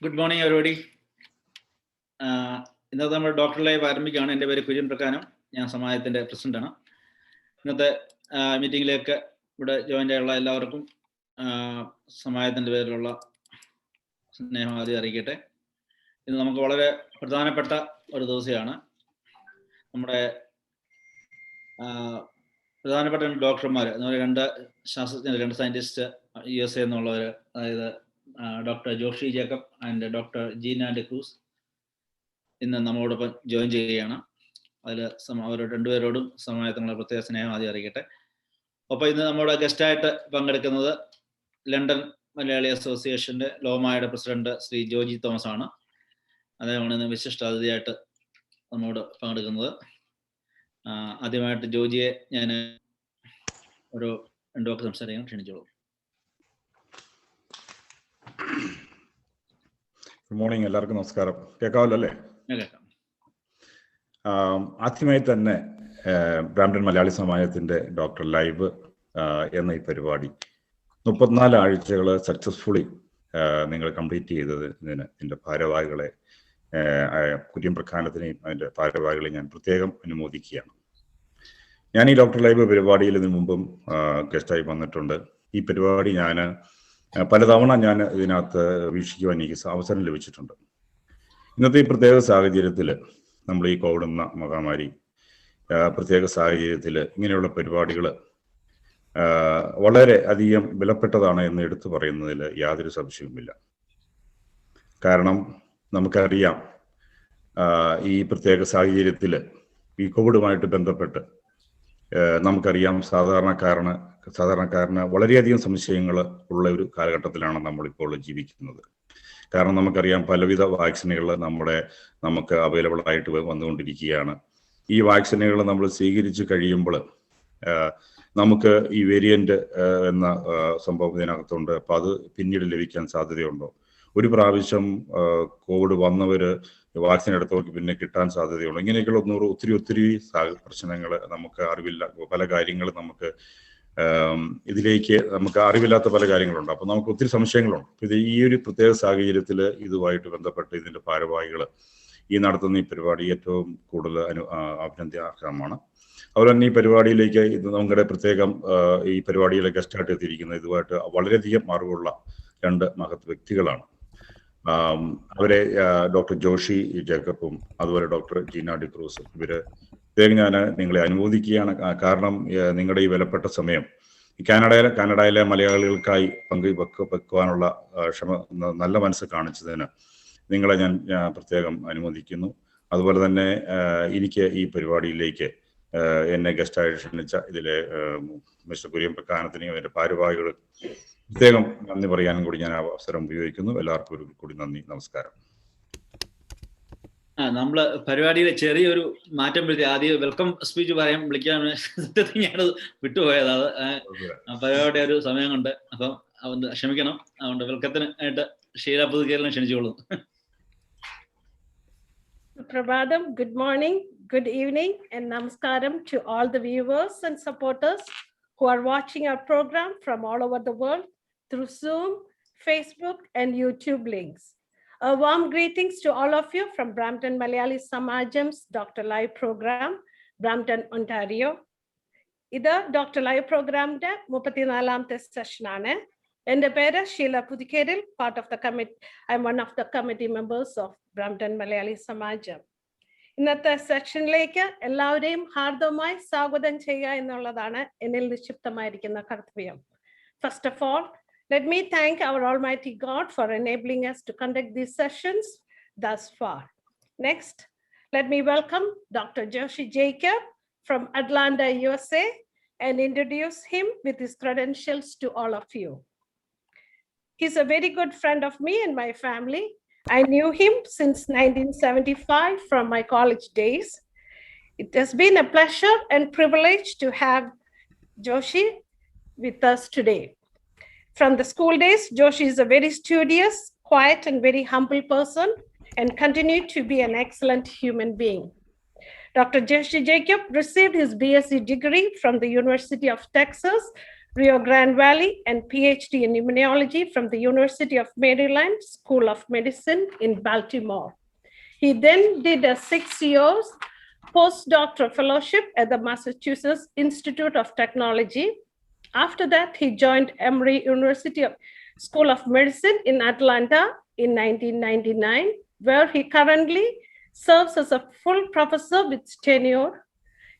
Good morning everybody. ഇന്നത്തെ നമ്മൾ doctor live ആരംഭിക്കുകയാണ്. എൻ്റെ പേര് കുര്യൻ പ്രക്കാനം, ഞാൻ സമാജത്തിൻ്റെ പ്രസിഡൻ്റാണ്. ഇന്നത്തെ മീറ്റിങ്ങിലേക്ക് ഇവിടെ ജോയിൻ്റ് ആയുള്ള എല്ലാവർക്കും സമാജത്തിൻ്റെ പേരിലുള്ള സ്നേഹം ആദ്യം അറിയിക്കട്ടെ. ഇന്ന് നമുക്ക് വളരെ പ്രധാനപ്പെട്ട ഒരു ദിവസമാണ്. നമ്മുടെ പ്രധാനപ്പെട്ട ഡോക്ടർമാർ എന്ന് പറയുന്ന രണ്ട് ശാസ്ത്രജ്ഞർ, രണ്ട് സയൻറ്റിസ്റ്റ് USA എന്നുള്ളവർ, അതായത് doctor Joshi Jacob and doctor Jeena D'Cruz ഇന്ന് നമ്മളോടൊപ്പം ജോയിൻ ചെയ്യുകയാണ്. അതിൽ അവർ രണ്ടുപേരോടും സമാജത്തിനുള്ള പ്രത്യേക സ്നേഹം ആദ്യം അറിയിക്കട്ടെ. അപ്പോൾ ഇന്ന് നമ്മുടെ ഗസ്റ്റായിട്ട് പങ്കെടുക്കുന്നത് ലണ്ടൻ മലയാളി അസോസിയേഷൻ്റെ ലോമായുടെ പ്രസിഡന്റ് ശ്രീ ജോജി തോമസ് ആണ്. അദ്ദേഹമാണ് ഇന്ന് വിശിഷ്ട അതിഥിയായിട്ട് നമ്മോട് പങ്കെടുക്കുന്നത്. ആദ്യമായിട്ട് ജോജിയെ ഞാൻ ഒരു രണ്ടു വാക്ക് സംസാരിക്കാൻ ക്ഷണിച്ചോളൂ. ഗുഡ് മോർണിംഗ്, എല്ലാവർക്കും നമസ്കാരം. കേൾക്കാമല്ലോ അല്ലേ? കേൾക്കാം. ആദ്യമായി തന്നെ ബ്രാംപ്ടൺ മലയാളി സമാജത്തിന്റെ ഡോക്ടർ ലൈവ് എന്ന ഈ പരിപാടി 34 ആഴ്ചകൾ സക്സസ്ഫുള്ളി നിങ്ങൾ കംപ്ലീറ്റ് ചെയ്തതിന് എൻ്റെ ഭാരവാഹികളെ, കുര്യൻ പ്രഖാനത്തിനെയും അതിൻ്റെ ഭാരവാഹികളെ ഞാൻ പ്രത്യേകം അനുമോദിക്കുകയാണ്. ഞാൻ ഈ ഡോക്ടർ ലൈവ് പരിപാടിയിൽ ഇതിനു മുമ്പും ഗസ്റ്റായി വന്നിട്ടുണ്ട്. ഈ പരിപാടി ഞാൻ പലതവണ ഞാൻ ഇതിനകത്ത് വീക്ഷിക്കുവാൻ എനിക്ക് അവസരം ലഭിച്ചിട്ടുണ്ട്. ഇന്നത്തെ ഈ പ്രത്യേക സാഹചര്യത്തിൽ, നമ്മൾ ഈ കോവിഡ് എന്ന മഹാമാരി പ്രത്യേക സാഹചര്യത്തിൽ ഇങ്ങനെയുള്ള പരിപാടികൾ വളരെ അധികം വിലപ്പെട്ടതാണ് എന്ന് എടുത്തു പറയുന്നതിൽ യാതൊരു സംശയവുമില്ല. കാരണം നമുക്കറിയാം, ഈ പ്രത്യേക സാഹചര്യത്തിൽ ഈ കോവിഡുമായിട്ട് ബന്ധപ്പെട്ട് നമുക്കറിയാം സാധാരണക്കാരന് വളരെയധികം സംശയങ്ങൾ ഉള്ള ഒരു കാലഘട്ടത്തിലാണ് നമ്മളിപ്പോൾ ജീവിക്കുന്നത്. കാരണം നമുക്കറിയാം, പലവിധ വാക്സിനുകൾ നമുക്ക് അവൈലബിൾ ആയിട്ട് വന്നുകൊണ്ടിരിക്കുകയാണ്. ഈ വാക്സിനുകൾ നമ്മൾ സ്വീകരിച്ച് കഴിയുമ്പോൾ നമുക്ക് ഈ വേരിയന്റ് എന്ന സംഭവം ഇതിനകത്തുണ്ട്. അപ്പം അത് പിന്നീട് ലഭിക്കാൻ സാധ്യതയുണ്ടോ? ഒരു പ്രാവശ്യം കോവിഡ് വന്നവർ വാക്സിൻ എടുത്തവർക്ക് പിന്നെ കിട്ടാൻ സാധ്യതയുള്ളൂ. ഇങ്ങനെയൊക്കെയുള്ള ഒത്തിരി പ്രശ്നങ്ങൾ നമുക്ക് അറിവില്ല. പല കാര്യങ്ങളും ഇതിലേക്ക് നമുക്ക് അറിവില്ലാത്ത പല കാര്യങ്ങളുണ്ട്. അപ്പം നമുക്ക് ഒത്തിരി സംശയങ്ങളുണ്ട്. ഇത് ഈ ഒരു പ്രത്യേക സാഹചര്യത്തിൽ ഇതുമായിട്ട് ബന്ധപ്പെട്ട് ഇതിൻ്റെ ഭാരവാഹികൾ ഈ നടത്തുന്ന ഈ പരിപാടി ഏറ്റവും കൂടുതൽ അഭിനന്ദനാർഹമാണ്. അതുപോലെ തന്നെ ഈ പരിപാടിയിലേക്ക് ഇത് നമ്മുടെ പ്രത്യേകം ഈ പരിപാടിയിലെ ഗസ്റ്റായിട്ട് എത്തിയിരിക്കുന്ന ഇതുമായിട്ട് വളരെയധികം അറിവുള്ള രണ്ട് മഹത് വ്യക്തികളാണ്. അവരെ ഡോക്ടർ ജോഷി ജേക്കബും അതുപോലെ ഡോക്ടർ ജീന ഡിക്രൂസും. പ്രത്യേകം ഞാൻ നിങ്ങളെ അനുമോദിക്കുകയാണ്. കാരണം നിങ്ങളുടെ ഈ വിലപ്പെട്ട സമയം കാനഡയിലെ മലയാളികൾക്കായി പങ്കുവെക്കുവാനുള്ള നല്ല മനസ്സ് കാണിച്ചതിന് നിങ്ങളെ ഞാൻ പ്രത്യേകം അനുമോദിക്കുന്നു. അതുപോലെ തന്നെ എനിക്ക് ഈ പരിപാടിയിലേക്ക് എന്നെ ഗസ്റ്റായിട്ട് ക്ഷണിച്ച ഇതിലെ മിസ്റ്റർ കുര്യൻ പ്രക്കാനത്തിനെയും അതിൻ്റെ ഭാരവാഹികൾ പ്രത്യേകം നന്ദി പറയാനും കൂടി ഞാൻ അവസരം ഉപയോഗിക്കുന്നു. എല്ലാവർക്കും ഒരു കൂടി നന്ദി, നമസ്കാരം. നമ്മള് പരിപാടിയിൽ ചെറിയൊരു മാറ്റം വരുത്തി. ആദ്യം വെൽക്കം സ്പീച്ച് പറയാൻ വിളിക്കാൻ സത്യത്തിൽ ഞാനത് വിട്ടുപോയത്. അത് പരിപാടി ഒരു സമയം കൊണ്ട്, അപ്പം അതുകൊണ്ട് ക്ഷമിക്കണം. അതുകൊണ്ട് വെൽക്കത്തിന് ആയിട്ട് Sheela പുതുക്കേലിനെ ക്ഷണിച്ചോളൂ. Prabhadam, good morning, good evening, and namaskaram to all the viewers and supporters who are watching our program from all over the world through Zoom, Facebook, and YouTube links. A warm greetings to all of you from Brampton Malayali Samajam's Dr. Live program, Brampton, Ontario. This Dr. Live program de 34th session aanu. എൻ്റെ പേര് Sheela Puthukkeril, part of the committee. I'm one of the committee members of Brampton Malayali Samajam. ഇന്നത്തെ സെക്ഷനിലേക്ക് എല്ലാവരെയും ഹാർദവമായി സ്വാഗതം ചെയ്യുക എന്നുള്ളതാണ് എന്നിൽ നിക്ഷിപ്തമായിരിക്കുന്ന കർത്തവ്യം. First of all, let me thank our Almighty God for enabling us to conduct these sessions thus far. Next, let me welcome Dr. Joshi Jacob from Atlanta, USA, and introduce him with his credentials to all of you. He's a very good friend of me and my family. I knew him since 1975 from my college days. It has been a pleasure and privilege to have Joshi with us today. From the school days, Joshi is a very studious, quiet, and very humble person and continued to be an excellent human being. Dr. Joshi Jacob received his BSc degree from the University of Texas Rio Grande Valley, and PhD in immunology from the University of Maryland School of Medicine in Baltimore. He then did a 6 years postdoctoral fellowship at the Massachusetts Institute of Technology. After that, he joined Emory University School of Medicine in Atlanta in 1999, where he currently serves as a full professor with tenure.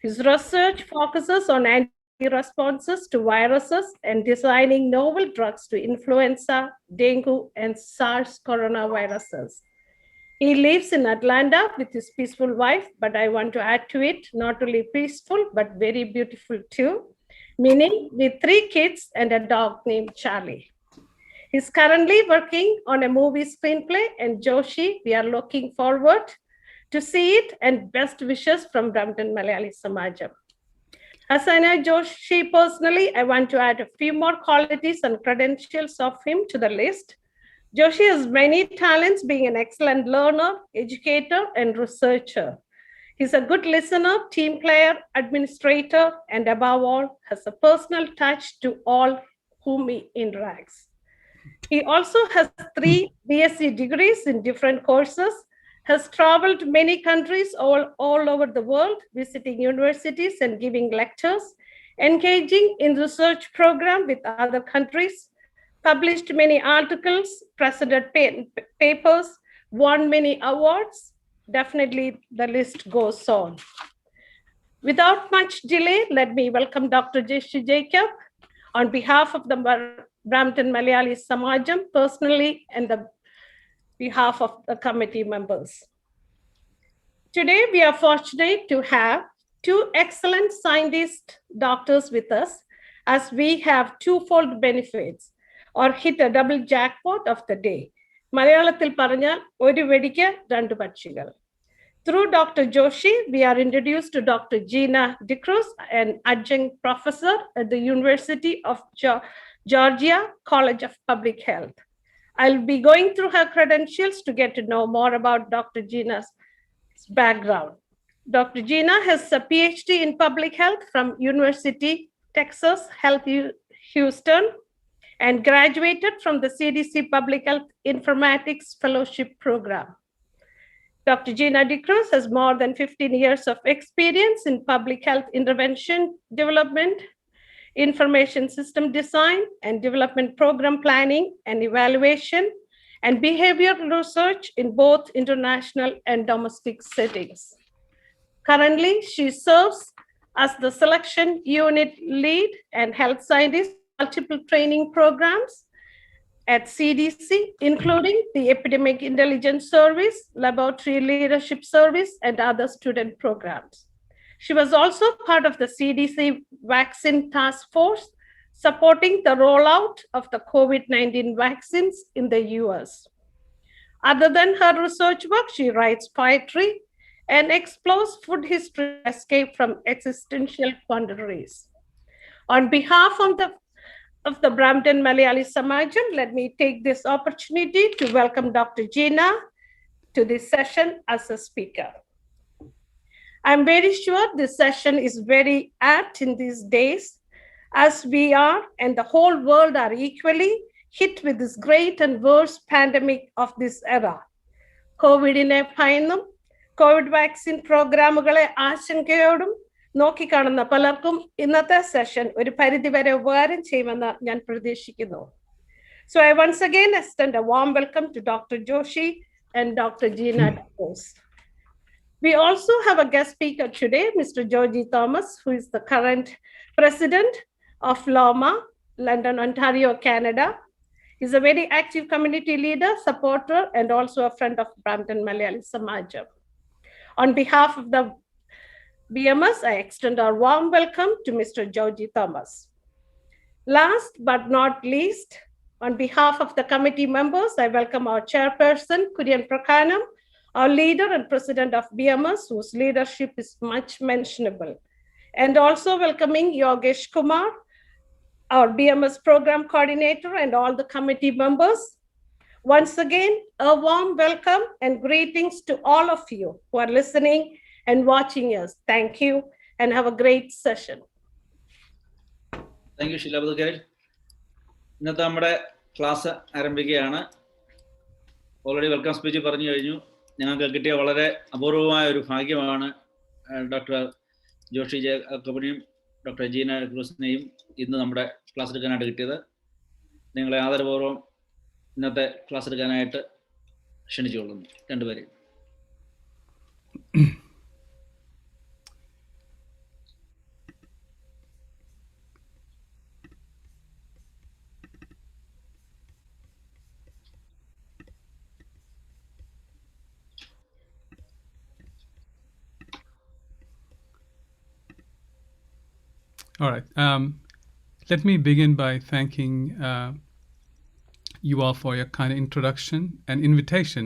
His research focuses on responses to viruses and designing novel drugs to influenza, dengue, and SARS coronaviruses. He lives in Atlanta with his peaceful wife, but I want to add to it, not only peaceful, but very beautiful too, meaning with 3 kids and a dog named Charlie. He's currently working on a movie screenplay, and Joshi, we are looking forward to see it, and best wishes from Brampton Malayali Samajam. As I know Joshi personally, I want to add a few more qualities and credentials of him to the list. Joshi has many talents, being an excellent learner, educator, and researcher. He's a good listener, team player, administrator, and above all, has a personal touch to all whom he interacts. He also has 3 BSc degrees in different courses, has traveled to many countries all over the world, visiting universities and giving lectures, engaging in research program with other countries, published many articles, presented papers, won many awards. Definitely the list goes on. Without much delay, let me welcome Dr. Joshi Jacob on behalf of the Brampton Malayali Samajam personally and the behalf of the committee members. Today, we are fortunate to have 2 excellent scientist doctors with us, as we have twofold benefits or hit a double jackpot of the day. Malayalathil paranjal oru vedikku rendu pakshigal. Through Dr. Joshi, we are introduced to Dr. Gina DeCruz, an adjunct professor at the University of Georgia College of Public Health. I'll be going through her credentials to get to know more about Dr. Gina's background. Dr. Gina has a PhD in public health from University Texas Health Houston and graduated from the CDC Public Health Informatics Fellowship Program. Dr. Gina DeCruz has more than 15 years of experience in public health intervention development, information system design and development program planning and evaluation, and behavioral research in both international and domestic settings. Currently, she serves as the selection unit lead and health scientist multiple training programs at CDC, including the Epidemic Intelligence Service, Laboratory Leadership Service, and other student programs. She was also part of the CDC Vaccine Task Force, supporting the rollout of the COVID-19 vaccines in the US. Other than her research work, she writes poetry and explores food history to escape from existential quandaries. On behalf of the Brampton Malayali Samajam, let me take this opportunity to welcome Dr. Gina to this session as a speaker. I'm very sure this session is very apt in these days, as we are and the whole world are equally hit with this great and worst pandemic of this era. COVID-ine ഭയന്നും COVID vaccine പ്രോഗ്രാമുകളെ ആശങ്കയോടും നോക്കിക്കാണുന്ന പലർക്കും ഇന്നത്തെ session ഒരു പരിധിവരെ ഉപകാരം ചെയ്യുമെന്ന് ഞാൻ പ്രതീക്ഷിക്കുന്നു. So I once again extend a warm welcome to Dr. Joshi and Dr. Gina DeCruz. We also have a guest speaker today, Mr. Georgie Thomas, who is the current president of LOMA, London, Ontario, Canada. He's a very active community leader, supporter, and also a friend of Brampton Malayali Samajam. On behalf of the BMS, I extend our warm welcome to Mr. Georgie Thomas. Last but not least, on behalf of the committee members, I welcome our chairperson, Kurian Prakanam, our leader and president of BMS, whose leadership is much mentionable, and also welcoming Yogesh Kumar, our BMS program coordinator, and all the committee members. Once again, a warm welcome and greetings to all of you who are listening and watching us. Thank you and have a great session. Thank you Sheela Puthukkal. ഇന്നത്തെ നമ്മുടെ class ആരംഭിക്കുകയാണ്. Already welcome speech പറഞ്ഞു കഴിഞ്ഞു. ഞങ്ങൾക്ക് കിട്ടിയ വളരെ അപൂർവമായ ഒരു ഭാഗ്യമാണ് ഡോക്ടർ ജോഷി ജേക്കബിനെയും ഡോക്ടർ ജീന ക്രൂസിനെയും ഇന്ന് നമ്മുടെ ക്ലാസ് എടുക്കാനായിട്ട് കിട്ടിയത്. നിങ്ങളെ ആദരപൂർവ്വം ഇന്നത്തെ ക്ലാസ് എടുക്കാനായിട്ട് ക്ഷണിച്ചുകൊള്ളുന്നു രണ്ടുപേരെയും. All right. Let me begin by thanking you all for your kind of introduction and invitation.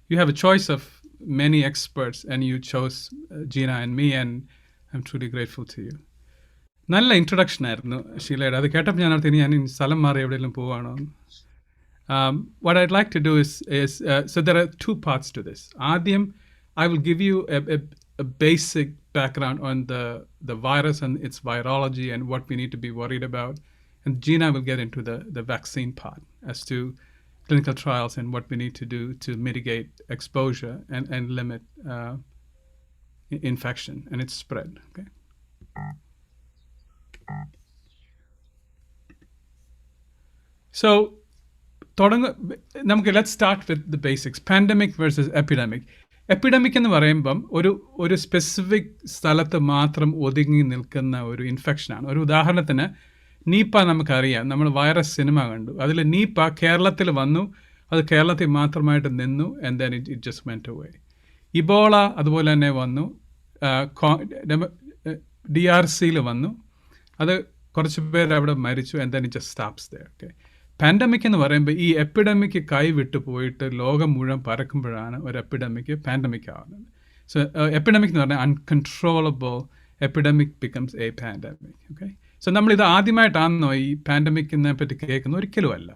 You have a choice of many experts, and you chose Gina and me, and I'm truly grateful to you. നല്ല introduction ആയിരുന്നു ഷീലയുടെ. അത് കേട്ടപ്പോൾ ഞാൻ ഓർത്ത് ഞാൻ സ്ഥലം മാറി എവിടെയെങ്കിലും പോവുകയാണോ. What I'd like to do is so there are two parts to this. ആദ്യം I will give you a basic background on the virus and its virology and what we need to be worried about. And Gina will get into the vaccine part as to clinical trials and what we need to do to mitigate exposure and limit infection and its spread. Okay. So, let's start with the basics. Pandemic versus epidemic. Epidemic എന്ന് പറയുമ്പം ഒരു specific സ്ഥലത്ത് മാത്രം ഒതുങ്ങി നിൽക്കുന്ന ഒരു ഇൻഫെക്ഷനാണ്. ഒരു ഉദാഹരണത്തിന് നീപ്പ നമുക്കറിയാം, നമ്മൾ വൈറസ് സിനിമ കണ്ടു. അതിൽ നീപ്പ കേരളത്തിൽ വന്നു, അത് കേരളത്തിൽ മാത്രമായിട്ട് നിന്നു, and then it just went away. Ebola അതുപോലെ തന്നെ വന്നു, DRCയിൽ വന്നു, അത് കുറച്ച് പേര് അവിടെ മരിച്ചു, and then it just stops there. Okay. Pandemic എന്ന് പറയുമ്പോൾ ഈ എപ്പിഡമിക് കൈവിട്ട് പോയിട്ട് ലോകം മുഴുവൻ പരക്കുമ്പോഴാണ് ഒരു എപ്പിഡമിക് പാൻഡമിക് ആവുന്നത്. സോ എപ്പിഡമിക് എന്ന് പറഞ്ഞാൽ uncontrollable epidemic becomes a pandemic. Okay. So നമ്മളിത് ആദ്യമായിട്ടാണെന്നോ ഈ പാൻഡമിക്കിനെ പറ്റി കേൾക്കുന്നത്? ഒരിക്കലും അല്ല.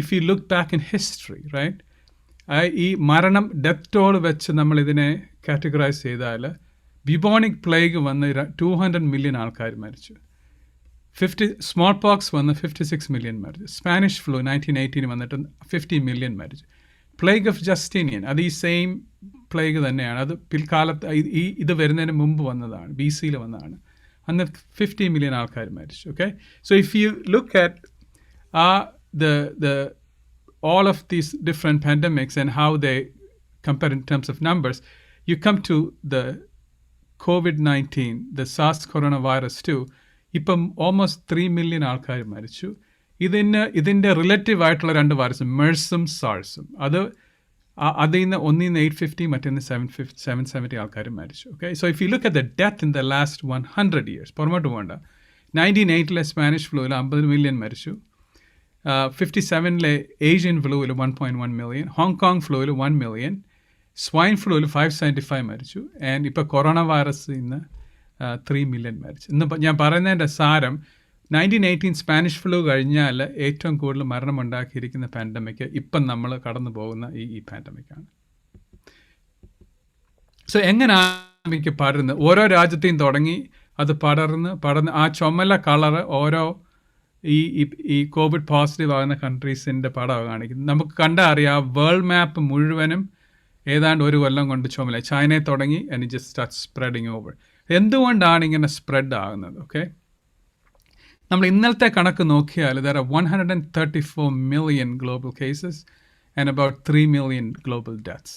If you look back in history, right, ഈ മരണം ഡെത്ത് ടോൾ വെച്ച് നമ്മളിതിനെ കാറ്റഗറൈസ് ചെയ്താൽ ബിബോണിക് പ്ലേഗ് വന്ന് 200 മില്യൺ ആൾക്കാർ മരിച്ചു. സ്മോൾ പോക്സ് വന്ന് 56 മില്യൺ മരിച്ചു. സ്പാനിഷ് ഫ്ലൂ 1918 വന്നിട്ട് 50 മില്യൺ മരിച്ചു. പ്ലേഗ് ഓഫ് ജസ്റ്റീനിയൻ, അത് ഈ സെയിം പ്ലേഗ് തന്നെയാണ്. അത് പിൽക്കാലത്ത് ഇത് വരുന്നതിന് മുമ്പ് വന്നതാണ്, BC-യിൽ വന്നതാണ്. അന്ന് 50 മില്യൺ ആൾക്കാർ മരിച്ചു. Okay. So if you look at all of these different pandemics and how they compare in terms of numbers, you come to the COVID-19, the SARS coronavirus 2. ഇപ്പം ഓൾമോസ്റ്റ് 3 മില്യൺ ആൾക്കാർ മരിച്ചു. ഇതിൻ്റെ റിലേറ്റീവ് ആയിട്ടുള്ള 2 virus, മെഴ്സും സാഴ്സും, അതിൽ നിന്ന് ഒന്നിന്ന് 850 മറ്റൊന്ന് 770 ആൾക്കാർ മരിച്ചു. Okay. So if you look at the death in the last 100 years, പുറമോട്ട് പോകണ്ട, 1908 സ്പാനിഷ് ഫ്ലൂവിൽ 50 മില്യൺ മരിച്ചു. 57 ഏഷ്യൻ ഫ്ലൂവിൽ 1.1 മില്യൺ, ഹോങ്കോങ് ഫ്ലൂവിൽ 1 മില്യൺ, സ്വൈൻ ഫ്ലൂവിൽ 575 മരിച്ചു, ആൻഡ് ഇപ്പോൾ കൊറോണ വൈറസ് ഇന്ന് 3 മില്യൺ മരിച്ചു. ഇന്ന് ഞാൻ പറയുന്നതിൻ്റെ സാരം, 1918 സ്പാനിഷ് ഫ്ലൂ കഴിഞ്ഞാൽ ഏറ്റവും കൂടുതൽ മരണമുണ്ടാക്കിയിരിക്കുന്ന പാൻഡമിക് ഇപ്പം നമ്മൾ കടന്നു പോകുന്ന ഈ പാൻഡമിക്കാണ്. സോ എങ്ങനെയാണ് എനിക്ക് പടരുന്നത്? ഓരോ രാജ്യത്തെയും തുടങ്ങി അത് പടർന്ന് ആ ചുമല കളറ് ഓരോ ഈ കോവിഡ് പോസിറ്റീവ് ആകുന്ന കൺട്രീസിൻ്റെ പടം കാണിക്കുന്നത്. നമുക്ക് കണ്ടറിയാം, വേൾഡ് മാപ്പ് മുഴുവനും ഏതാണ്ട് ഒരു കൊല്ലം കൊണ്ട് ചുമല. ചൈനയിൽ തുടങ്ങി and it just start spreading over. എന്തുകൊണ്ടാണ് ഇങ്ങനെ സ്പ്രെഡ് ആകുന്നത്? ഓക്കെ. നമ്മൾ ഇന്നലത്തെ കണക്ക് നോക്കിയാൽ there are 134 million global cases and about 3 million global deaths.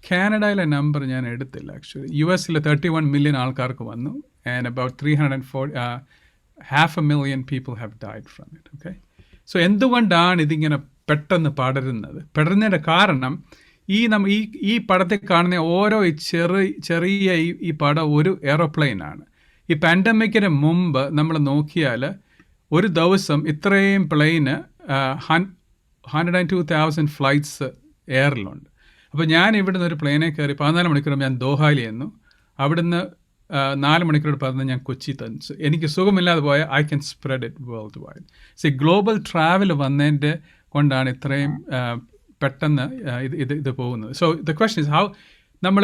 കാനഡയിലെ നമ്പർ ഞാൻ എടുത്തില്ല ആക്ച്വലി. US-ൽ 31 മില്യൺ ആൾക്കാർക്ക് വന്നു, and about 500,000 people have died from it. Okay. So എന്തുകൊണ്ടാണ് ഇതിങ്ങനെ പെട്ടെന്ന് പടരുന്നതിൻ്റെ കാരണം, ഈ പടത്തിൽ കാണുന്ന ഓരോ ചെറിയ ഈ പടം ഒരു എയറോപ്ലെയിനാണ്. ഈ പാൻഡമിക്കിന് മുമ്പ് നമ്മൾ നോക്കിയാൽ ഒരു ദിവസം ഇത്രയും പ്ലെയിന് 102,000 ഫ്ലൈറ്റ്സ് എയറിലുണ്ട്. അപ്പോൾ ഞാൻ ഇവിടുന്ന് ഒരു പ്ലെയിനെ കയറി 14 മണിക്കൂർ ഞാൻ ദോഹായിൽ ചെന്നു. അവിടുന്ന് 4 മണിക്കൂർ പറഞ്ഞ് ഞാൻ കൊച്ചി തന്നു. എനിക്ക് സുഖമില്ലാതെ പോയാൽ I can spread it world wide. So global travel വന്നതിൻ്റെ കൊണ്ടാണ് ഇത്രയും പെട്ടെന്ന് ഇത് പോകുന്നത്. So the question is how നമ്മൾ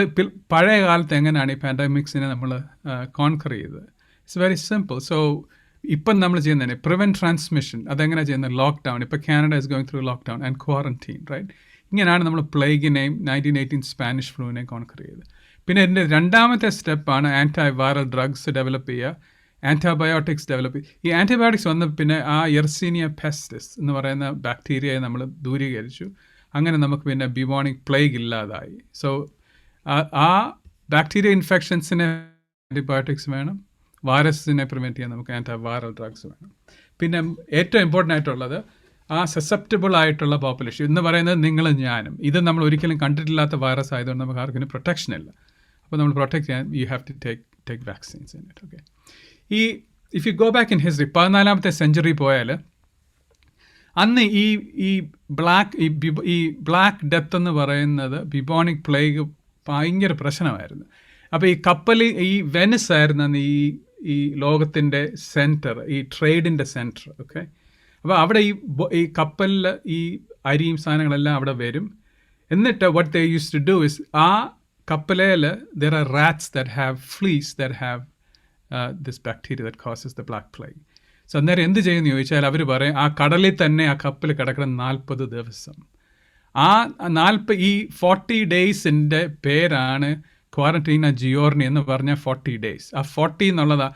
പഴയ കാലത്ത് എങ്ങനെയാണ് ഈ പാൻഡമിക്സിനെ നമ്മൾ കോൺകർ ചെയ്തത്? It's very simple. സോ ഇപ്പം നമ്മൾ ചെയ്യുന്നതന്നെ പ്രിവെൻറ്റ് ട്രാൻസ്മിഷൻ. അതെങ്ങനെ ചെയ്യുന്നത്? ലോക്ക്ഡൗൺ. ഇപ്പോൾ Canada is going through lockdown and quarantine, right? ഇങ്ങനെയാണ് നമ്മൾ പ്ലേഗിനെയും 1918 സ്പാനിഷ് ഫ്ലൂവിനെയും കോൺക്കർ ചെയ്തത്. പിന്നെ ഇതിൻ്റെ രണ്ടാമത്തെ സ്റ്റെപ്പാണ് ആൻറ്റൈവൈറൽ ഡ്രഗ്സ് ഡെവലപ്പ് ചെയ്യുക, ആൻറ്റിബയോട്ടിക്സ് ഡെവലപ്പ് ചെയ്യുക. ഈ ആൻറ്റിബയോട്ടിക്സ് വന്ന് പിന്നെ ആ യെർസീനിയ പെസ്റ്റിസ് എന്ന് പറയുന്ന ബാക്ടീരിയയെ നമ്മൾ ദൂരീകരിച്ചു. അങ്ങനെ നമുക്ക് പിന്നെ ബിബോണിക് പ്ലേഗ് ഇല്ലാതായി. സോ ആ ബാക്ടീരിയ ഇൻഫെക്ഷൻസിനെ ആൻറ്റിബയോട്ടിക്സ് വേണം, വൈറസിനെ പ്രിവെൻറ്റ് ചെയ്യാൻ നമുക്ക് ആൻറ്റിവൈറൽ ഡ്രഗ്സ് വേണം. പിന്നെ ഏറ്റവും ഇമ്പോർട്ടൻ്റ് ആയിട്ടുള്ളത് ആ സസെപ്റ്റബിൾ ആയിട്ടുള്ള പോപ്പുലേഷൻ എന്ന് പറയുന്നത് നിങ്ങളും ഞാനും. ഇത് നമ്മൾ ഒരിക്കലും കണ്ടിട്ടില്ലാത്ത വൈറസ് ആയതുകൊണ്ട് നമുക്ക് ആർക്കും പ്രൊട്ടക്ഷൻ ഇല്ല. അപ്പോൾ നമ്മൾ പ്രൊട്ടക്ട് ചെയ്യാൻ you have to take vaccines in it. Okay, ഈ if you go back in history 14th century പോയാൽ അന്ന് ഈ ബ്ലാക്ക് ഡെത്ത് എന്ന് പറയുന്നത് ബിബോണിക് പ്ലേഗ് ഭയങ്കര പ്രശ്നമായിരുന്നു. അപ്പോൾ ഈ കപ്പൽ ഈ വെനിസ് ആയിരുന്നു അന്ന് ഈ ലോകത്തിൻ്റെ സെൻറ്റർ, ഈ ട്രേഡിൻ്റെ സെൻറ്റർ. ഓക്കെ, അപ്പോൾ അവിടെ ഈ കപ്പലിൽ ഈ അരിയും സാധനങ്ങളെല്ലാം അവിടെ വരും. എന്നിട്ട് what they used to do is ആ കപ്പലയിൽ there are rats that have fleas that have this bacteria that causes the black plague. So അന്നേരം എന്ത് ചെയ്യുമെന്ന് ചോദിച്ചാൽ അവർ പറയും ആ കടലിൽ തന്നെ ആ കപ്പൽ കിടക്കണം 40 ദിവസം. ആ 40 ഡേയ്സിൻ്റെ പേരാണ് ക്വാറന്റീന ജിയോർണി എന്ന് പറഞ്ഞാൽ 40 days. ആ 40 എന്നുള്ളതാ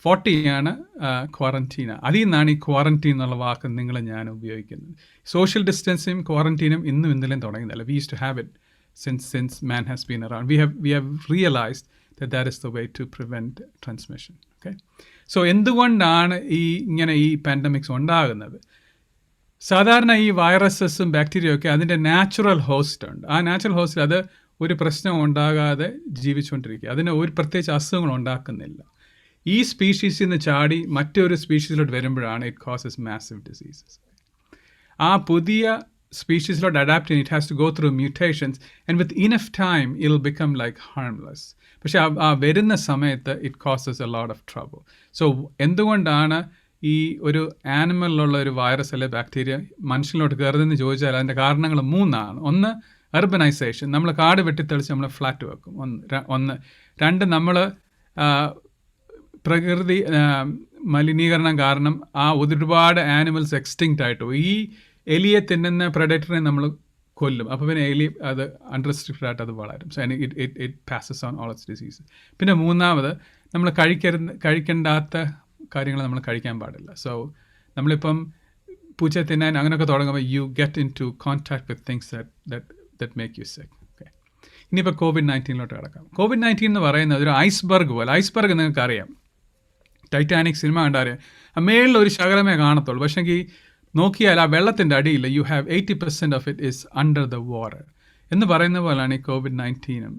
40 ക്വാറന്റീന. അതിൽ നിന്നാണ് ഈ ക്വാറന്റീൻ എന്നുള്ള വാക്ക് നിങ്ങൾ ഞാൻ ഉപയോഗിക്കുന്നത്. സോഷ്യൽ ഡിസ്റ്റൻസിങ് ക്വാറന്റീനും ഇന്നും ഇന്നലെയും തുടങ്ങുന്നില്ല. We use to have it since man has been around. We have realized that is the way to prevent transmission. Okay, so എന്തുകൊണ്ടാണ് ഇങ്ങനെ ഈ പാൻഡമിക്സ് ഉണ്ടാകുന്നത്? സാധാരണ ഈ വൈറസസും ബാക്ടീരിയ ഒക്കെ അതിൻ്റെ നാച്ചുറൽ ഹോസ്റ്റ് ഉണ്ട്. ആ നാച്ചുറൽ ഹോസ്റ്റിൽ അത് ഒരു പ്രശ്നം ഉണ്ടാകാതെ ജീവിച്ചുകൊണ്ടിരിക്കുക. അതിന് ഒരു പ്രത്യേകിച്ച് അസുഖങ്ങൾ ഉണ്ടാക്കുന്നില്ല. ഈ സ്പീഷീസിൽ നിന്ന് ചാടി മറ്റൊരു സ്പീഷീസിലോട്ട് വരുമ്പോഴാണ് ഇറ്റ് കോസസ് മാസീവ് ഡിസീസസ്. ആ പുതിയ സ്പീഷീസിലോട്ട് അഡാപ്റ്റ് ചെയ്യാൻ it has to go through mutations and with enough time it will become like harmless. പക്ഷേ ആ വരുന്ന സമയത്ത് it causes a lot of trouble. So എന്തുകൊണ്ടാണ് ഈ ഒരു ആനിമലിലുള്ള ഒരു വൈറസ് അല്ലെ ബാക്ടീരിയ മനുഷ്യനിലോട്ട് കയറുന്നതെന്ന് ചോദിച്ചാൽ അതിൻ്റെ കാരണങ്ങൾ 3 ഒന്ന് അർബനൈസേഷൻ, നമ്മൾ കാട് വെട്ടിത്തെളിച്ച് നമ്മൾ ഫ്ലാറ്റ് വെക്കും. ഒന്ന് 2 നമ്മൾ പ്രകൃതി മലിനീകരണം കാരണം ആ ഒരുപാട് ആനിമൽസ് എക്സ്റ്റിങ്ക്റ്റ് ആയിട്ട് ഈ എലിയെ തിന്നുന്ന പ്രഡേറ്ററിനെ നമ്മൾ കൊല്ലും. അപ്പോൾ പിന്നെ എലി അത് അൺറെസ്ട്രിക്റ്റഡ് ആയിട്ട് അത് വളരും. So it passes on all it's disease. പിന്നെ 3 നമ്മൾ കഴിക്കേണ്ടാത്ത കാര്യങ്ങൾ നമ്മൾ കഴിക്കാൻ പാടില്ല. സോ നമ്മളിപ്പം പൂച്ച തിന്നാൻ അങ്ങനെയൊക്കെ തുടങ്ങുമ്പോൾ you get into contact with things that make you sick. Okay, ഇനിയിപ്പോൾ COVID-19 കിടക്കാം. COVID-19 എന്ന് പറയുന്നത് ഒരു ഐസ്ബർഗ് പോലെ. ഐസ്ബർഗ് നിങ്ങൾക്ക് അറിയാം, ടൈറ്റാനിക് സിനിമ കണ്ടറിയാം. ആ മേളിൽ ഒരു ശകലമേ കാണത്തുള്ളൂ. പക്ഷേങ്കിൽ നോക്കിയാൽ ആ വെള്ളത്തിൻ്റെ അടിയിൽ you have 80% of it is under the water എന്ന് പറയുന്ന പോലെയാണ് ഈ COVID-19.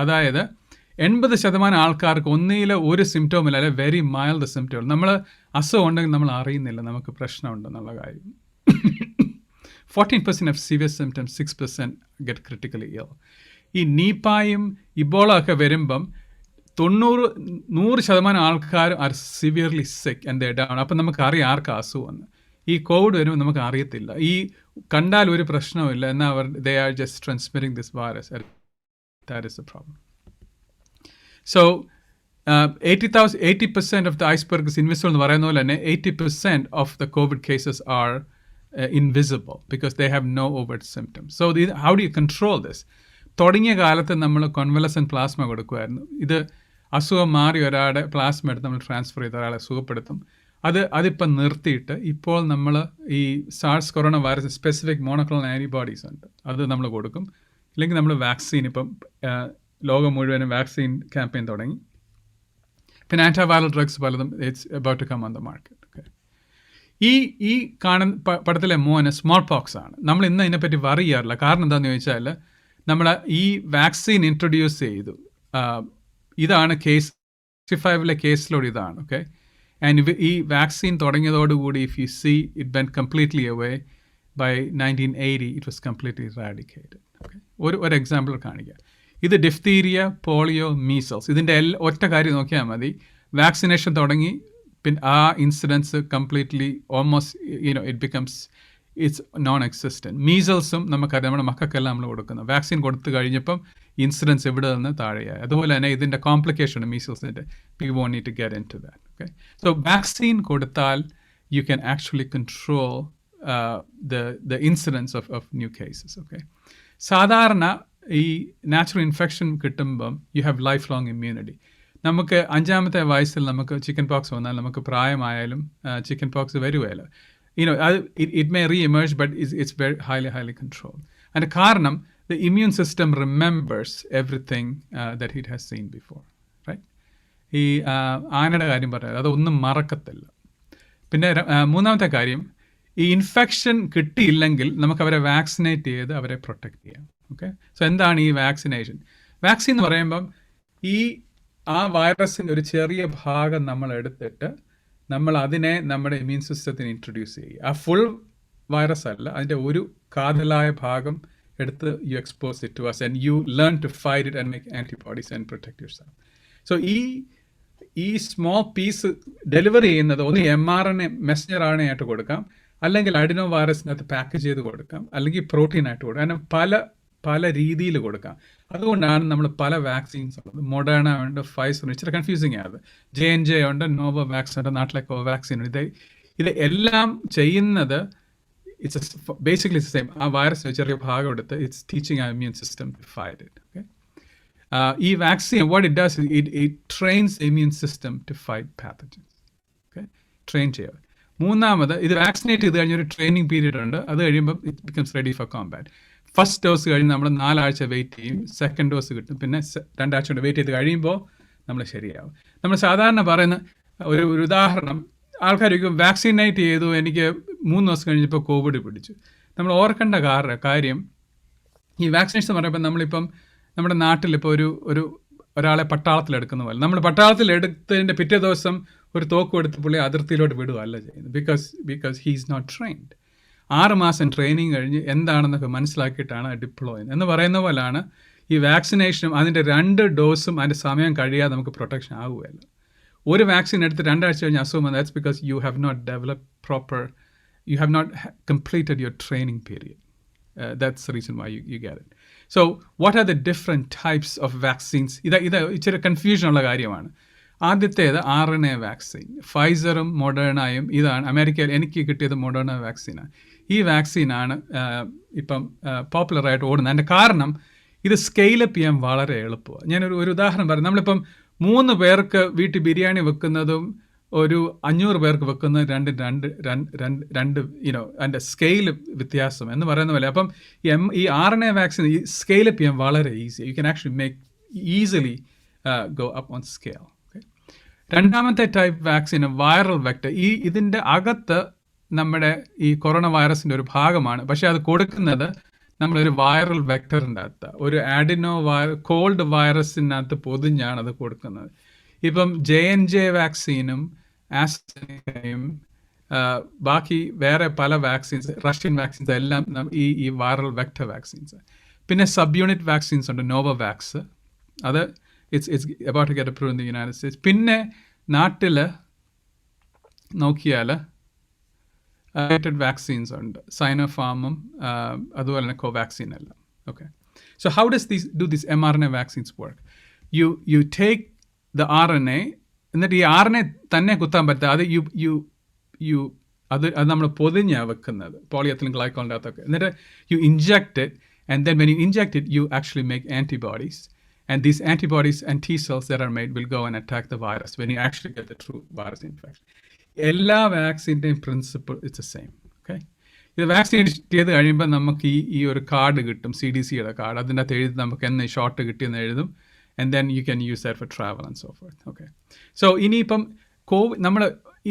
അതായത് 80% ആൾക്കാർക്ക് ഒന്നിൽ ഒരു സിംറ്റവും ഇല്ല, അല്ലെങ്കിൽ വെരി മൈൽഡ് സിംറ്റം. നമ്മൾ അസുഖം ഉണ്ടെങ്കിൽ നമ്മൾ അറിയുന്നില്ല നമുക്ക് പ്രശ്നമുണ്ടെന്നുള്ള കാര്യം. 14% have severe symptoms, 6% get critically ill. ഈ നീപ്പായും ഇബോള ഒക്കെ വരുമ്പം 100% ആൾക്കാർ are severely sick and they down. അപ്പം നമുക്ക് അറിയാം ആർക്കാ അസുഖമെന്ന്. ഈ കോവിഡ് വരുമ്പോൾ നമുക്ക് അറിയത്തില്ല. ഈ കണ്ടാൽ ഒരു പ്രശ്നവുമില്ല, എന്നാൽ they are just transmitting this virus. That is the problem. So 80% of the iceberg is invisible എന്ന് പറയുന്ന പോലെ തന്നെ 80% of the COVID cases are invisible because they have no overt symptoms. So how do you control this? തുടങ്ങിയ കാലത്ത് നമ്മൾ കോൺവലസൻ plasma കൊടുക്കുമായിരുന്നു. ഇത് അസുഖം മാറി ഒരാളുടെ പ്ലാസ്മ എടുത്ത് നമ്മൾ ട്രാൻസ്ഫർ ചെയ്ത് ഒരാളെ സുഖപ്പെടുത്തും. അതിപ്പം നിർത്തിയിട്ട് ഇപ്പോൾ നമ്മൾ ഈ SARS corona virus specific monoclonal antibodies ഉണ്ട്, അത് നമ്മൾ കൊടുക്കും. ഇല്ലെങ്കിൽ നമ്മൾ വാക്സിൻ, ഇപ്പം ലോകം മുഴുവനും വാക്സിൻ ക്യാമ്പയിൻ തുടങ്ങി. പിന്നെ ആൻറ്റിവൈറൽ ഡ്രഗ്സ് പലതും it's about to come on the market. Okay, ഈ കാണുന്ന പടത്തിലെ മോന് സ്മോൾ പോക്സ് ആണ്. നമ്മൾ ഇന്ന് ഇതിനെപ്പറ്റി വറി ചെയ്യാറില്ല. കാരണം എന്താണെന്ന് ചോദിച്ചാൽ നമ്മൾ ഈ വാക്സിൻ ഇൻട്രൊഡ്യൂസ് ചെയ്തു. ഇതാണ് കേസ് 65 കേസിലോട് ഇതാണ്. ഓക്കെ, ആൻഡ് ഈ വാക്സിൻ തുടങ്ങിയതോടുകൂടി if you see it went completely away by 1980 it was completely eradicated. Okay, ഒരു എക്സാമ്പിൾ കാണിക്കുക. ഇത് ഡിഫ്തീരിയ, പോളിയോ, മീസൽസ്, ഇതിൻ്റെ ഒറ്റ കാര്യം നോക്കിയാൽ മതി. വാക്സിനേഷൻ തുടങ്ങി പിന്നെ ആ incidence completely almost it becomes it's non existent. മീസൽസും നമുക്കറിയാം, നമ്മുടെ മക്കൾക്കെല്ലാം നമ്മൾ കൊടുക്കുന്നത് വാക്സിൻ കൊടുത്തു കഴിഞ്ഞപ്പം ഇൻസിഡൻസ് ഇവിടെ നിന്ന് താഴെയായി. അതുപോലെ തന്നെ ഇതിൻ്റെ കോംപ്ലിക്കേഷൻ മീസൽസിൻ്റെ we won't need to get into that. Okay, so vaccine കൊടുത്താൽ you can actually control the incidence of new cases. Okay, സാധാരണ ഈ നാച്ചുറൽ ഇൻഫെക്ഷൻ കിട്ടുമ്പം you have life long immunity. നമുക്ക് 5-ാമത്തെ വയസ്സിൽ നമുക്ക് ചിക്കൻ പോക്സ് വന്നാൽ നമുക്ക് പ്രായമായാലും ചിക്കൻ പോക്സ് വരുമല്ലോ. It may re-emerge, but it's very highly controlled. And കാരണം the immune system remembers everything that it has seen before, right? ഈ ആനയുടെ കാര്യം പറയാം, അതൊന്നും മറക്കത്തില്ല. പിന്നെ 3-ാമത്തെ കാര്യം, ഈ ഇൻഫെക്ഷൻ കിട്ടിയില്ലെങ്കിൽ നമുക്ക് അവരെ വാക്സിനേറ്റ് ചെയ്ത് അവരെ പ്രൊട്ടക്റ്റ് ചെയ്യാം. ഓക്കെ, സോ എന്താണ് ഈ വാക്സിനേഷൻ? വാക്സിൻ എന്ന് പറയുമ്പം ആ വൈറസിൻ്റെ ഒരു ചെറിയ ഭാഗം നമ്മൾ എടുത്തിട്ട് നമ്മൾ അതിനെ നമ്മുടെ ഇമ്മ്യൂൺ സിസ്റ്റത്തിന് ഇൻട്രൊഡ്യൂസ് ചെയ്യുക. ആ ഫുൾ വൈറസ് അല്ല, അതിൻ്റെ ഒരു കാതലായ ഭാഗം എടുത്ത് you expose it to us and you learn to fight it and make antibodies and protect yourself. So ഈ സ്മോൾ പീസ് ഡെലിവറി ചെയ്യുന്നത് ഒന്ന് mRNA മെസ്സഞ്ചർ RNA ആയിട്ട് കൊടുക്കാം, അല്ലെങ്കിൽ അഡിനോ വൈറസിനകത്ത് പാക്കേജ് ചെയ്ത് കൊടുക്കാം, അല്ലെങ്കിൽ പ്രോട്ടീൻ ആയിട്ട് കൊടുക്കാം. അങ്ങനെ പല രീതിയിൽ കൊടുക്കാം. അതുകൊണ്ടാണ് നമ്മൾ പല വാക്സിൻസ് ഉള്ളത്. മൊഡേണ ഉണ്ട്, ഫൈസർ ഉണ്ട്, ഇച്ചിരി കൺഫ്യൂസിങ് ആണ്. J&J ഉണ്ട്, നോവോവാക്സ് ഉണ്ട്, നാട്ടിലെ കോവാക്സിൻ ഉണ്ട്. ഇത് എല്ലാം ചെയ്യുന്നത് ഇറ്റ്സ് ബേസിക്കലി സെയിം. ആ വൈറസിന് ചെറിയ ഭാഗം എടുത്ത് it's teaching our immune system to fight it. Okay, ഈ vaccine what it does is it trains the immune system to fight pathogens. Okay, train ചെയ്യുക. 3-ാമത്, ഇത് വാക്സിനേറ്റ് ചെയ്ത് കഴിഞ്ഞൊരു ട്രെയിനിങ് പീരീഡ് ഉണ്ട്. അത് കഴിയുമ്പോൾ it becomes ready for Kombat. First dose കഴിഞ്ഞ് നമ്മൾ 4 ആഴ്ച വെയിറ്റ് ചെയ്യും, സെക്കൻഡ് ഡോസ് കിട്ടും, പിന്നെ 2 ആഴ്ച കൊണ്ട് വെയിറ്റ് ചെയ്ത് കഴിയുമ്പോൾ നമ്മൾ ശരിയാവും. നമ്മൾ സാധാരണ പറയുന്ന ഒരു ഉദാഹരണം, ആൾക്കാർ വാക്സിനേറ്റ് ചെയ്തു, എനിക്ക് 3 ദിവസം കഴിഞ്ഞപ്പോൾ കോവിഡ് പിടിച്ചു. നമ്മൾ ഓർക്കേണ്ട കാര്യം, ഈ വാക്സിനേഷൻ പറയുമ്പോൾ നമ്മളിപ്പം നമ്മുടെ നാട്ടിലിപ്പോൾ ഒരാളെ പട്ടാളത്തിലെടുക്കുന്ന പോലെ, നമ്മൾ പട്ടാളത്തിലെടുത്തതിൻ്റെ പിറ്റേ ദിവസം ഒരു തോക്കും എടുത്ത് പുള്ളി അതിർത്തിയിലോട്ട് വിടുകയല്ല ചെയ്യുന്നത്. Because he is not trained. 6 മാസം ട്രെയിനിങ് കഴിഞ്ഞ് എന്താണെന്നൊക്കെ മനസ്സിലാക്കിയിട്ടാണ് ഡിപ്ലോയ് ചെയ്യുന്നത്. എന്ന് പറയുന്ന പോലെയാണ് ഈ വാക്സിനേഷനും. അതിൻ്റെ 2 ഡോസും അതിൻ്റെ സമയം കഴിയാതെ നമുക്ക് പ്രൊട്ടക്ഷൻ ആകുകയല്ല. ഒരു വാക്സിൻ എടുത്ത് 2 ആഴ്ച കഴിഞ്ഞ് അസുഖം വന്നത്, that's because you have not develop proper, you have not completed your training period. That's the reason why you get it. So what are the different types of vaccines? ഇത് ഇച്ചിരി confusion ഉള്ള കാര്യമാണ്. ആദ്യത്തേത് RNA വാക്സിൻ. ഫൈസറും മൊഡേണയും, ഇതാണ് അമേരിക്കയിൽ എനിക്ക് കിട്ടിയത് Moderna വാക്സിനാണ്. ഈ വാക്സിനാണ് ഇപ്പം പോപ്പുലറായിട്ട് ഓടുന്നത്. അതിൻ്റെ കാരണം ഇത് സ്കെയിലപ്പ് ചെയ്യാൻ വളരെ എളുപ്പമാണ്. ഞാനൊരു ഉദാഹരണം പറയാം. നമ്മളിപ്പം 3 പേർക്ക് വീട്ടിൽ ബിരിയാണി വെക്കുന്നതും ഒരു 500 പേർക്ക് വെക്കുന്നത് രണ്ട് അതിൻ്റെ സ്കെയിൽ വ്യത്യാസം എന്ന് പറയുന്ന പോലെ. അപ്പം ഈ RNA വാക്സിൻ ഈ സ്കെയിലപ്പ് ചെയ്യാൻ വളരെ easy. You can actually make easily go up on scale. Okay, 2-ാമത്തെ ടൈപ്പ് വാക്സിൻ വൈറൽ വെക്ടർ. ഇതിൻ്റെ അകത്ത് നമ്മുടെ ഈ കൊറോണ വൈറസിൻ്റെ ഒരു ഭാഗമാണ്, പക്ഷേ അത് കൊടുക്കുന്നത് നമ്മളൊരു വൈറൽ വെക്ടറിൻ്റെ അകത്ത്, ഒരു കോൾഡ് വൈറസിനകത്ത് പൊതിഞ്ഞാണ് അത് കൊടുക്കുന്നത്. ഇപ്പം J&J വാക്സിനും ആസ്ട്രസെനക്കയും ബാക്കി വേറെ പല വാക്സിൻസ്, റഷ്യൻ വാക്സിൻസ് എല്ലാം ഈ വൈറൽ വെക്ടർ വാക്സിൻസ്. പിന്നെ സബ് യൂണിറ്റ് വാക്സിൻസ് ഉണ്ട്, നോവോവാക്സ്. അത് it's about to get approved in the United States. പിന്നെ നാട്ടിൽ നോക്കിയാൽ വാക്സിൻസ് ഉണ്ട്, സൈനോഫാമും അതുപോലെ തന്നെ കോവാക്സിൻ എല്ലാം. Okay, so how does these mRNA vaccines work? You take the RNA, എന്നിട്ട് ഈ RNA തന്നെ കുത്താൻ പറ്റാതെ അത് നമ്മൾ പൊതിഞ്ഞാണ് വെക്കുന്നത്, പോളിയെത്തിലീൻ ഗ്ലൈക്കോളിൻ്റെ അകത്തൊക്കെ. എന്നിട്ട് you inject it, and then when you inject it, you actually make antibodies. And these antibodies and T cells that are made will go and attack the virus when you actually get the true virus infection. എല്ലാ വാക്സിൻ്റെയും principle it's same. Okay, ഇത് vaccine ചെയ്ത് കഴിയുമ്പോൾ നമുക്ക് ഈ ഒരു card കിട്ടും, CDCയുടെ card. അതിൻ്റെ അകത്ത് എഴുതി നമുക്ക് എന്ന് ഷോട്ട് കിട്ടിയെന്ന് എഴുതും. And then you can use that for travel and so forth. Okay, so ഇനിയിപ്പം നമ്മൾ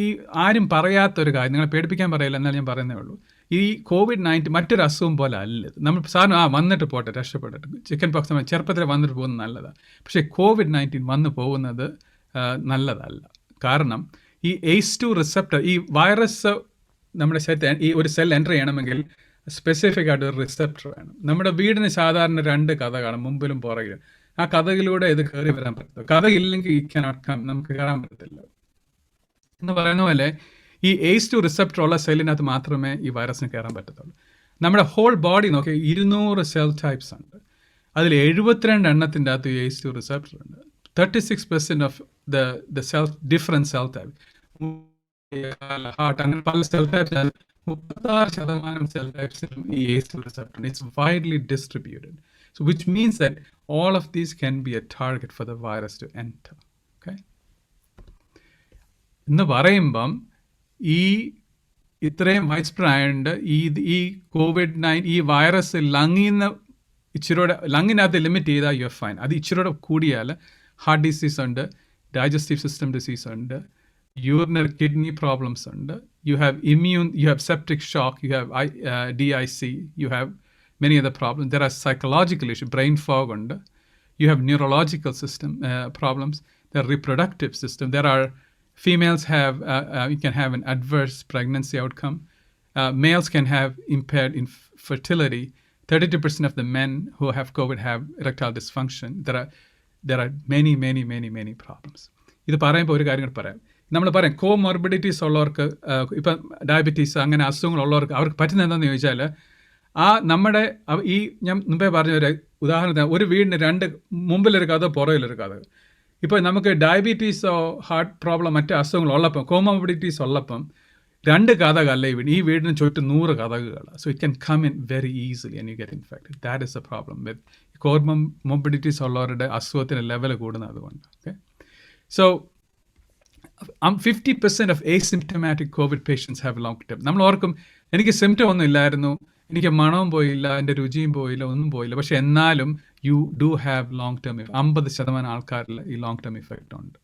ഈ ആരും പറയാത്തൊരു കാര്യം, നിങ്ങളെ പേടിപ്പിക്കാൻ പറയില്ല, എന്നാൽ ഞാൻ പറയുന്നേ ഉള്ളൂ. ഈ COVID-19 മറ്റൊരു അസുഖം പോലെ അല്ല. നമ്മൾ സാറിന് വന്നിട്ട് പോട്ടെ, രക്ഷപ്പെട്ടിട്ട്, ചിക്കൻ പോക്സ് ചെറുപ്പത്തിൽ വന്നിട്ട് പോകുന്നത് നല്ലതാണ്. പക്ഷേ COVID-19 വന്നു പോകുന്നത് നല്ലതല്ല. കാരണം ഈ ACE2 റിസപ്റ്റർ, ഈ വൈറസ് നമ്മുടെ ശരീരത്തിൽ ഈ ഒരു സെൽ എൻ്റർ ചെയ്യണമെങ്കിൽ സ്പെസിഫിക് ആയിട്ട് ഒരു റിസപ്റ്റർ വേണം. നമ്മുടെ വീടിന് സാധാരണ 2 കഥ കാണും, മുമ്പിലും പുറകിലും. ആ കഥയിലൂടെ ഇത് കയറി വരാൻ പറ്റും. കഥ ഇല്ലെങ്കിൽ നമുക്ക് കയറാൻ പറ്റത്തില്ല. എന്ന് പറയുന്ന പോലെ ഈ ACE2 റിസപ്റ്റർ ഉള്ള സെല്ലിനകത്ത് മാത്രമേ ഈ വൈറസിന് കയറാൻ പറ്റത്തുള്ളൂ. നമ്മുടെ ഹോൾ ബോഡി നോക്കി 200 സെൽ ടൈപ്സ് ഉണ്ട്. അതിൽ 72 എണ്ണത്തിൻ്റെ അകത്ത് ACE2 റിസപ്റ്റർ ഉണ്ട്. 36% of the cell different cell type, heart, അങ്ങനെ പല സെൽ ടൈപ്സ് 36% സെൽ ടൈപ്സിലും ഈ ACE2 receptor. It's widely distributed. So which means that all of these can be a target for the virus to enter. Okay? എന്ന് പറയുമ്പം ഈ ഇത്രയും വൈസ്പ്രെഡ് ആയതുകൊണ്ട് ഈ COVID-19 ഈ വൈറസ് ലങ്ങിനകത്ത് ലിമിറ്റ് ചെയ്താൽ യു ഫൈൻ. അത് ഇച്ചിരൂടെ കൂടിയാൽ ഹാർട്ട് ഡിസീസ് ഉണ്ട്, ഡൈജസ്റ്റീവ് സിസ്റ്റം ഡിസീസ് ഉണ്ട്, യൂറിനറി കിഡ്നി പ്രോബ്ലംസ് ഉണ്ട്, you have septic shock, you have DIC, you have many other problems. There are psychological issues, brain fog, and you have neurological system problems. There are reproductive system. There are females have you can have an adverse pregnancy outcome. Males can have impaired fertility. 32% of the men who have COVID have erectile dysfunction. There are many problems. ഇത് പറയുമ്പോൾ ഒരു കാര്യം കൂടെ പറയാം. നമ്മൾ പറയാം comorbidities ഉള്ളവർക്ക്, ഇപ്പം ഡയബറ്റീസ് അങ്ങനെ അസുഖങ്ങളുള്ളവർക്ക് അവർക്ക് പറ്റുന്ന എന്താണെന്ന് ചോദിച്ചാൽ, നമ്മുടെ ഈ ഞാൻ മുമ്പേ പറഞ്ഞ ഒരു ഉദാഹരണത്തിന്, ഒരു വീടിന് രണ്ട് മുമ്പിലൊരു കഥ പുറകിലൊരു കഥ. ഇപ്പോൾ നമുക്ക് ഡയബറ്റീസോ ഹാർട്ട് പ്രോബ്ലം മറ്റ് അസുഖങ്ങളുള്ളപ്പം, കോമോർബിഡിറ്റീസ് ഉള്ളപ്പം രണ്ട് കഥകല്ല ഈ വീടിന് ചുറ്റും 100 കഥകളാണ്. So it can come in very easily and you get infected. That is a problem with comorbidities ഉള്ളവരുടെ അസുഖത്തിൻ്റെ ലെവൽ കൂടുന്നത് അതുകൊണ്ട്. Okay, so 50% of asymptomatic COVID patients have long term. നമ്മൾ ഓർക്കും എനിക്ക് സിംറ്റം ഒന്നും ഇല്ലായിരുന്നു, എനിക്ക് മണവും പോയില്ല, എൻ്റെ രുചിയും പോയില്ല, ഒന്നും പോയില്ല, പക്ഷെ എന്നാലും you do have long term 50% ആൾക്കാരിൽ ഈ ലോങ് ടേം ഇഫക്റ്റ് ഉണ്ട്.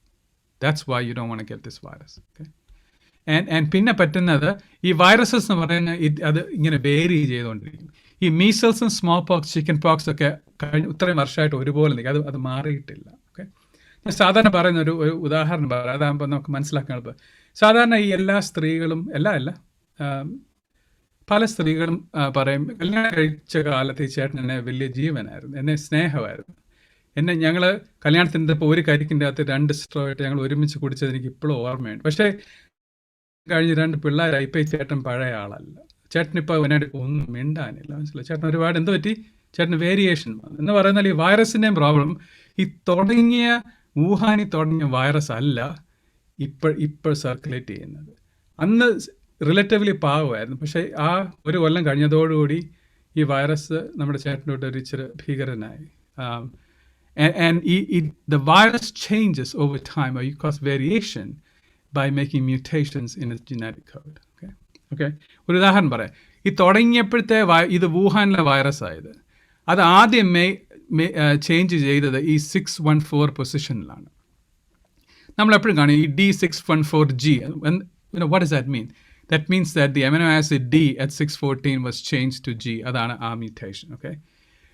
That's why you don't want to get this virus. Okay, and പിന്നെ പറ്റുന്നത് ഈ വൈറസസ് എന്ന് പറയുന്നത് അത് ഇങ്ങനെ വേരി ചെയ്തുകൊണ്ടിരിക്കും. ഈ മീസൽസും സ്മോൾ പോക്സ്, ചിക്കൻ പോക്സ് ഒക്കെ ഇത്രയും വർഷമായിട്ട് ഒരുപോലെ നിൽക്കും, അത് മാറിയിട്ടില്ല. ഓക്കെ, ഞാൻ സാധാരണ പറയുന്ന ഒരു ഉദാഹരണം പറയാം, അതാകുമ്പോൾ നമുക്ക് മനസ്സിലാക്കാൻ എളുപ്പം. സാധാരണ ഈ എല്ലാ സ്ത്രീകളും പല സ്ത്രീകളും പറയും, കല്യാണം കഴിച്ച കാലത്ത് ഈ ചേട്ടൻ എന്നെ വലിയ ജീവനായിരുന്നു, എന്നെ സ്നേഹമായിരുന്നു, ഞങ്ങൾ കല്യാണത്തിൻ്റെ ഇപ്പോൾ ഒരു കരിക്കിൻ്റെ അകത്ത് 2 സ്ട്രോ ആയിട്ട് ഞങ്ങൾ ഒരുമിച്ച് കുടിച്ചത് എനിക്ക് ഇപ്പോഴും ഓർമ്മയുണ്ട്. പക്ഷേ കഴിഞ്ഞ് 2 പിള്ളേരായി, ഇപ്പോൾ ഈ ചേട്ടൻ പഴയ ആളല്ല, ചേട്ടനിപ്പോൾ അവനായിട്ട് ഒന്നും മിണ്ടാനില്ല, മനസ്സിലായി? ചേട്ടൻ ഒരുപാട് എന്ത് പറ്റി, ചേട്ടന് വേരിയേഷൻ വന്നു എന്ന് പറയുന്നാൽ ഈ വൈറസിൻ്റെയും പ്രോബ്ലം ഈ വുഹാനിൽ തുടങ്ങിയ വൈറസ് അല്ല ഇപ്പോൾ സർക്കുലേറ്റ് ചെയ്യുന്നത്. അന്ന് റിലേറ്റീവ്ലി പാവമായിരുന്നു, പക്ഷേ ആ ഒരു കൊല്ലം കഴിഞ്ഞതോടുകൂടി ഈ വൈറസ് നമ്മുടെ ചേട്ടനോട്ട് ഒരു ഇച്ചിരി ഭീകരനായി. The virus changes over time, or you cause variation by making mutations in its genetic code. Okay. ഒരു ഉദാഹരണം പറയാം. ഈ തുടങ്ങിയപ്പോഴത്തെ ഇത് വുഹാനിലെ വൈറസ് ആയത്, അത് ആദ്യം ചേഞ്ച് ചെയ്തത് ഈ 614 പൊസിഷനിലാണ്. നമ്മളെപ്പോഴും കാണും ഈ D614G. What does that mean? That means that the amino acid D at 614 was changed to G. അതാണ് ആ മ്യൂട്ടേഷൻ. ഓക്കെ,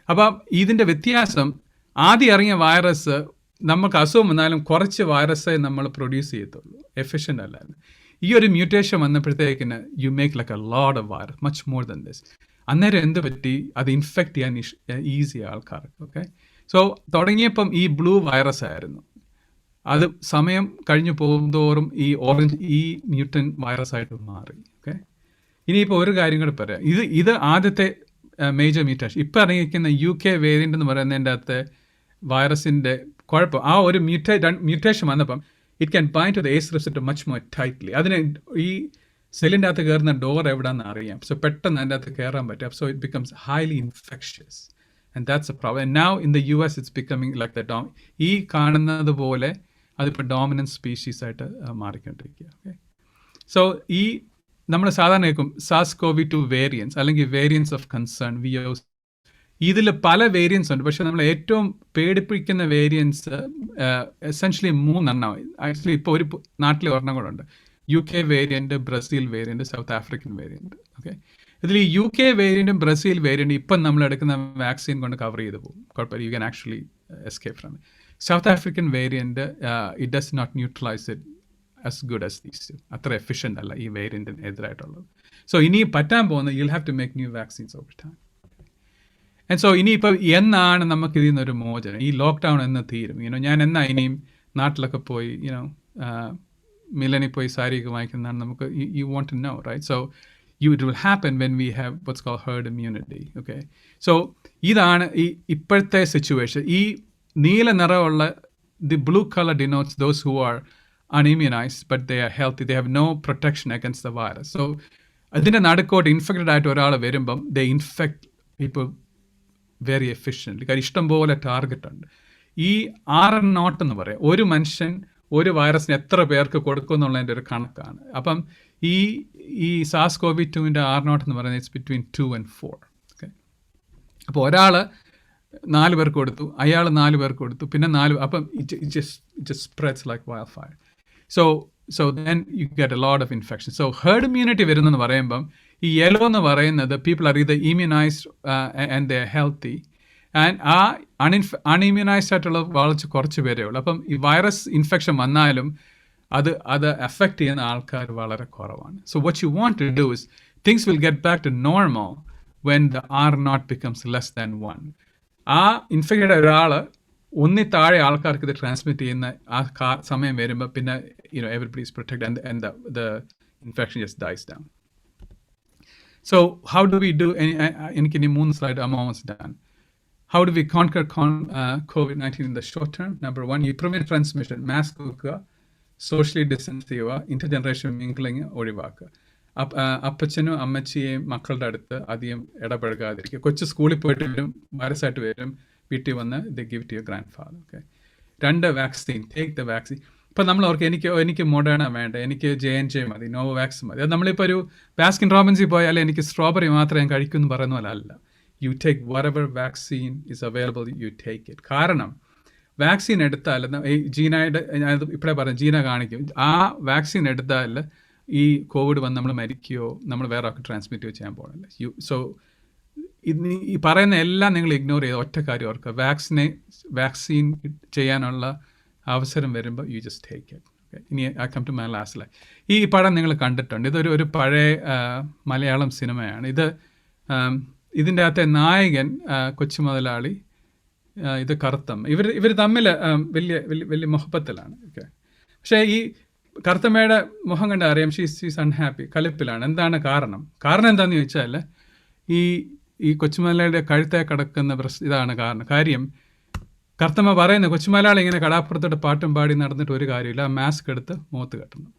അപ്പം ഇതിൻ്റെ വ്യത്യാസം, ആദ്യം ഇറങ്ങിയ വൈറസ് നമുക്ക് അസുഖം വന്നാലും കുറച്ച് വൈറസേ നമ്മൾ പ്രൊഡ്യൂസ് ചെയ്യത്തുള്ളൂ, എഫിഷ്യൻ്റ് അല്ലായിരുന്നു. ഈ ഒരു മ്യൂട്ടേഷൻ വന്നപ്പോഴത്തേക്കിന് you make like a lot of virus, much more than this. അന്നേരം എന്ത് പറ്റി, അത് ഇൻഫെക്റ്റ് ചെയ്യാൻ ഈസി ആൾക്കാർക്ക്. ഓക്കെ, സോ തുടങ്ങിയപ്പം ഈ ബ്ലൂ വൈറസ് ആയിരുന്നു, അത് സമയം കഴിഞ്ഞു പോകുന്തോറും ഈ മ്യൂട്ടൻ വൈറസ് ആയിട്ട് മാറി. ഓക്കെ, ഇനിയിപ്പോൾ ഒരു കാര്യം കൂടെ പറയാം. ഇത് ആദ്യത്തെ മേജർ മ്യൂട്ടേഷൻ. ഇപ്പം ഇറങ്ങിയിരിക്കുന്ന UK വേരിയൻ്റ് എന്ന് പറയുന്നതിൻ്റെ അകത്ത് വൈറസിൻ്റെ കുഴപ്പം, ആ ഒരു മ്യൂട്ടേഷൻ വന്നപ്പം it can bind to the ACE receptor much more tightly. അതിന് ഈ സെല്ലിൻ്റെ അകത്ത് കയറുന്ന ഡോർ എവിടെയാണെന്ന് അറിയാം. സോ പെട്ടെന്ന് അതിൻ്റെ അകത്ത് കയറാൻ പറ്റും. So it becomes highly infectious and that's A problem. And now in the US it's becoming like the ഈ കാണുന്നത് പോലെ അതിപ്പോൾ ഡോമിനൻറ്റ് സ്പീഷീസ് ആയിട്ട് മാറിക്കൊണ്ടിരിക്കുക. ഓക്കെ, സോ നമ്മൾ സാധാരണ കേൾക്കും SARS-CoV-2 വേരിയൻസ് അല്ലെങ്കിൽ വേരിയൻസ് ഓഫ് കൺസേൺ, VOC. ഇതിൽ പല വേരിയൻസ് ഉണ്ട്, പക്ഷേ നമ്മൾ ഏറ്റവും പേടിപ്പിക്കുന്ന വേരിയൻസ് എസെൻഷ്യലി 3 എണ്ണം. ആക്ച്വലി ഇപ്പോൾ ഒരു നാട്ടിലെ ഒരെണ്ണം കൂടെ ഉണ്ട്, UK variant, Brazil variant, south African variant. Okay, ഇതിൽ ഈ UK വേരിയൻറ്റും ബ്രസീൽ വേരിയൻറ്റും ഇപ്പം നമ്മൾ എടുക്കുന്ന വാക്സിൻ കൊണ്ട് കവർ ചെയ്ത് പോകും, കുഴപ്പമില്ല, you can actually escape from it. South African variant it does not neutralize it as good as these two. അത്ര എഫിഷ്യൻ്റ് അല്ല ഈ വേരിയൻറ്റിന് എതിരായിട്ടുള്ളത്. സോ ഇനി പറ്റാൻ പോകുന്നത് you'll have to make new vaccines over time. And so ഇനിയിപ്പോൾ എന്നാണ് നമുക്ക് ഇതിൽ നിന്നൊരു മോചനം, ഈ ലോക്ക്ഡൗൺ എന്ന് തീരും? ഞാൻ എന്നാ ഇനിയും നാട്ടിലൊക്കെ പോയി മില്ലനിൽ പോയി സാരിയൊക്കെ വാങ്ങിക്കുന്നതാണ് നമുക്ക് you want to know, right? So it will happen when we have what's called herd immunity, okay? So ഇതാണ് ഈ ഇപ്പോഴത്തെ സിറ്റുവേഷൻ. ഈ നീല നിറമുള്ള the blue color denotes those who are unimmunized but they are healthy, they have no protection against the virus. So അതിൻ്റെ നടുക്കോട്ട് infected ആയിട്ട് ഒരാൾ വരുമ്പം they infect people very efficiently. കാര്യം ഇഷ്ടംപോലെ ടാർഗറ്റ് ഉണ്ട്. ഈ R0 എന്ന് പറയും, ഒരു മനുഷ്യൻ ഒരു വൈറസിന് എത്ര പേർക്ക് കൊടുക്കും എന്നുള്ളതിൻ്റെ ഒരു കണക്കാണ്. അപ്പം ഈ SARS-CoV-2 R0 എന്ന് പറയുന്നത് ഇറ്റ്സ് ബിറ്റ്വീൻ 2 and 4. ഓക്കെ, അപ്പോൾ ഒരാൾ 4 പേർക്ക് കൊടുത്തു, അയാൾ 4 പേർക്ക് കൊടുത്തു, പിന്നെ 4, അപ്പം it just spreads like wildfire. So then you get a lot of infection. So herd immunity വരുന്നെന്ന് പറയുമ്പം ഈ യെല്ലോ എന്ന് പറയുന്നത് people are either immunized and they are healthy, and ആ അൺഇമ്മ്യൂണൈസ്ഡ് ആയിട്ടുള്ള വളരെ കുറച്ച് പേരേ ഉള്ളൂ. അപ്പം ഈ വൈറസ് ഇൻഫെക്ഷൻ വന്നാലും അത് എഫക്റ്റ് ചെയ്യുന്ന ആൾക്കാർ വളരെ കുറവാണ്. So what you want to do is things will get back to normal when the R0 becomes less than 1. ആ ഇൻഫെക്റ്റഡ് ഒരാൾ ഒന്നി താഴെ ആൾക്കാർക്ക് ഇത് ട്രാൻസ്മിറ്റ് ചെയ്യുന്ന ആ സമയം വരുമ്പോൾ പിന്നെ everybody is protected and the infection just dies down. So how do we do, എനിക്കിനി 3 slide, I'm almost done. How do we conquer COVID-19 in the short term? Number 1, you prevent transmission. Mask വെക്കുക, socially distance ചെയ്യുക, ഇന്റർജനറേഷൻ mingling ഒഴിവാക്കുക. അപ്പച്ചനും അമ്മച്ചിയെയും മക്കളുടെ അടുത്ത് അധികം ഇടപഴകാതിരിക്കുക. കൊച്ചു സ്കൂളിൽ പോയിട്ട് വരും, വൈറസായിട്ട് വരും, വീട്ടിൽ വന്ന് they give to your grandfather. Okay. 2, vaccine. Take the vaccine. ഇപ്പം നമ്മൾ ഓർക്ക് എനിക്ക് മൊഡേണ വേണ്ട, എനിക്ക് J&J മതി, നോവോവാക്സ് മതി. അത് നമ്മളിപ്പോൾ ഒരു ബാസ്കിൻ റോബിൻസിൽ പോയാൽ എനിക്ക് സ്ട്രോബെറി മാത്രമേ ഞാൻ കഴിക്കൂ എന്ന് പറയുന്ന പോലെ അല്ല. You take whatever vaccine is available, you take it. കാരണം വാക്സിൻ എടുത്താൽ ജീനയുടെ, ഞാൻ ഇപ്പോഴേ പറഞ്ഞു, ജീന കാണിക്കും, ആ വാക്സിൻ എടുത്താൽ ഈ കോവിഡ് വന്ന് നമ്മൾ മരിക്കുകയോ നമ്മൾ വേറെ ആൾക്ക് ട്രാൻസ്മിറ്റ് ചെയ്യാൻ പോകണില്ല. സോ ഈ പറയുന്ന എല്ലാം നിങ്ങൾ ഇഗ്നോർ ചെയ്ത് ഒറ്റ കാര്യം ഓർക്കുക, വാക്സിൻ ചെയ്യാനുള്ള അവസരം വരുമ്പോൾ യു ജസ്റ്റ് ടേക്ക് ഇറ്റ്. ഇനി I come to my last life. ഈ പടം നിങ്ങൾ കണ്ടിട്ടുണ്ട്, ഇതൊരു പഴയ മലയാളം സിനിമയാണ്. ഇതിൻ്റെ അകത്തെ നായകൻ കൊച്ചു മുതലാളി, ഇത് കറുത്തമ്മ, ഇവർ തമ്മിൽ വലിയ മുഹബത്തിലാണ്. ഓക്കെ. പക്ഷേ ഈ കറുത്തമ്മയുടെ മുഖം കണ്ട് അറിയാം ഷീസ് അൺഹാപ്പി, കലിപ്പിലാണ്. എന്താണ് കാരണം എന്താണെന്ന് ചോദിച്ചാൽ ഈ കൊച്ചുമലയാളിയുടെ കഴുത്തെ കിടക്കുന്ന ഇതാണ് കാര്യം. കറുത്തമ്മ പറയുന്നത് കൊച്ചുമലയാളി ഇങ്ങനെ കടാപ്പുറത്തോട്ട് പാട്ടും പാടി നടന്നിട്ട് ഒരു കാര്യമില്ല, മാസ്ക് എടുത്ത് മുഖത്ത് കെട്ടണം,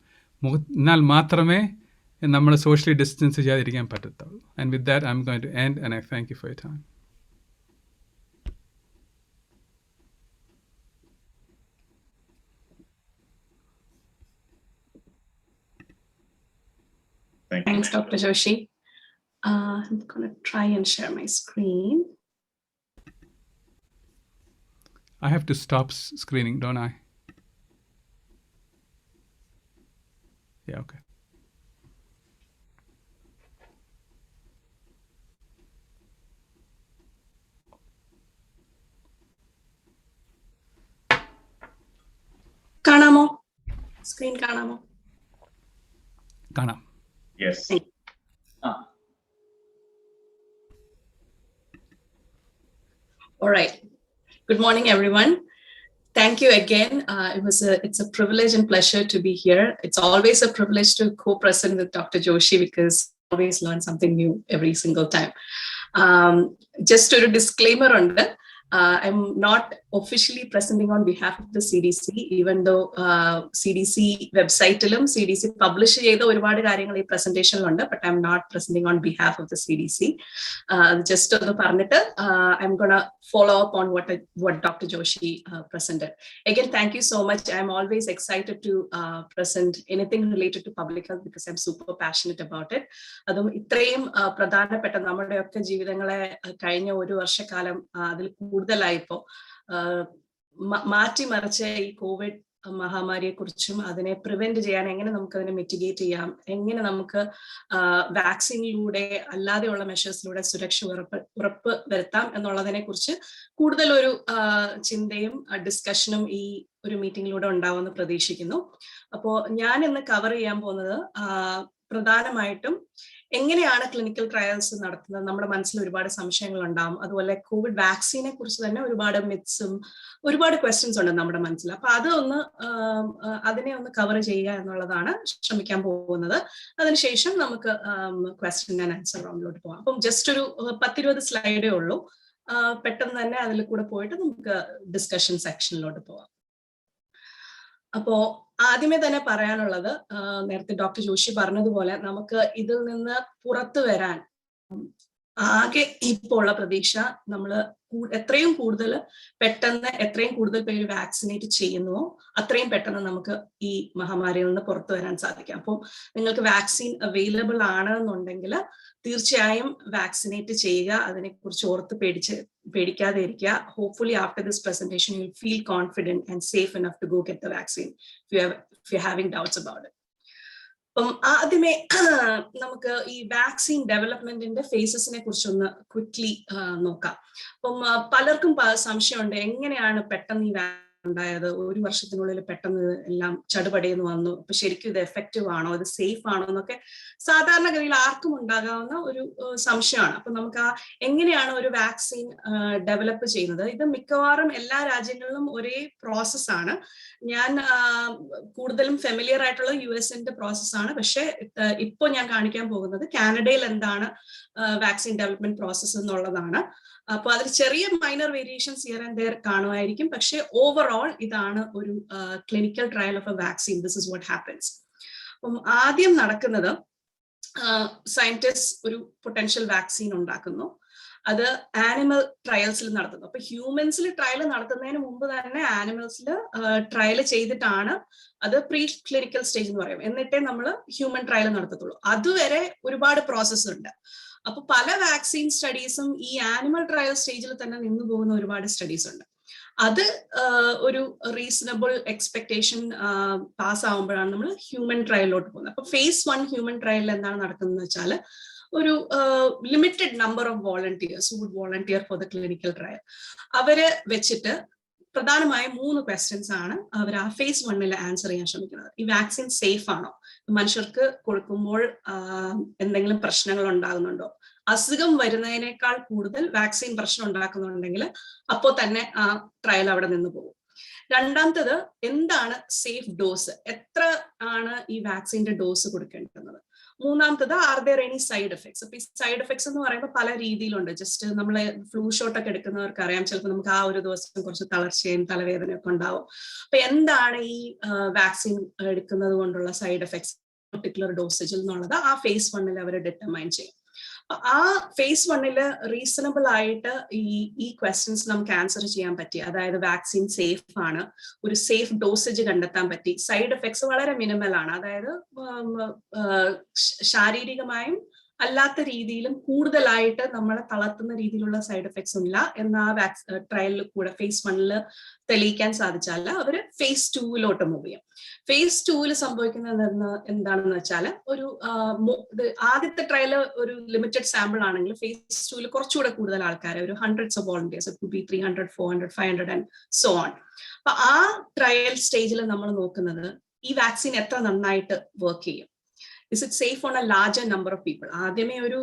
എന്നാൽ മാത്രമേ നമ്മൾ സോഷ്യലി ഡിസ്റ്റൻസ് ചെയ്യാതിരിക്കാൻ പറ്റത്തുള്ളൂ. And with that I'm going to end and I thank you for your time. Thanks, Dr. Joshi. I'm going to try and share my screen. I have to stop screening, don't I? Yeah, okay. കാണാമോ? Screen കാണാമോ? കാണാം. Yes. All right. Good morning, everyone. Thank you again. It's a privilege and pleasure to be here. It's always a privilege to co-present with Dr. Joshi because I always learn something new every single time. Just a disclaimer on that. I'm not officially presenting on behalf of the CDC, even though CDC website CDC publish ചെയ്ത ഒരുപാട് കാര്യങ്ങൾ ഈ പ്രസന്റേഷനിലുണ്ട്, but I'm not presenting on behalf of the CDC. Just ഒന്ന് പറഞ്ഞിട്ട് I'm gonna follow up on what Dr. Joshi presented. Again, thank you so much. I'm always excited to present anything related to public health because I'm super passionate about it. അതും ഇത്രയും പ്രധാനപ്പെട്ട നമ്മുടെയൊക്കെ ജീവിതങ്ങളെ കഴിഞ്ഞ ഒരു വർഷക്കാലം അതിൽ കൂടുതലായിപ്പോ മാറ്റിമറിച്ച ഈ കോവിഡ് മഹാമാരിയെ കുറിച്ചും അതിനെ പ്രിവെന്റ് ചെയ്യാൻ എങ്ങനെ നമുക്ക് അതിനെ മിറ്റിഗേറ്റ് ചെയ്യാം, എങ്ങനെ നമുക്ക് വാക്സിനിലൂടെ അല്ലാതെയുള്ള മെഷേഴ്സിലൂടെ സുരക്ഷ ഉറപ്പ് വരുത്താം എന്നുള്ളതിനെ കുറിച്ച് കൂടുതൽ ഒരു ചിന്തയും ഡിസ്കഷനും ഈ ഒരു മീറ്റിംഗിലൂടെ ഉണ്ടാവുമെന്ന് പ്രതീക്ഷിക്കുന്നു. അപ്പോൾ ഞാൻ ഇന്ന് കവർ ചെയ്യാൻ പോകുന്നത് പ്രധാനമായിട്ടും എങ്ങനെയാണ് ക്ലിനിക്കൽ ട്രയൽസ് നടത്തുന്നത്, നമ്മുടെ മനസ്സിൽ ഒരുപാട് സംശയങ്ങൾ ഉണ്ടാവും. അതുപോലെ കോവിഡ് വാക്സിനെ കുറിച്ച് തന്നെ ഒരുപാട് മിത്സും ഒരുപാട് ക്വസ്റ്റ്യൻസ് ഉണ്ട് നമ്മുടെ മനസ്സിൽ. അപ്പൊ അതിനെ ഒന്ന് കവർ ചെയ്യുക എന്നുള്ളതാണ് ശ്രമിക്കാൻ പോകുന്നത്. അതിനുശേഷം നമുക്ക് ക്വസ്റ്റ്യൻ ആൻഡ് ആൻസർ റൗണ്ടിലോട്ട് പോകാം. അപ്പം ജസ്റ്റ് ഒരു 10-20 സ്ലൈഡേ ഉള്ളൂ. പെട്ടെന്ന് തന്നെ അതിൽ കൂടെ പോയിട്ട് നമുക്ക് ഡിസ്കഷൻ സെക്ഷനിലോട്ട് പോവാം. അപ്പോ ആദ്യമേ തന്നെ പറയാനുള്ളത്, നേരത്തെ ഡോക്ടർ ജോഷി പറഞ്ഞതുപോലെ നമുക്ക് ഇതിൽ നിന്ന് പുറത്തു വരാൻ ആകെ ഇപ്പോൾ ഉള്ള പ്രതീക്ഷ നമ്മൾ എത്രയും കൂടുതൽ പേര് വാക്സിനേറ്റ് ചെയ്യുന്നുവോ അത്രയും പെട്ടെന്ന് നമുക്ക് ഈ മഹാമാരിയിൽ നിന്ന് പുറത്തു വരാൻ സാധിക്കും. അപ്പോൾ നിങ്ങൾക്ക് വാക്സിൻ അവൈലബിൾ ആണെന്നുണ്ടെങ്കിൽ തീർച്ചയായും വാക്സിനേറ്റ് ചെയ്യുക. അതിനെക്കുറിച്ച് ഓർത്ത് പേടിക്കാതെ ഇരിക്കുക. Hopefully after this presentation you feel confident and safe enough to go get the vaccine if you having doubts about it. അപ്പം ആദ്യമേ നമുക്ക് ഈ വാക്സിൻ ഡെവലപ്മെന്റിന്റെ ഫേസസിനെ കുറിച്ചൊന്ന് ക്വിക്ലി നോക്കാം. അപ്പം പലർക്കും സംശയമുണ്ട്, എങ്ങനെയാണ് പെട്ടെന്ന് ഈ ഉണ്ടായത്, 1 വർഷത്തിനുള്ളിൽ പെട്ടെന്ന് എല്ലാം ചടുപടയെന്ന് വന്നു, അപ്പൊ ശരിക്കും ഇത് എഫക്റ്റീവ് ആണോ, ഇത് സേഫ് ആണോ എന്നൊക്കെ സാധാരണഗതിയിൽ ആർക്കും ഉണ്ടാകാവുന്ന ഒരു സംശയമാണ്. അപ്പൊ നമുക്ക് എങ്ങനെയാണ് ഒരു വാക്സിൻ ഡെവലപ്പ് ചെയ്യുന്നത്? ഇത് മിക്കവാറും എല്ലാ രാജ്യങ്ങളിലും ഒരേ പ്രോസസ്സാണ്. ഞാൻ കൂടുതലും ഫെമിലിയർ ആയിട്ടുള്ള US-ന്റെ പ്രോസസ്സാണ്. പക്ഷെ ഇപ്പോൾ ഞാൻ കാണിക്കാൻ പോകുന്നത് കാനഡയിൽ എന്താണ് വാക്സിൻ ഡെവലപ്മെന്റ് പ്രോസസ്സ് എന്നുള്ളതാണ്. അപ്പൊ അതിൽ ചെറിയ minor variations here and their കാണുമായിരിക്കും. പക്ഷെ ഓവറോൾ ഇതാണ് ഒരു clinical trial of A vaccine. This is what happens. അപ്പം ആദ്യം നടക്കുന്നത്, സയന്റിസ്റ്റ് ഒരു പൊട്ടൻഷ്യൽ വാക്സിൻ ഉണ്ടാക്കുന്നു. അത് ആനിമൽ ട്രയൽസിൽ നടത്തുന്നു. അപ്പൊ ഹ്യൂമൻസിൽ ട്രയൽ നടത്തുന്നതിന് മുമ്പ് തന്നെ ആനിമൽസിൽ ട്രയൽ ചെയ്തിട്ടാണ് അത് പ്രീ ക്ലിനിക്കൽ സ്റ്റേജ് എന്ന് പറയും. എന്നിട്ടേ നമ്മൾ ഹ്യൂമൻ ട്രയൽ നടത്തത്തുള്ളൂ. അതുവരെ ഒരുപാട് പ്രോസസ്സ് ഉണ്ട്. അപ്പൊ പല വാക്സിൻ സ്റ്റഡീസും ഈ ആനിമൽ ട്രയൽ സ്റ്റേജിൽ തന്നെ നിന്നു പോകുന്ന ഒരുപാട് സ്റ്റഡീസ് ഉണ്ട്. അത് ഒരു റീസണബിൾ എക്സ്പെക്ടേഷൻ പാസ് ആവുമ്പോഴാണ് നമ്മൾ ഹ്യൂമൻ ട്രയലിലോട്ട് പോകുന്നത്. അപ്പൊ phase 1 ഹ്യൂമൻ ട്രയലിൽ എന്താണ് നടക്കുന്നത് വെച്ചാൽ, ഒരു limited number of volunteers who would volunteer for the clinical trial അവരെ വെച്ചിട്ട് പ്രധാനമായും 3 ക്വസ്റ്റ്യൻസ് ആണ് അവർ ആ phase 1 ആൻസർ ചെയ്യാൻ ശ്രമിക്കുന്നത്. ഈ വാക്സിൻ സേഫ് ആണോ, മനുഷ്യർക്ക് കൊടുക്കുമ്പോൾ എന്തെങ്കിലും പ്രശ്നങ്ങൾ ഉണ്ടാകുന്നുണ്ടോ, അസുഖം വരുന്നതിനേക്കാൾ കൂടുതൽ വാക്സിൻ പ്രശ്നം ഉണ്ടാക്കുന്നുണ്ടെങ്കിൽ അപ്പോൾ തന്നെ ആ ട്രയൽ അവിടെ നിന്ന് പോകും. രണ്ടാമത്തത്, എന്താണ് സേഫ് ഡോസ്, എത്ര ആണ് ഈ വാക്സിന്റെ ഡോസ് കൊടുക്കേണ്ടത്. മൂന്നാമത്തത്, are there any side effects. അപ്പൊ ഈ സൈഡ് എഫക്ട്സ് എന്ന് പറയുമ്പോൾ പല രീതിയിലുണ്ട്. ജസ്റ്റ് നമ്മൾ ഫ്ലൂ ഷോട്ട് ഒക്കെ എടുക്കുന്നവർക്ക് അറിയാം, ചിലപ്പോൾ നമുക്ക് ആ ഒരു ദിവസം കുറച്ച് തളർച്ചയും തലവേദനയും ഒക്കെ ഉണ്ടാവും. അപ്പൊ എന്താണ് ഈ വാക്സിൻ എടുക്കുന്നത് കൊണ്ടുള്ള സൈഡ് എഫക്ട്സ് പെർട്ടിക്കുലർ ഡോസേജിൽ എന്നുള്ളത് ആ phase 1 അവർ ഡിറ്റർമൈൻ ചെയ്യും. ആ phase 1 റീസണബിൾ ആയിട്ട് ഈ ക്വസ്റ്റ്യൻസ് നമുക്ക് ആൻസർ ചെയ്യാൻ പറ്റി. അതായത് വാക്സിൻ സേഫ് ആണ്, ഒരു സേഫ് ഡോസേജ് കണ്ടെത്താൻ പറ്റി, സൈഡ് എഫക്ട്സ് വളരെ മിനിമൽ ആണ്, അതായത് ശാരീരികമായും അല്ലാത്ത രീതിയിലും കൂടുതലായിട്ട് നമ്മളെ തളർത്തുന്ന രീതിയിലുള്ള സൈഡ് എഫക്ട്സ് ഇല്ല എന്ന ആ ട്രയലിൽ കൂടെ phase 1 തെളിയിക്കാൻ സാധിച്ചാൽ അവർ phase 2 മൂവ് ചെയ്യും. phase 2 സംഭവിക്കുന്നത് എന്താണെന്ന് വെച്ചാൽ, ഒരു ആദ്യത്തെ ട്രയൽ ഒരു ലിമിറ്റഡ് സാമ്പിൾ ആണെങ്കിൽ phase 2 കുറച്ചുകൂടെ കൂടുതൽ ആൾക്കാരെ, ഒരു hundreds of volunteers, it could be 300, 400, 500 and so on. അപ്പൊ ആ ട്രയൽ സ്റ്റേജിൽ നമ്മൾ നോക്കുന്നത് ഈ വാക്സിൻ എത്ര നന്നായിട്ട് വർക്ക് ചെയ്യും. Is it safe on a larger number of people? ആദ്യമേ ഒരു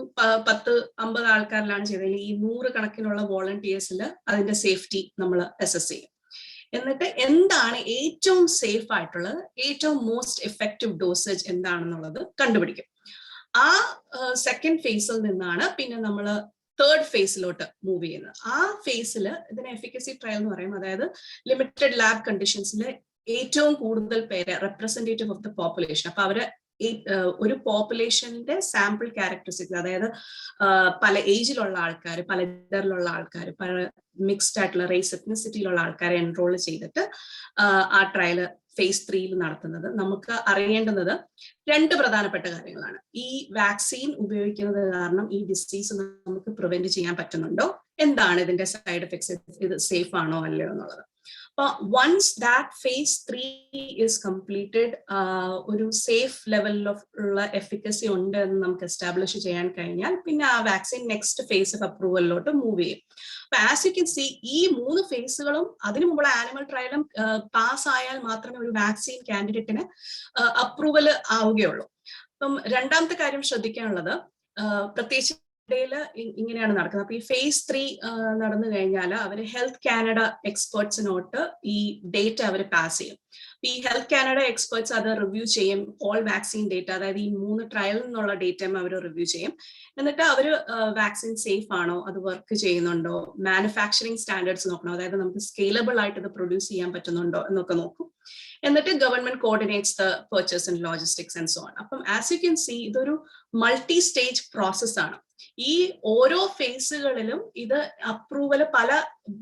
10-50 ആൾക്കാരിലാണ് ചെയ്തത്. ഈ 100 കണക്കിനുള്ള വോളണ്ടിയേഴ്സിൽ അതിന്റെ സേഫ്റ്റി നമ്മൾ അസസ് ചെയ്യും. എന്നിട്ട് എന്താണ് ഏറ്റവും സേഫ് ആയിട്ടുള്ളത്, ഏറ്റവും മോസ്റ്റ് എഫക്റ്റീവ് ഡോസേജ് എന്താണെന്നുള്ളത് കണ്ടുപിടിക്കും. ആ സെക്കൻഡ് ഫേസിൽ നിന്നാണ് പിന്നെ നമ്മൾ തേർഡ് ഫേസിലോട്ട് മൂവ് ചെയ്യുന്നത്. ആ ഫേസിൽ ഇതിന് എഫിക്കസി ട്രയൽ എന്ന് പറയും. അതായത് ലിമിറ്റഡ് ലാബ് കണ്ടീഷൻസിൽ ഏറ്റവും കൂടുതൽ പേരെ, റെപ്രസെന്റേറ്റീവ് ഓഫ് ദ പോപ്പുലേഷൻ, അപ്പൊ അവര് ഒരു പോപ്പുലേഷന്റെ സാമ്പിൾ ക്യാരക്ടറിസ്റ്റിക്സ്, അതായത് പല ഏജിലുള്ള ആൾക്കാർ, പല ജെൻഡറിലുള്ള ആൾക്കാർ, പല മിക്സ്ഡ് ആയിട്ടുള്ള റേസ് എത്നിസിറ്റിയിലുള്ള ആൾക്കാരെ എൻറോൾ ചെയ്തിട്ട് ആ ട്രയൽ phase 3 നടത്തുന്നത്. നമുക്ക് അറിയേണ്ടുന്നത് 2 പ്രധാനപ്പെട്ട കാര്യങ്ങളാണ്. ഈ വാക്സിൻ ഉപയോഗിക്കുന്നത് കാരണം ഈ ഡിസീസ് നമുക്ക് പ്രിവെന്റ് ചെയ്യാൻ പറ്റുന്നുണ്ടോ, എന്താണ് ഇതിന്റെ സൈഡ് എഫക്ട്സ്, ഇത് സേഫ് ആണോ അല്ലയോ എന്നുള്ളത്. Once that phase 3 is completed, ഒരു സേഫ് ലെവലിൽ ഉള്ള എഫിക്കസി ഉണ്ട് എന്ന് നമുക്ക് എസ്റ്റാബ്ലിഷ് ചെയ്യാൻ കഴിഞ്ഞാൽ പിന്നെ ആ വാക്സിൻ നെക്സ്റ്റ് ഫേസ് ഓഫ് അപ്രൂവലിലോട്ട് മൂവ് ചെയ്യും. അപ്പൊ ആസ് യു കെൻ സി, ഈ 3 ഫേസുകളും അതിനു മുമ്പുള്ള ആനിമൽ ട്രയലും പാസ് ആയാൽ മാത്രമേ ഒരു വാക്സിൻ കാൻഡിഡേറ്റിന് അപ്രൂവൽ ആവുകയുള്ളൂ. അപ്പം രണ്ടാമത്തെ കാര്യം ശ്രദ്ധിക്കാനുള്ളത്, പ്രത്യേകിച്ച് ഇങ്ങനെയാണ് നടക്കുന്നത്. അപ്പൊ ഈ phase 3 നടന്നു കഴിഞ്ഞാൽ അവര് ഹെൽത്ത് കാനഡ എക്സ്പേർട്സിനോട്ട് ഈ ഡേറ്റ അവർ പാസ് ചെയ്യും. ഈ ഹെൽത്ത് കാനഡ എക്സ്പേർട്സ് അത് റിവ്യൂ ചെയ്യും. ഓൾ വാക്സിൻ ഡേറ്റ, അതായത് ഈ 3 ട്രയലിൽ നിന്നുള്ള ഡേറ്റയും അവർ റിവ്യൂ ചെയ്യും. എന്നിട്ട് അവർ വാക്സിൻ സേഫ് ആണോ, അത് വർക്ക് ചെയ്യുന്നുണ്ടോ, മാനുഫാക്ചറിങ് സ്റ്റാൻഡേർഡ്സ് നോക്കണം, അതായത് നമുക്ക് സ്കെയിലബിൾ ആയിട്ട് ഇത് പ്രൊഡ്യൂസ് ചെയ്യാൻ പറ്റുന്നുണ്ടോ എന്നൊക്കെ നോക്കും. എന്നിട്ട് government coordinates the purchase and logistics and so on. അപ്പം ആസ് യു ക്യാൻ സീ ഇതൊരു മൾട്ടി സ്റ്റേജ് പ്രോസസ് ആണ്. ഈ ഓരോ ഫേസുകളിലും ഇത് അപ്രൂവൽ പല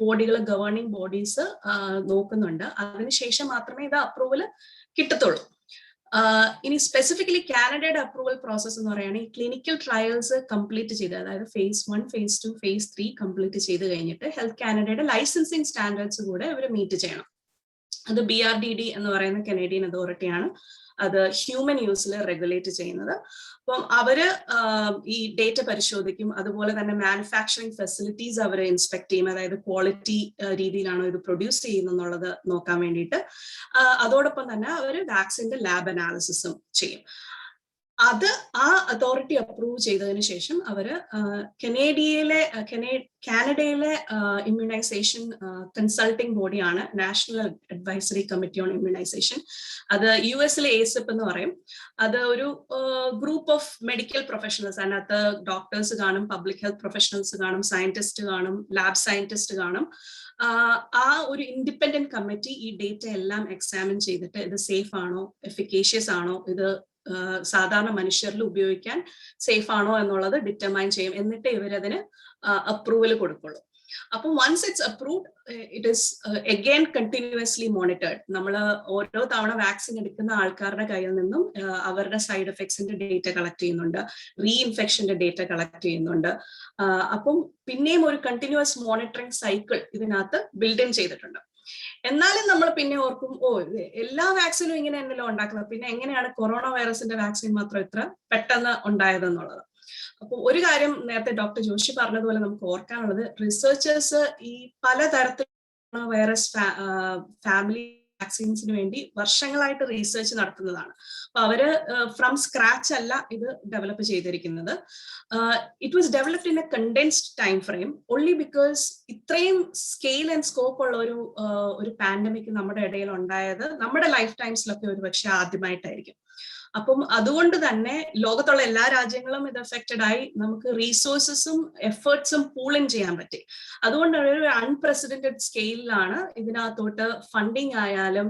ബോഡികൾ, ഗവേണിംഗ് ബോഡീസ് നോക്കുന്നുണ്ട്. അതിനുശേഷം മാത്രമേ ഇത് അപ്രൂവൽ കിട്ടത്തുള്ളൂ. ഇനി സ്പെസിഫിക്കലി കാനഡയുടെ അപ്രൂവൽ പ്രോസസ് എന്ന് പറയുകയാണെങ്കിൽ ക്ലിനിക്കൽ ട്രയൽസ് കംപ്ലീറ്റ് ചെയ്ത്, അതായത് phase 1, phase 2, phase 3 കംപ്ലീറ്റ് ചെയ്ത് കഴിഞ്ഞിട്ട് ഹെൽത്ത് കാനഡയുടെ ലൈസൻസിങ് സ്റ്റാൻഡേർഡ്സ് കൂടെ ഇവർ മീറ്റ് ചെയ്യണം. അത് BRDD എന്ന് പറയുന്ന കനേഡിയൻ അതോറിറ്റിയാണ് അത് ഹ്യൂമൻ യൂസിൽ റെഗുലേറ്റ് ചെയ്യുന്നത്. അപ്പം അവര് ഈ ഡേറ്റ പരിശോധിക്കും. അതുപോലെ തന്നെ മാനുഫാക്ചറിങ് ഫെസിലിറ്റീസ് അവർ ഇൻസ്പെക്ട് ചെയ്യും, അതായത് ക്വാളിറ്റി രീതിയിലാണോ ഇത് പ്രൊഡ്യൂസ് ചെയ്യുന്നുള്ളത് നോക്കാൻ വേണ്ടിയിട്ട്. അതോടൊപ്പം തന്നെ അവർ വാക്സിന്റെ ലാബ് അനാലിസിസും ചെയ്യും. അത് ആ അതോറിറ്റി അപ്രൂവ് ചെയ്തതിനു ശേഷം അവര് കാനഡയിലെ ഇമ്മ്യൂണൈസേഷൻ കൺസൾട്ടിംഗ് ബോഡിയാണ് national advisory committee on immunization. അത് US ACIP എന്ന് പറയും. അത് ഒരു ഗ്രൂപ്പ് ഓഫ് മെഡിക്കൽ പ്രൊഫഷണൽസ്, അതിനകത്ത് ഡോക്ടേഴ്സ് കാണും, പബ്ലിക് ഹെൽത്ത് പ്രൊഫഷണൽസ് കാണും, സയന്റിസ്റ്റ് കാണും, ലാബ് സയന്റിസ്റ്റ് കാണും. ആ ഒരു ഇൻഡിപെൻഡന്റ് കമ്മിറ്റി ഈ ഡേറ്റ എല്ലാം എക്സാമിൻ ചെയ്തിട്ട് ഇത് സേഫ് ആണോ, എഫിക്കേഷ്യസ് ആണോ, ഇത് സാധാരണ മനുഷ്യരിൽ ഉപയോഗിക്കാൻ സേഫ് ആണോ എന്നുള്ളത് ഡിറ്റർമൈൻ ചെയ്യും. എന്നിട്ട് ഇവരതിന് അപ്രൂവൽ കൊടുക്കുള്ളൂ. അപ്പം once it's approved it is again continuously monitored. നമ്മൾ ഓരോ തവണ വാക്സിൻ എടുക്കുന്ന ആൾക്കാരുടെ കയ്യിൽ നിന്നും അവരുടെ സൈഡ് എഫക്ട്സിന്റെ ഡേറ്റ കളക്ട് ചെയ്യുന്നുണ്ട്, റീഇൻഫെക്ഷന്റെ ഡേറ്റ കളക്ട് ചെയ്യുന്നുണ്ട്. അപ്പം പിന്നെയും ഒരു കണ്ടിന്യൂസ് മോണിറ്ററിംഗ് സൈക്കിൾ ഇതിനകത്ത് ബിൽഡ് ഇൻ ചെയ്തിട്ടുണ്ട്. എന്നാലും നമ്മൾ പിന്നെ ഓർക്കും, എല്ലാ വാക്സിനും ഇങ്ങനെ തന്നെയല്ലോ ഉണ്ടാക്കുന്നത്, പിന്നെ എങ്ങനെയാണ് കൊറോണ വൈറസിന്റെ വാക്സിൻ മാത്രം ഇത്ര പെട്ടെന്ന് ഉണ്ടായതെന്നുള്ളത്. അപ്പൊ ഒരു കാര്യം നേരത്തെ ഡോക്ടർ ജോഷി പറഞ്ഞതുപോലെ നമുക്ക് ഓർക്കാനുള്ളത്, റിസർച്ചേഴ്സ് ഈ പലതരത്തിലുള്ള വൈറസ് ഫാമിലി വാക്സിൻസിന് വേണ്ടി വർഷങ്ങളായിട്ട് റീസെർച്ച് നടത്തുന്നതാണ്. അപ്പൊ അവര് ഫ്രം സ്ക്രാച്ച് അല്ല ഇത് ഡെവലപ്പ് ചെയ്തിരിക്കുന്നത്. It was developed in A condensed time frame only because ഇത്രയും സ്കെയിൽ ആൻഡ് സ്കോപ്പ് ഉള്ള ഒരു പാൻഡമിക് നമ്മുടെ ഇടയിൽ ഉണ്ടായത് നമ്മുടെ ലൈഫ് ടൈംസിലൊക്കെ ഒരു പക്ഷെ ആദ്യമായിട്ടായിരിക്കും. അപ്പം അതുകൊണ്ട് തന്നെ ലോകത്തുള്ള എല്ലാ രാജ്യങ്ങളും ഇത് എഫക്റ്റഡ് ആയി. നമുക്ക് റീസോഴ്സസും എഫേർട്സും പൂൾ ഇൻ ചെയ്യാൻ പറ്റി. അതുകൊണ്ട് ഒരു അൺപ്രസിഡന്റഡ് സ്കെയിലാണ് ഇതിനകത്തോട്ട് ഫണ്ടിങ് ആയാലും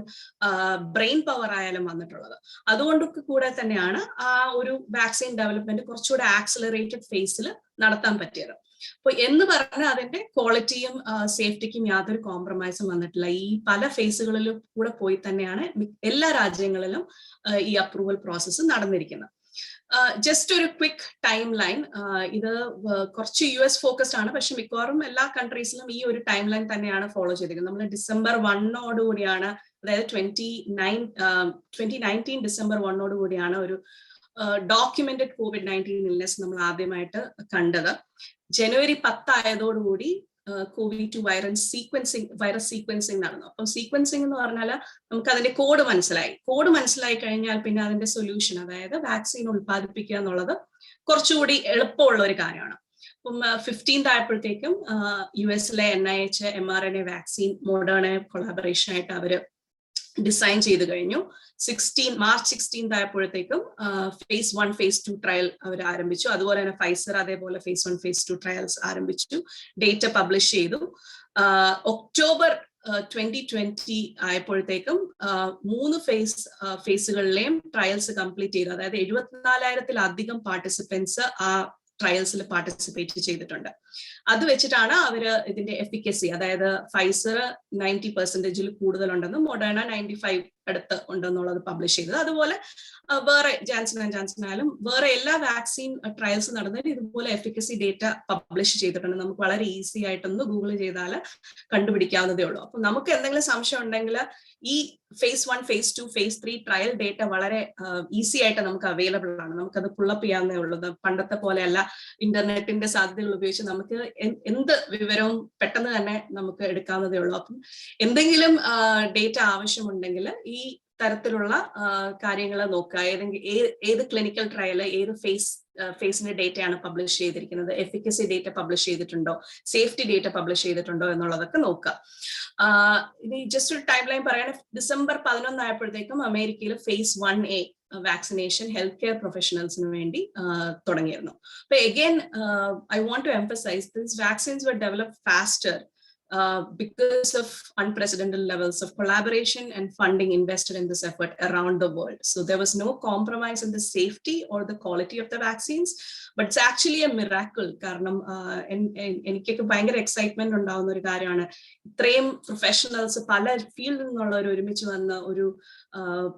ബ്രെയിൻ പവർ ആയാലും വന്നിട്ടുള്ളത്. അതുകൊണ്ടൊക്കെ കൂടെ തന്നെയാണ് ആ ഒരു വാക്സിൻ ഡെവലപ്മെന്റ് കുറച്ചുകൂടെ ആക്സിലറേറ്റഡ് ഫേസിൽ നടത്താൻ പറ്റിയത്. അപ്പൊ എന്ന് പറഞ്ഞാൽ അതിന്റെ ക്വാളിറ്റിയും സേഫ്റ്റിക്കും യാതൊരു കോംപ്രമൈസും വന്നിട്ടില്ല. ഈ പല ഫേസുകളിലും കൂടെ പോയി തന്നെയാണ് എല്ലാ രാജ്യങ്ങളിലും ഈ അപ്രൂവൽ പ്രോസസ്സ് നടന്നിരിക്കുന്നത്. ജസ്റ്റ് ഒരു ക്വിക്ക് ടൈം ലൈൻ. ഇത് കുറച്ച് US ഫോക്കസ്ഡ് ആണ്, പക്ഷെ മിക്കവാറും എല്ലാ കൺട്രീസിലും ഈ ഒരു ടൈം ലൈൻ തന്നെയാണ് ഫോളോ ചെയ്തിരിക്കുന്നത്. നമ്മൾ December 1 കൂടിയാണ്, അതായത് 2019 December 1 കൂടിയാണ് ഒരു ഡോക്യുമെന്റഡ് COVID-19 ഇൽനെസ് നമ്മൾ ആദ്യമായിട്ട് കണ്ടത്. January 10 ആയതോടുകൂടി COVID-2 വൈറസ് സീക്വൻസിങ് നടന്നു. അപ്പം സീക്വൻസിങ് എന്ന് പറഞ്ഞാൽ നമുക്ക് അതിന്റെ കോഡ് മനസ്സിലായി കഴിഞ്ഞാൽ പിന്നെ അതിന്റെ സൊല്യൂഷൻ, അതായത് വാക്സിൻ ഉൽപ്പാദിപ്പിക്കുക എന്നുള്ളത് കുറച്ചുകൂടി എളുപ്പമുള്ള ഒരു കാര്യമാണ്. അപ്പം 15th ആയപ്പോഴത്തേക്കും US NIH mRNA vaccine Moderna collaboration ആയിട്ട് അവര് ഡിസൈൻ ചെയ്ത് കഴിഞ്ഞു. March 16 ആയപ്പോഴത്തേക്കും phase 1, phase 2 ട്രയൽ അവർ ആരംഭിച്ചു. അതുപോലെ തന്നെ ഫൈസർ അതേപോലെ phase 1, phase 2 ട്രയൽസ് ആരംഭിച്ചു, ഡേറ്റ പബ്ലിഷ് ചെയ്തു. October 2020 ആയപ്പോഴത്തേക്കും 3 ഫേസുകളിലെയും ട്രയൽസ് കംപ്ലീറ്റ് ചെയ്തു. അതായത് 74,000-ലധികം പാർട്ടിസിപ്പൻസ് ആ ട്രയൽസിൽ പാർട്ടിസിപ്പേറ്റ് ചെയ്തിട്ടുണ്ട്. അത് വെച്ചിട്ടാണ് അവര് ഇതിന്റെ എഫിക്കസി, അതായത് ഫൈസർ 90% കൂടുതലുണ്ടെന്നും മൊഡേണ 95 അടുത്ത് ഉണ്ടെന്നുള്ളത് പബ്ലിഷ് ചെയ്തത്. അതുപോലെ വേറെ ജാൻസൺ ആൻഡ് ജോൺസൺ ആയാലും വേറെ എല്ലാ വാക്സിൻ ട്രയൽസ് നടന്നിട്ട് ഇതുപോലെ എഫിക്കസി ഡേറ്റ പബ്ലിഷ് ചെയ്തിട്ടുണ്ട്. നമുക്ക് വളരെ ഈസി ആയിട്ടൊന്ന് ഗൂഗിൾ ചെയ്താൽ കണ്ടുപിടിക്കാവുന്നതേ ഉള്ളൂ. അപ്പൊ നമുക്ക് എന്തെങ്കിലും സംശയം ഉണ്ടെങ്കിൽ ഈ phase 1, phase 2, phase 3 trial data വളരെ ഈസി ആയിട്ട് നമുക്ക് അവൈലബിൾ ആണ്. നമുക്കത് പുള്ളപ്പ് ചെയ്യാവുന്നേ ഉള്ളൂ. പണ്ടത്തെ പോലെയല്ല ഇന്റർനെറ്റിന്റെ സാധ്യതകൾ ഉപയോഗിച്ച് നമുക്ക് എന്ത് വിവരവും പെട്ടെന്ന് തന്നെ നമുക്ക് എടുക്കാവുന്നതേ ഉള്ളൂ. അപ്പം എന്തെങ്കിലും ഡേറ്റ ആവശ്യമുണ്ടെങ്കിൽ ഈ തരത്തിലുള്ള കാര്യങ്ങൾ നോക്കുക. ഏത് ക്ലിനിക്കൽ ട്രയൽ, ഏത് ഫേസ് ഫേസിന്റെ ഡേറ്റയാണ് പബ്ലിഷ് ചെയ്തിരിക്കുന്നത്, എഫിക്കസി ഡേറ്റ പബ്ലിഷ് ചെയ്തിട്ടുണ്ടോ, സേഫ്റ്റി ഡേറ്റ പബ്ലിഷ് ചെയ്തിട്ടുണ്ടോ എന്നുള്ളതൊക്കെ നോക്കുക. ഇനി ജസ്റ്റ് ഒരു ടൈം ലൈൻ പറയണ, December 11 ആയപ്പോഴത്തേക്കും അമേരിക്കയിൽ phase 1A vaccination health care പ്രൊഫഷണൽസിന് വേണ്ടി തുടങ്ങിയിരുന്നു. അപ്പൊ again I want to emphasize this vaccines were developed faster because of unprecedented levels of collaboration and funding invested in this effort around the world. So there was no compromise in the safety or the quality of the vaccines, but it's actually a miracle. കാരണം എനിക്കൊക്കെ ഭയങ്കര excitement ഉണ്ടാവുന്ന ഒരു കാര്യമാണ്, ഇത്രയും professionals പല ഫീൽഡിൽ നിന്നുള്ളവർ ഒരുമിച്ച് വന്ന് ഒരു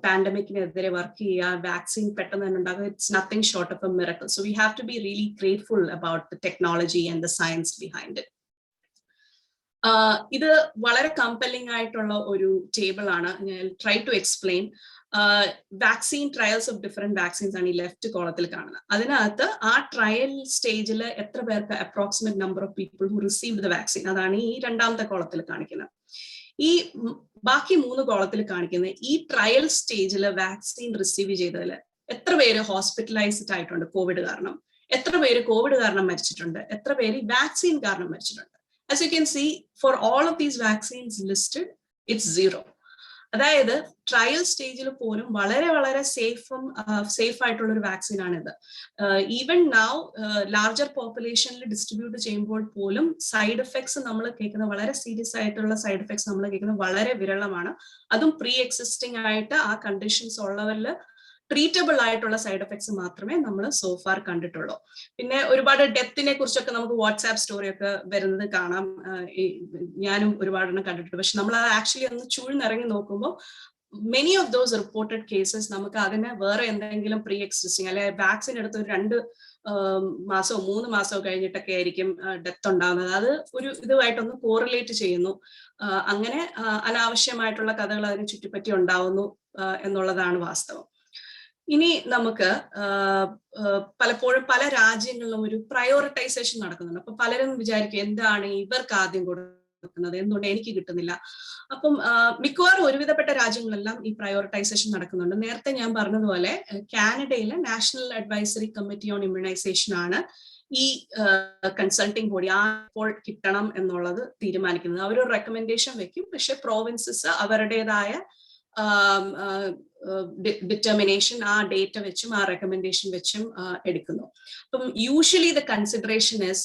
പാൻഡമിക്കിനെതിരെ വർക്ക് ചെയ്യുക, വാക്സിൻ പെട്ടെന്ന് തന്നെ ഉണ്ടാകുക. It's nothing short of a miracle. So we have to be really grateful about the technology and the science behind it. ഇത് വളരെ കമ്പല്ലിംഗ് ആയിട്ടുള്ള ഒരു ടേബിൾ ആണ്. ഞാൻ try to explain. Vaccine trials of different vaccines ആണ് ഈ left കോളത്തിൽ കാണുന്നത്. അതിനകത്ത് ആ ട്രയൽ സ്റ്റേജിൽ എത്ര പേർക്ക് approximate number of people who received the vaccine, അതാണ് ഈ രണ്ടാമത്തെ കോളത്തിൽ കാണിക്കുന്നത്. ഈ ബാക്കി 3 കോളത്തിൽ കാണിക്കുന്നത് ഈ ട്രയൽ സ്റ്റേജിൽ വാക്സിൻ റിസീവ് ചെയ്തതിൽ എത്ര പേര് ഹോസ്പിറ്റലൈസ്ഡ് ആയിട്ടുണ്ട് കോവിഡ് കാരണം, എത്ര പേര് കോവിഡ് കാരണം മരിച്ചിട്ടുണ്ട്, എത്ര പേര് വാക്സിൻ കാരണം മരിച്ചിട്ടുണ്ട്. As you can see, for all of these vaccines listed, it's 0. അതായത് ട്രയൽ സ്റ്റേജിൽ പോലും വളരെ വളരെ സേഫ് ആയിട്ടുള്ള ഒരു വാക്സിൻ ആണിത്. ഈവൻ നൗ ലാർജർ പോപ്പുലേഷനിൽ ഡിസ്ട്രിബ്യൂട്ട് ചെയ്യുമ്പോൾ പോലും സൈഡ് എഫക്ട്സ് നമ്മൾ കേൾക്കുന്ന, വളരെ സീരിയസ് ആയിട്ടുള്ള സൈഡ് എഫക്ട്സ് നമ്മൾ കേൾക്കുന്നത് വളരെ വിരളമാണ്. അതും പ്രീ എക്സിസ്റ്റിംഗ് ആയിട്ട് ആ കണ്ടീഷൻസ് ഉള്ളവരിൽ ട്രീറ്റബിൾ ആയിട്ടുള്ള സൈഡ് എഫക്ട്സ് മാത്രമേ നമ്മൾ സോഫാർ കണ്ടിട്ടുള്ളൂ. പിന്നെ ഒരുപാട് ഡെത്തിനെ കുറിച്ചൊക്കെ നമുക്ക് വാട്സാപ്പ് സ്റ്റോറി ഒക്കെ വരുന്നത് കാണാം. ഞാനും ഒരുപാടെണ്ണം കണ്ടിട്ടുണ്ട്. പക്ഷെ നമ്മൾ അത് ആക്ച്വലി ഒന്ന് ചൂഴ്ന്നിറങ്ങി നോക്കുമ്പോൾ many of those reported cases നമുക്ക് അതിനെ വേറെ എന്തെങ്കിലും പ്രീ എക്സിസ്റ്റിംഗ് അല്ലെ വാക്സിൻ എടുത്ത് ഒരു 2 മാസമോ 3 മാസമോ കഴിഞ്ഞിട്ടൊക്കെ ആയിരിക്കും ഡെത്ത് ഉണ്ടാകുന്നത്. അത് ഒരു ഇതുമായിട്ടൊന്ന് കോറിലേറ്റ് ചെയ്യുന്നു. അങ്ങനെ അനാവശ്യമായിട്ടുള്ള കഥകൾ അതിനെ ചുറ്റിപ്പറ്റി ഉണ്ടാവുന്നു എന്നുള്ളതാണ് വാസ്തവം. ഇനി നമുക്ക് പലപ്പോഴും പല രാജ്യങ്ങളിലും ഒരു പ്രയോറിറ്റൈസേഷൻ നടക്കുന്നുണ്ട്. അപ്പൊ പലരും വിചാരിക്കും എന്താണ് ഇവർക്ക് ആദ്യം കൊടുക്കുന്നത്, എന്തുകൊണ്ട് എനിക്ക് കിട്ടുന്നില്ല. അപ്പം മിക്കവാറും ഒരുവിധപ്പെട്ട രാജ്യങ്ങളെല്ലാം ഈ പ്രയോറിറ്റൈസേഷൻ നടക്കുന്നുണ്ട്. നേരത്തെ ഞാൻ പറഞ്ഞതുപോലെ കാനഡയിലെ national advisory committee on immunization ആണ് ഈ കൺസൾട്ടിംഗ് ബോഡി അപ്പോൾ കിട്ടണം എന്നുള്ളത് തീരുമാനിക്കുന്നത്. അവരൊരു റെക്കമെൻഡേഷൻ വെക്കും, പക്ഷെ പ്രോവിൻസസ് അവരുടേതായ ഡിറ്റർമിനേഷൻ ആ ഡേറ്റ വെച്ചും ആ റെക്കമെൻഡേഷൻ വെച്ചും എടുക്കുന്നു. അപ്പം യൂഷ്വലി ദ കൺസിഡറേഷൻ ഇസ്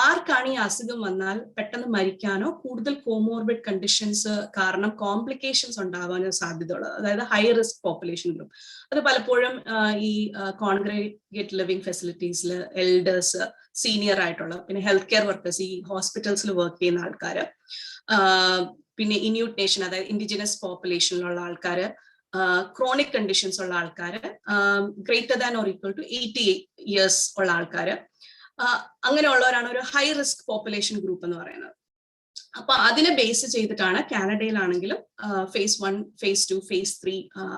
ആർക്കാണ് ഈ അസുഖം വന്നാൽ പെട്ടെന്ന് മരിക്കാനോ കൂടുതൽ കോമോർബിഡ് കണ്ടീഷൻസ് കാരണം കോംപ്ലിക്കേഷൻസ് ഉണ്ടാവാനോ സാധ്യതയുള്ളത്, അതായത് ഹൈ റിസ്ക് പോപ്പുലേഷൻ ഗ്രൂപ്പ്. അത് പലപ്പോഴും ഈ കോൺഗ്രിഗേറ്റ് ലിവിംഗ് ഫെസിലിറ്റീസിൽ എൽഡേഴ്സ്, സീനിയർ ആയിട്ടുള്ള, പിന്നെ ഹെൽത്ത് കെയർ വർക്കേഴ്സ്, ഈ ഹോസ്പിറ്റൽസിൽ വർക്ക് ചെയ്യുന്ന ആൾക്കാർ, പിന്നെ ഇന്യൂട്ട് നേഷൻ അതായത് ഇൻഡിജിനസ് പോപ്പുലേഷനിലുള്ള ആൾക്കാർ, ക്രോണിക് കണ്ടീഷൻസ് ഉള്ള ആൾക്കാർ, greater than or equal to 80 years ഉള്ള ആൾക്കാർ, അങ്ങനെയുള്ളവരാണ് ഒരു ഹൈ റിസ്ക് പോപ്പുലേഷൻ ഗ്രൂപ്പ് എന്ന് പറയുന്നത്. അപ്പൊ അതിനെ ബേസ് ചെയ്തിട്ടാണ് കാനഡയിലാണെങ്കിലും phase 1, phase 2, phase 3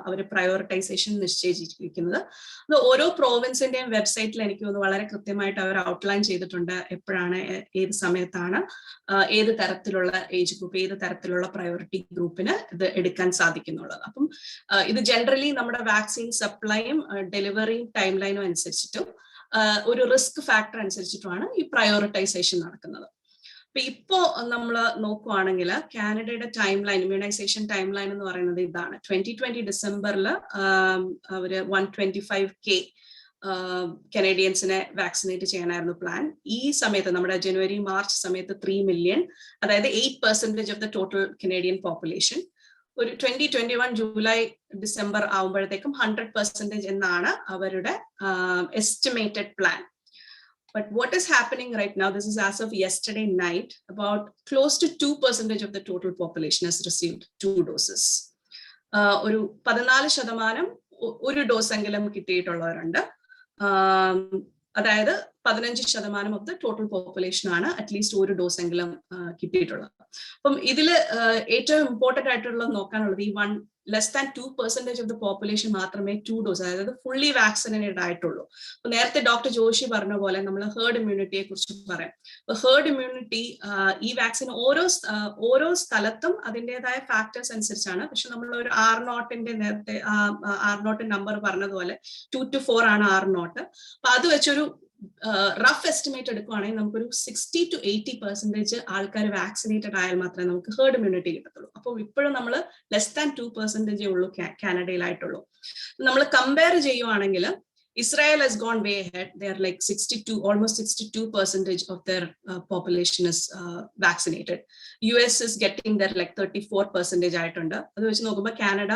അവർ പ്രയോറിറ്റൈസേഷൻ നിശ്ചയിച്ചിരിക്കുന്നത്. അത് ഓരോ പ്രോവിൻസിന്റെയും വെബ്സൈറ്റിൽ എനിക്ക് തോന്നുന്നു വളരെ കൃത്യമായിട്ട് അവർ ഔട്ട്ലൈൻ ചെയ്തിട്ടുണ്ട്. എപ്പോഴാണ്, ഏത് സമയത്താണ്, ഏത് തരത്തിലുള്ള ഏജ് ഗ്രൂപ്പ്, ഏത് തരത്തിലുള്ള പ്രയോറിറ്റി ഗ്രൂപ്പിന് ഇത് എടുക്കാൻ സാധിക്കുന്നുള്ളത്. അപ്പം ഇത് ജനറലി നമ്മുടെ വാക്സിൻ സപ്ലൈയും ഡെലിവറിയും ടൈം ലൈനും അനുസരിച്ചിട്ടും ഒരു റിസ്ക് ഫാക്ടർ അനുസരിച്ചിട്ടുമാണ് ഈ പ്രയോറിറ്റൈസേഷൻ നടക്കുന്നത്. അപ്പൊ ഇപ്പോ നമ്മൾ നോക്കുവാണെങ്കിൽ കാനഡയുടെ timeline, immunization timeline എന്ന് പറയുന്നത് ഇതാണ്. 2020 ഡിസംബറിൽ അവര് 125K കനേഡിയൻസിനെ വാക്സിനേറ്റ് ചെയ്യാനായിരുന്നു പ്ലാൻ. ഈ സമയത്ത് നമ്മുടെ ജനുവരി മാർച്ച് സമയത്ത് 3 million, അതായത് 8% of the total Canadian population. ഒരു 2021 ജൂലൈ ഡിസംബർ ആവുമ്പോഴത്തേക്കും 100% എന്നാണ് അവരുടെ estimated plan. But what is happening right now, this is as of yesterday night, about close to 2% of the total population has received 2 doses. ഒരു 14% ഒരു dose എങ്കിലും കിട്ടിയിട്ടുള്ളവരുണ്ട്. അതായത് 15% of the total population ആണ് at least ഒരു dose എങ്കിലും കിട്ടിയിട്ടുള്ളത്. അപ്പം ഇതില് ഏറ്റവും ഇമ്പോർട്ടന്റ് ആയിട്ടുള്ളത് നോക്കാനുള്ളത് ഈ less than 2% of the population മാത്രമേ 2 ഡോസ്, അതായത് ഫുള്ളി വാക്സിനേറ്റഡ് ആയിട്ടുള്ളൂ. അപ്പൊ നേരത്തെ ഡോക്ടർ ജോഷി പറഞ്ഞ പോലെ നമ്മൾ ഹേർഡ് ഇമ്മ്യൂണിറ്റിയെ കുറിച്ച് പറയാം. അപ്പൊ ഹേർഡ് ഇമ്മ്യൂണിറ്റി ഈ വാക്സിൻ ഓരോ സ്ഥലത്തും അതിൻ്റെതായ ഫാക്ടേഴ്സ് അനുസരിച്ചാണ്. പക്ഷെ നമ്മൾ ഒരു R0 നേരത്തെ R0 നമ്പർ പറഞ്ഞതുപോലെ 2 to 4 ആണ് R0. അപ്പൊ അത് വെച്ചൊരു റഫ് എസ്റ്റിമേറ്റ് എടുക്കുവാണെങ്കിൽ നമുക്കൊരു 60 to 80% ആൾക്കാർ വാക്സിനേറ്റഡ് ആയാൽ മാത്രമേ നമുക്ക് ഹേർഡ് ഇമ്മ്യൂണിറ്റി കിട്ടത്തുള്ളൂ. അപ്പോൾ ഇപ്പോഴും നമ്മൾ less than 2% ഉള്ളൂ കാനഡയിലായിട്ടുള്ളൂ. നമ്മൾ കമ്പയർ ചെയ്യുവാണെങ്കിൽ Israel has gone way ahead. They are like almost 62% of their population is vaccinated. US is getting there like 34% ആയിട്ടുണ്ട്. അത് വെച്ച് നോക്കുമ്പോൾ Canada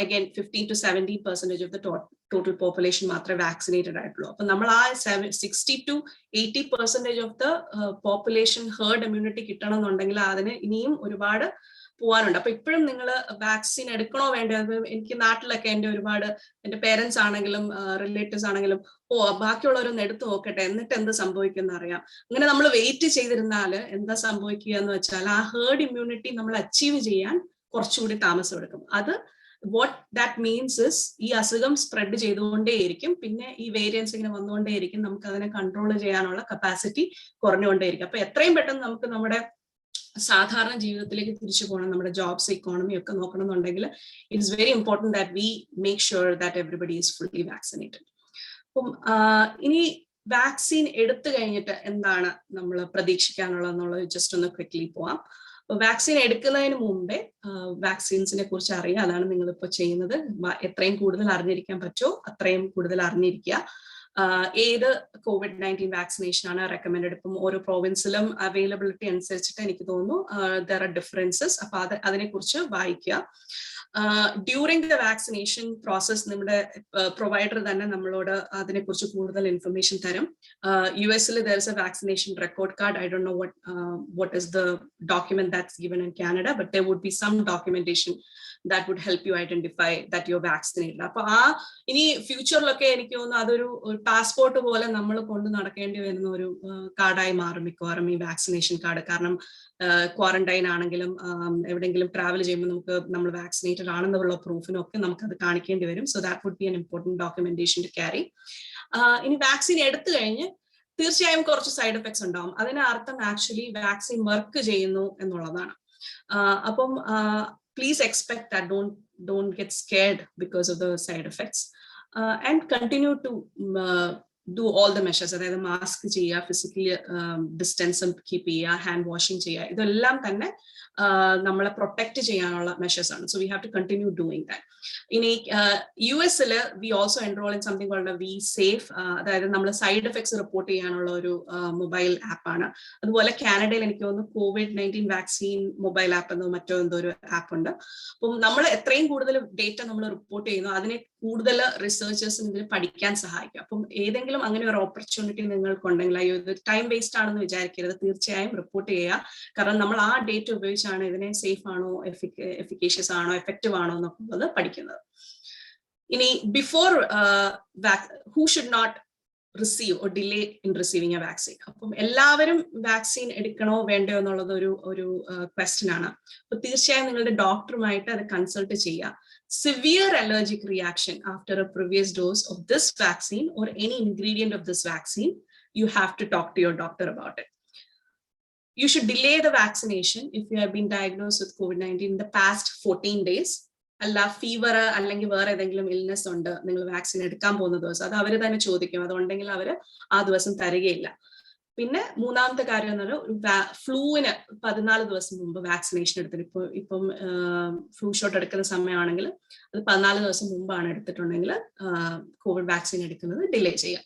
again 15 to 17% of the total population മാത്രമേ വാക്സിനേറ്റഡ് ആയിട്ടുള്ളൂ. അപ്പൊ നമ്മൾ ആ 60 to 80% of the population heard immunity കിട്ടണം എന്നുണ്ടെങ്കിൽ അതിന് ഇനിയും ഒരുപാട് പോകാനുണ്ട്. അപ്പൊ ഇപ്പോഴും നിങ്ങൾ വാക്സിൻ എടുക്കണോ വേണ്ടത്, എനിക്ക് നാട്ടിലൊക്കെ എൻ്റെ പേരൻസ് ആണെങ്കിലും റിലേറ്റീവ്സ് ആണെങ്കിലും ബാക്കിയുള്ളവരൊന്ന് എടുത്തു നോക്കട്ടെ എന്നിട്ട് എന്ത് സംഭവിക്കുമെന്ന് അറിയാം. അങ്ങനെ നമ്മൾ വെയിറ്റ് ചെയ്തിരുന്നാൽ എന്താ സംഭവിക്കുക എന്ന് വെച്ചാൽ ആ ഹേർഡ് ഇമ്മ്യൂണിറ്റി നമ്മൾ അച്ചീവ് ചെയ്യാൻ കുറച്ചുകൂടി താമസം എടുക്കും. അത് what that means is ഈ അസുഖം സ്പ്രെഡ് ചെയ്തുകൊണ്ടേയിരിക്കും, പിന്നെ ഈ വേരിയൻസ് ഇങ്ങനെ വന്നുകൊണ്ടേയിരിക്കും, നമുക്ക് അതിനെ കൺട്രോൾ ചെയ്യാനുള്ള കപ്പാസിറ്റി കുറഞ്ഞുകൊണ്ടേയിരിക്കും. അപ്പൊ എത്രയും പെട്ടെന്ന് നമുക്ക് നമ്മുടെ സാധാരണ ജീവിതത്തിലേക്ക് തിരിച്ചു പോകണം, നമ്മുടെ ജോബ്സ് ഇക്കോണമി ഒക്കെ നോക്കണം എന്നുണ്ടെങ്കിൽ it's very important that we make sure that everybody is fully vaccinated. അപ്പം ഇനി വാക്സിൻ എടുത്തു കഴിഞ്ഞിട്ട് എന്താണ് നമ്മൾ പ്രതീക്ഷിക്കാനുള്ളതെന്നുള്ളത് ജസ്റ്റ് ഒന്ന് ക്വിക്ലി പോവാം. വാക്സിൻ എടുക്കുന്നതിന് മുമ്പേ വാക്സിൻസിനെ കുറിച്ച് അറിയാം, അതാണ് നിങ്ങളിപ്പോൾ ചെയ്യുന്നത്. എത്രയും കൂടുതൽ അറിഞ്ഞിരിക്കാൻ പറ്റുമോ അത്രയും കൂടുതൽ അറിഞ്ഞിരിക്കുക. ഏത് COVID-19 വാക്സിനേഷൻ ആണ് റെക്കമെൻഡഡ്, ഇപ്പം ഓരോ പ്രോവിൻസിലും അവൈലബിലിറ്റി അനുസരിച്ചിട്ട് എനിക്ക് തോന്നുന്നു ദർ ആർ ഡിഫറൻസസ്. അപ്പൊ അതിനെക്കുറിച്ച് വായിക്കുക. ഡ്യൂറിങ് ദ വാക്സിനേഷൻ പ്രോസസ് നമ്മുടെ പ്രൊവൈഡർ തന്നെ നമ്മളോട് അതിനെക്കുറിച്ച് കൂടുതൽ ഇൻഫർമേഷൻ തരും. US-ൽ there is a vaccination record card. I don't know what is the document that's given in Canada, but there would be some documentation that would help you identify that you're vaccinated. അപ്പൊ ഇനി ഫ്യൂച്ചറിലൊക്കെ എനിക്ക് തോന്നുന്നു അതൊരു passport പോലെ നമ്മൾ കൊണ്ട് നടക്കേണ്ടി വരുന്ന ഒരു കാർഡായി മാറും മിക്കവാറും ഈ വാക്സിനേഷൻ കാർഡ്. കാരണം ക്വാറന്റൈൻ ആണെങ്കിലും എവിടെയെങ്കിലും ട്രാവൽ ചെയ്യുമ്പോൾ നമ്മൾ വാക്സിനേറ്റഡ് ആണെന്നുള്ള പ്രൂഫിനൊക്കെ നമുക്ക് അത് കാണിക്കേണ്ടി വരും. So that would be an important documentation to carry. ഇനി വാക്സിൻ എടുത്തു കഴിഞ്ഞ് തീർച്ചയായും കുറച്ച് സൈഡ് എഫക്ട്സ് ഉണ്ടാവും. അതിന് അർത്ഥം ആക്ച്വലി വാക്സിൻ വർക്ക് ചെയ്യുന്നു എന്നുള്ളതാണ്. അപ്പം please expect that. Don't get scared because of the side effects, and continue to do all the measures. അതായത് മാസ്ക് ചെയ്യുക, ഫിസിക്കലി ഡിസ്റ്റൻസ് കീപ്പ് ചെയ്യുക, ഹാൻഡ് വാഷിംഗ് ചെയ്യുക, ഇതെല്ലാം തന്നെ നമ്മളെ പ്രൊട്ടക്ട് ചെയ്യാനുള്ള മെഷേഴ്സ് ആണ്. So we have to continue doing that. ഇനി US-ൽ we also enroll in something called V safe, അതായത് നമ്മൾ സൈഡ് എഫക്ട്സ് റിപ്പോർട്ട് ചെയ്യാനുള്ള ഒരു മൊബൈൽ ആപ്പാണ്. അതുപോലെ കാനഡയിൽ എനിക്ക് തോന്നുന്നു COVID-19 വാക്സിൻ മൊബൈൽ ആപ്പ് എന്നോ മറ്റോ എന്തോ ഒരു ആപ്പ് ഉണ്ട്. അപ്പം നമ്മൾ എത്രയും കൂടുതൽ ഡേറ്റ നമ്മൾ റിപ്പോർട്ട് ചെയ്യുന്നു അതിനെ കൂടുതൽ റിസർച്ചേഴ്സിന് ഇതിൽ പഠിക്കാൻ സഹായിക്കും. അപ്പം ഏതെങ്കിലും അങ്ങനെ ഒരു ഓപ്പർച്യൂണിറ്റി നിങ്ങൾക്കുണ്ടെങ്കിൽ അയ്യോ ഇത് ടൈം വേസ്റ്റ് ആണെന്ന് വിചാരിക്കരുത്, തീർച്ചയായും റിപ്പോർട്ട് ചെയ്യുക. കാരണം നമ്മൾ ആ ഡേറ്റ ഉപയോഗിച്ചാണ് ഇതിനെ സേഫ് ആണോ, എഫിക്കേഷ്യസ് ആണോ, എഫക്റ്റീവ് ആണോ എന്നൊക്കെ പഠിക്കുന്നത്. ഇനി before who should not receive or delay in receiving a vaccine. അപ്പം എല്ലാവരും വാക്സിൻ എടുക്കണോ വേണ്ടയോ എന്നുള്ളത് ഒരു ക്വസ്റ്റ്യൻ ആണ്. അപ്പൊ തീർച്ചയായും നിങ്ങളുടെ ഡോക്ടറുമായിട്ട് അത് കൺസൾട്ട് ചെയ്യുക. Severe allergic reaction after a previous dose of this vaccine or any ingredient of this vaccine, you have to talk to your doctor about it. You should delay the vaccination if you have been diagnosed with COVID-19 in the past 14 days. അല്ല fever അല്ലെങ്കിൽ വേറെ ഏതെങ്കിലും illness ഉണ്ട് നിങ്ങൾ vaccine എടുക്കാൻ പോകുന്ന ദിവസം, അത് അവർ തന്നെ ചോദിക്കും. അതുണ്ടെങ്കിൽ അവർ ആ ദിവസം തരികയില്ല. പിന്നെ മൂന്നാമത്തെ കാര്യം എന്ന് പറഞ്ഞാൽ ഫ്ലൂവിന് 14 ദിവസം മുമ്പ് വാക്സിനേഷൻ എടുത്തിട്ട് ഇപ്പം ഫ്ലൂ ഷോട്ട് എടുക്കുന്ന സമയമാണെങ്കിൽ അത് 14 ദിവസം മുമ്പാണ് എടുത്തിട്ടുണ്ടെങ്കിൽ കോവിഡ് വാക്സിൻ എടുക്കുന്നത് ഡിലേ ചെയ്യാം.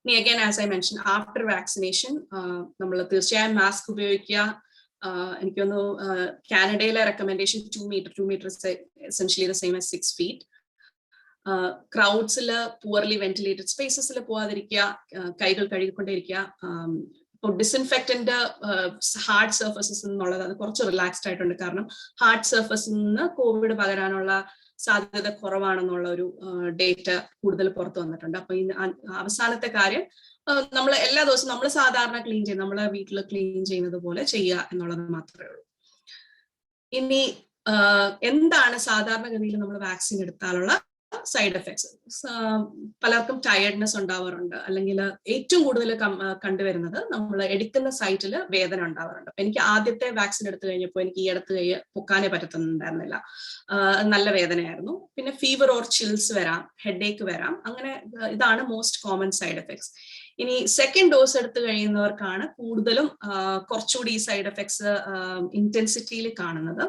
ഇനി again as I mention after vaccination നമ്മൾ തീർച്ചയായും മാസ്ക് ഉപയോഗിക്കുക. എനിക്കൊന്നു കാനഡയിലെ recommendation 2 meter essentially the same as 6 feet. ക്രൗഡ്സിൽ പുവർലി വെന്റിലേറ്റഡ് സ്പേസസിൽ പോവാതിരിക്കുക, കൈകൾ കഴുകിക്കൊണ്ടേയിരിക്കുക. ഇപ്പോൾ ഡിസ്ഇൻഫെക്റ്റന്റ് ഹാർഡ് സർഫസസ് എന്നുള്ളത് അത് കുറച്ച് റിലാക്സ്ഡ് ആയിട്ടുണ്ട്. കാരണം ഹാർഡ് സർഫസിൽ നിന്ന് കോവിഡ് പകരാനുള്ള സാധ്യത കുറവാണെന്നുള്ള ഒരു ഡേറ്റ കൂടുതൽ പുറത്തു വന്നിട്ടുണ്ട്. അപ്പൊ അവസാനത്തെ കാര്യം നമ്മൾ എല്ലാ ദിവസവും നമ്മൾ സാധാരണ ക്ലീൻ ചെയ്യും, നമ്മളെ വീട്ടിൽ ക്ലീൻ ചെയ്യുന്നത് പോലെ ചെയ്യുക എന്നുള്ളത് മാത്രമേ ഉള്ളൂ. ഇനി എന്താണ് സാധാരണഗതിയിൽ നമ്മൾ വാക്സിൻ എടുത്താലുള്ള സൈഡ് എഫക്ട്സ്? പലർക്കും ടയർഡ്നെസ് ഉണ്ടാവാറുണ്ട്, അല്ലെങ്കിൽ ഏറ്റവും കൂടുതൽ കണ്ടുവരുന്നത് നമ്മൾ എടുക്കുന്ന സൈറ്റിൽ വേദന ഉണ്ടാവാറുണ്ട്. അപ്പൊ എനിക്ക് ആദ്യത്തെ വാക്സിൻ എടുത്തു കഴിഞ്ഞപ്പോൾ എനിക്ക് ഈ അടുത്ത് കൈ പൊക്കാനേ പറ്റത്തുന്നുണ്ടായിരുന്നില്ല, നല്ല വേദനയായിരുന്നു. പിന്നെ ഫീവർ ഓർ ചിൽസ് വരാം, ഹെഡേക്ക് വരാം, അങ്ങനെ ഇതാണ് മോസ്റ്റ് കോമൺ സൈഡ് എഫക്ട്സ്. ഇനി സെക്കൻഡ് ഡോസ് എടുത്തു കഴിയുന്നവർക്കാണ് കൂടുതലും കുറച്ചുകൂടി ഈ സൈഡ് എഫക്ട്സ് ഇന്റൻസിറ്റിയിൽ കാണുന്നത്.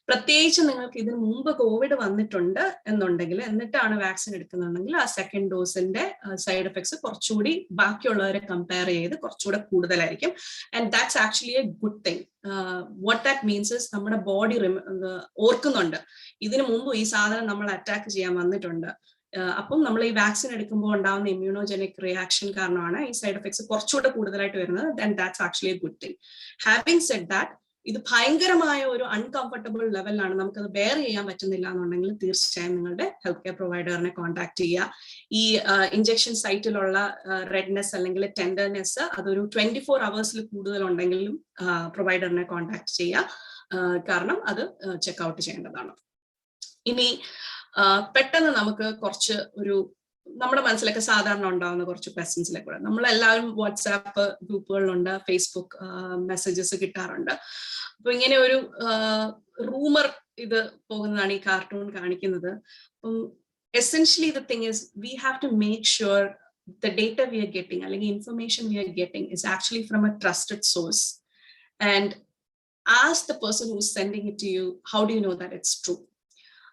പ്രത്യേകിച്ച് നിങ്ങൾക്ക് ഇതിനു മുമ്പ് കോവിഡ് വന്നിട്ടുണ്ട് എന്നുണ്ടെങ്കിൽ, എന്നിട്ടാണ് വാക്സിൻ എടുക്കുന്നുണ്ടെങ്കിൽ, ആ സെക്കൻഡ് ഡോസിന്റെ സൈഡ് എഫക്ട്സ് കുറച്ചുകൂടി ബാക്കിയുള്ളവരെ കമ്പയർ ചെയ്ത് കുറച്ചുകൂടെ കൂടുതലായിരിക്കും. And that's actually A good thing. What that means is നമ്മുടെ ബോഡി ഓർക്കുന്നുണ്ട് ഇതിനു മുമ്പ് ഈ സാധനം നമ്മൾ അറ്റാക്ക് ചെയ്യാൻ വന്നിട്ടുണ്ട്. അപ്പം നമ്മൾ ഈ വാക്സിൻ എടുക്കുമ്പോൾ ഉണ്ടാവുന്ന ഇമ്മ്യൂണോജനിക് റിയാക്ഷൻ കാരണമാണ് ഈ സൈഡ് എഫക്ട്സ് കുറച്ചുകൂടെ കൂടുതലായിട്ട് വരുന്നത്. And that's actually A good thing. Having said that, ഇത് ഭയങ്കരമായ ഒരു അൺകംഫർട്ടബിൾ ലെവലിലാണ്, നമുക്കത് ബെയർ ചെയ്യാൻ പറ്റുന്നില്ല എന്നുണ്ടെങ്കിൽ തീർച്ചയായും നിങ്ങളുടെ ഹെൽത്ത് കെയർ പ്രൊവൈഡറിനെ കോൺടാക്ട് ചെയ്യുക. ഈ ഇഞ്ചക്ഷൻ സൈറ്റിലുള്ള റെഡ്നെസ് അല്ലെങ്കിൽ ടെൻഡർനെസ് അതൊരു 24 hours കൂടുതൽ ഉണ്ടെങ്കിലും പ്രൊവൈഡറിനെ കോൺടാക്ട് ചെയ്യുക, കാരണം അത് ചെക്ക്ഔട്ട് ചെയ്യേണ്ടതാണ്. ഇനി പെട്ടെന്ന് നമുക്ക് കുറച്ച് നമ്മുടെ മനസ്സിലൊക്കെ സാധാരണ ഉണ്ടാവുന്ന കുറച്ച് ക്വസ്റ്റ്യൻസിലേക്ക് കൂടെ. നമ്മളെല്ലാവരും വാട്സാപ്പ് ഗ്രൂപ്പുകളിലുണ്ട്, ഫേസ്ബുക്ക് മെസ്സേജസ് കിട്ടാറുണ്ട്. അപ്പൊ ഇങ്ങനെ ഒരു റൂമർ ഇത് പോകുന്നതാണ് ഈ കാർട്ടൂൺ കാണിക്കുന്നത്. അപ്പം essentially the thing is we have to make sure the data we are getting, അല്ലെങ്കിൽ information we are getting, is actually from a trusted source. And ask the person who is sending it to you, how do you know that it's true?